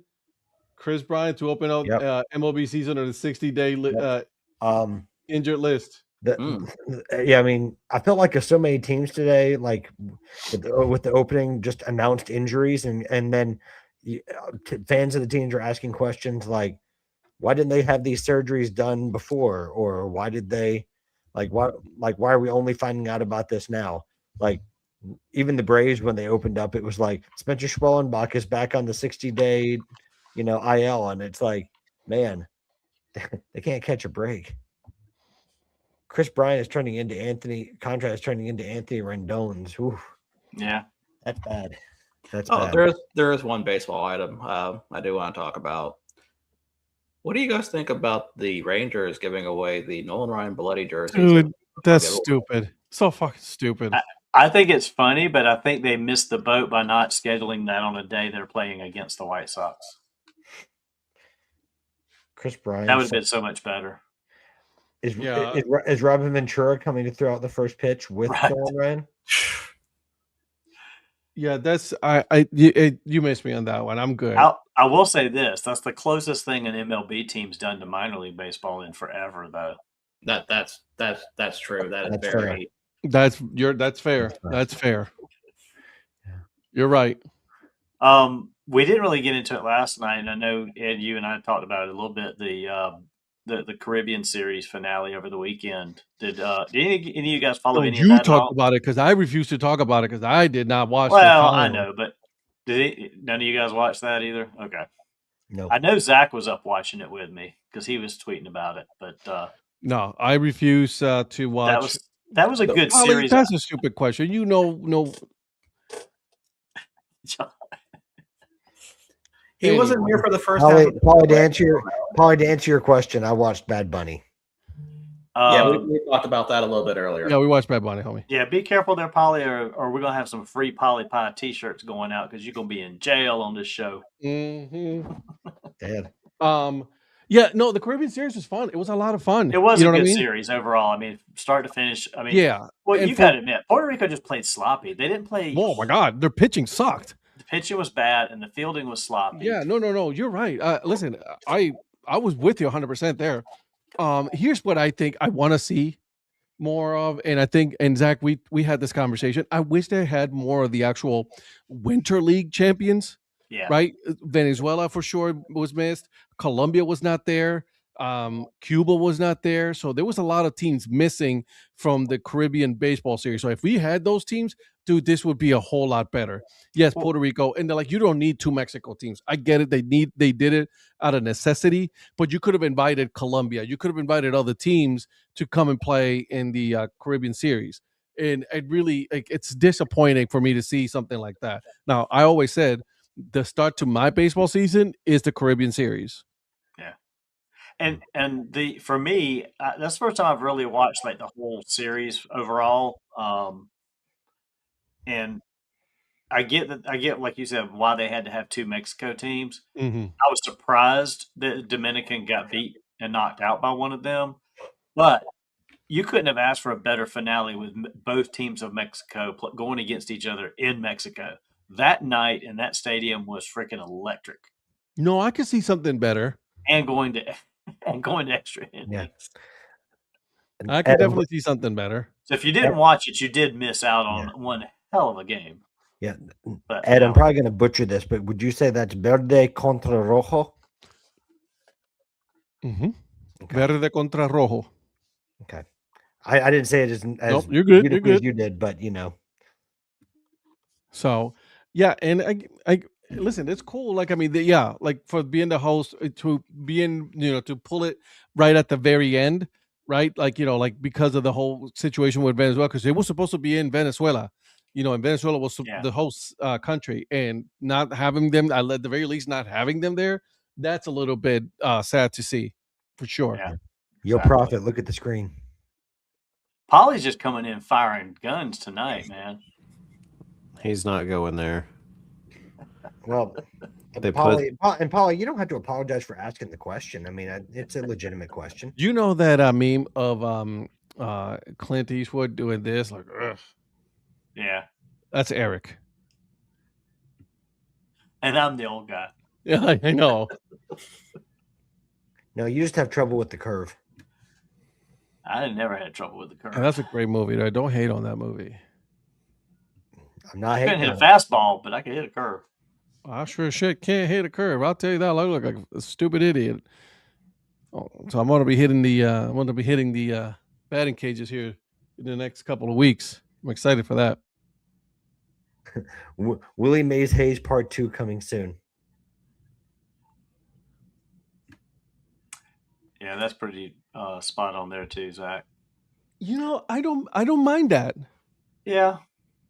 Chris Bryant to open up MLB season on the 60-day injured list. Yeah, I mean, I felt like there's so many teams today, like with the opening, just announced injuries, and then fans of the teams are asking questions like, why didn't they have these surgeries done before, or why did they, why are we only finding out about this now? Like, even the Braves, when they opened up, it was like Spencer Schwellenbach is back on the 60-day, IL, and it's like, man, they can't catch a break. Chris Bryant is turning into Anthony Rendone's. Oof. Yeah, that's bad. That's bad. There is one baseball item I do want to talk about. What do you guys think about the Rangers giving away the Nolan Ryan Bloody jersey? Dude, that's stupid. So fucking stupid. I think it's funny, but I think they missed the boat by not scheduling that on a day they're playing against the White Sox. Chris Bryant. That would have been so much better. Is Robin Ventura coming to throw out the first pitch with Nolan Ryan? Yeah, that's you missed me on that one. I'm good. I will say this: that's the closest thing an MLB team's done to minor league baseball in forever, though. That's true. That's very. That's fair. That's fair. Yeah. You're right. We didn't really get into it last night, and I know Ed, you and I talked about it a little bit. The Caribbean Series finale over the weekend. Did any of you guys follow any of that? You talked about it because I refused to talk about it because I did not watch. Well, I know, but none of you guys watch that either? Okay. No. I know Zach was up watching it with me because he was tweeting about it, but no, I refuse to watch. That was a good series. That's a stupid question. No. He wasn't here for the first half. Probably to answer your question, I watched Bad Bunny. Yeah, we talked about that a little bit earlier. Yeah, we watched Bad Bunny, homie. Yeah, be careful there, Polly, or we're gonna have some free Polly Pie T-shirts going out because you're gonna be in jail on this show. Mm-hmm. Dad. Yeah, no, the Caribbean series was fun. It was a lot of fun. It was You know a what I good mean? series overall. I mean, start to finish. I mean, Yeah. well, and you got to admit, Puerto Rico just played sloppy. They didn't play. Oh my God, their pitching sucked. The pitching was bad and the fielding was sloppy. Yeah, no, you're right. Listen, I was with you 100% there. Here's what I think I want to see more of, and I think, and Zach, we had this conversation. I wish they had more of the actual Winter League champions. Yeah. Right. Venezuela for sure was missed. Colombia was not there. Cuba was not there. So there was a lot of teams missing from the Caribbean baseball series. So if we had those teams, dude, this would be a whole lot better. Yes, Puerto Rico, and they're like, you don't need two Mexico teams. I get it. They did it out of necessity, but you could have invited Colombia. You could have invited other teams to come and play in the Caribbean series. And it really, it's disappointing for me to see something like that. Now, I always said the start to my baseball season is the Caribbean series. Yeah. And for me, that's the first time I've really watched like the whole series overall. And I get like you said why they had to have two Mexico teams. Mm-hmm. I was surprised that Dominican got beat and knocked out by one of them, but you couldn't have asked for a better finale with both teams of Mexico going against each other in Mexico. That night in that stadium was freaking electric. No, I could see something better. And going to extra innings. Yeah. I could definitely see something better. So if you didn't watch it, you did miss out on one hell of a game. Yeah. But, Ed, I'm probably going to butcher this, but would you say that's verde contra rojo? Mm-hmm. Okay. Verde contra rojo. Okay. I didn't say it as nope, you're good. You're good. As you did, but you know. So yeah, and I listen. It's cool. Like I mean, like for being the host to being to pull it right at the very end, right? Like like because of the whole situation with Venezuela, because it was supposed to be in Venezuela. And Venezuela was the host country, and not having them, at the very least, not having them there. That's a little bit sad to see, for sure. Yeah. Yo, Prophet, look at the screen. Polly's just coming in firing guns tonight, man. He's not going there. Well, Polly, you don't have to apologize for asking the question. I mean, it's a legitimate question. You know that meme of Clint Eastwood doing this, like, ugh. Yeah. That's Eric. And I'm the old guy. Yeah, I know. No, you just have trouble with the curve. I never had trouble with the curve. And that's a great movie. Though. Don't hate on that movie. I'm not I hating. couldn't hit a fastball, but I could hit a curve. I sure shit can't hit a curve. I'll tell you that. I look like a stupid idiot. Oh, so I'm going to be hitting the batting cages here in the next couple of weeks. I'm excited for that. Willie Mays Hayes Part 2 coming soon. Yeah, that's pretty spot on there too, Zach. I don't mind that. Yeah,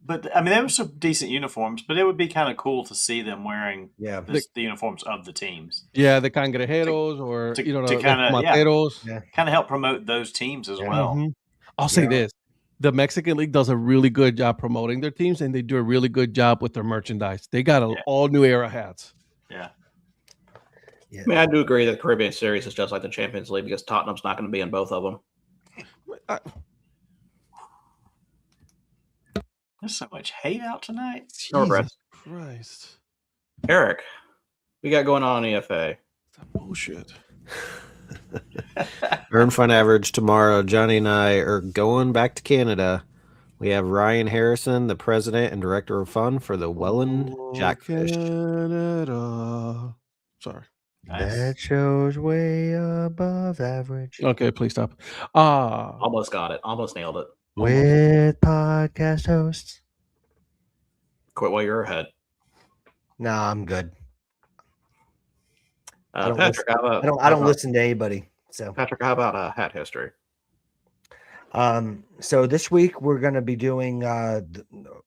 but I mean, there were some decent uniforms, but it would be kind of cool to see them wearing the uniforms of the teams. Yeah, the Cangrejeros or to the kind of Materos. Kind of help promote those teams as well. Mm-hmm. I'll say this. The Mexican League does a really good job promoting their teams, and they do a really good job with their merchandise. They got all new era hats. Yeah. I mean, I do agree that the Caribbean Series is just like the Champions League because Tottenham's not going to be in both of them. There's so much hate out tonight. Jesus Christ. Eric, we got going on EFA. That's bullshit. Earn fun average tomorrow. Johnny and I are going back to Canada. We have Ryan Harrison, the president and director of fun for the Welland Jackfish. Canada. Sorry. Nice. That shows way above average. Okay, please stop. Almost got it. Almost nailed it. With podcast hosts. Quit while you're ahead. Nah, I'm good. Patrick, I don't listen to anybody. So Patrick, how about hat history? So this week we're going to be doing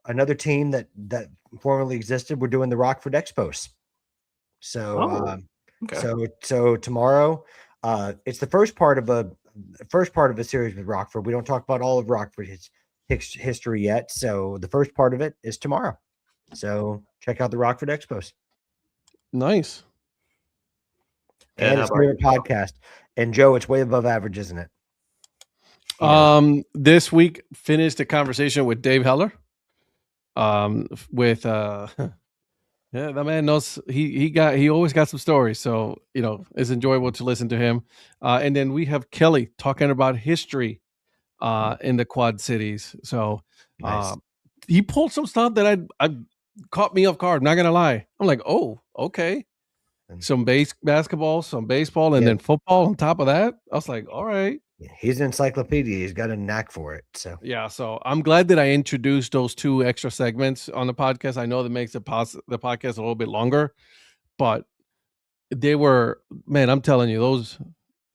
another team that formerly existed. We're doing the Rockford Expos. So, Oh, okay. so tomorrow, it's the first part of a series with Rockford. We don't talk about all of Rockford's history yet. So the first part of it is tomorrow. So check out the Rockford Expos. Nice. And it's your podcast. And Joe, it's way above average, isn't it? This week finished a conversation with Dave Heller. With yeah, that man knows he always got some stories, so it's enjoyable to listen to him. And then we have Kelly talking about history in the Quad Cities. So Nice. he pulled some stuff that I caught me off guard. Not gonna lie, I'm like, oh, okay. Some basketball, some baseball, and then football on top of that. I was like, all right. He's an encyclopedia. He's got a knack for it. So yeah, so I'm glad that I introduced those 2 extra segments on the podcast. I know that makes the podcast a little bit longer, but they were, man, I'm telling you,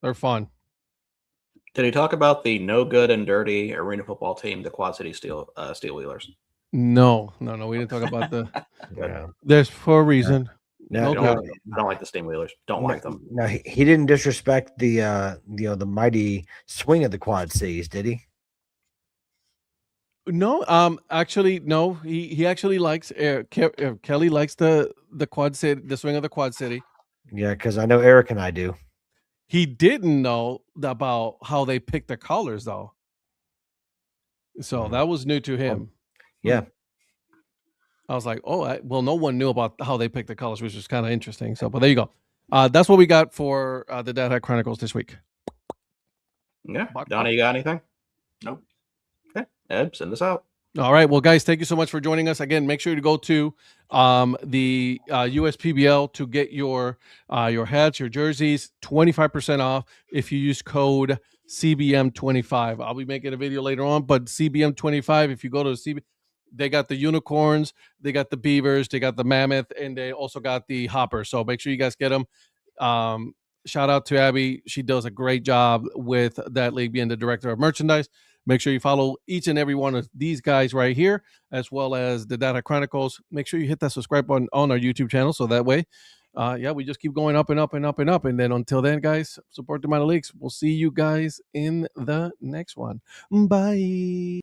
they're fun. Did he talk about the no good and dirty arena football team, the Quad City Steel Wheelers? No, we didn't talk about the. Yeah. There's for a reason. No, I don't like the Steam Wheelers. Don't like them. No, he didn't disrespect the the mighty swing of the Quad Cities, did he? No, actually, no. He actually likes Kelly likes the Quad City, the swing of the Quad City. Yeah, because I know Eric and I do. He didn't know about how they picked the colors, though. So that was new to him. Yeah. I was like, oh, well, no one knew about how they picked the colors, which is kind of interesting. So, but there you go. That's what we got for the Dad Hat Chronicles this week. Yeah. Donnie, you got anything? Nope. Okay. Ed, send us out. All right. Well, guys, thank you so much for joining us. Again, make sure to go to the USPBL to get your hats, your jerseys, 25% off if you use code CBM25. I'll be making a video later on, but CBM25, if you go to CBM, they got the unicorns, they got the beavers, they got the mammoth, and they also got the hopper. So make sure you guys get them. Shout out to Abby. She does a great job with that league, being the director of merchandise. Make sure you follow each and every one of these guys right here, as well as the Dad Hat Chronicles. Make sure you hit that subscribe button on our YouTube channel. So that way, we just keep going up and up and up and up. And then until then, guys, support the minor leagues. We'll see you guys in the next one. Bye.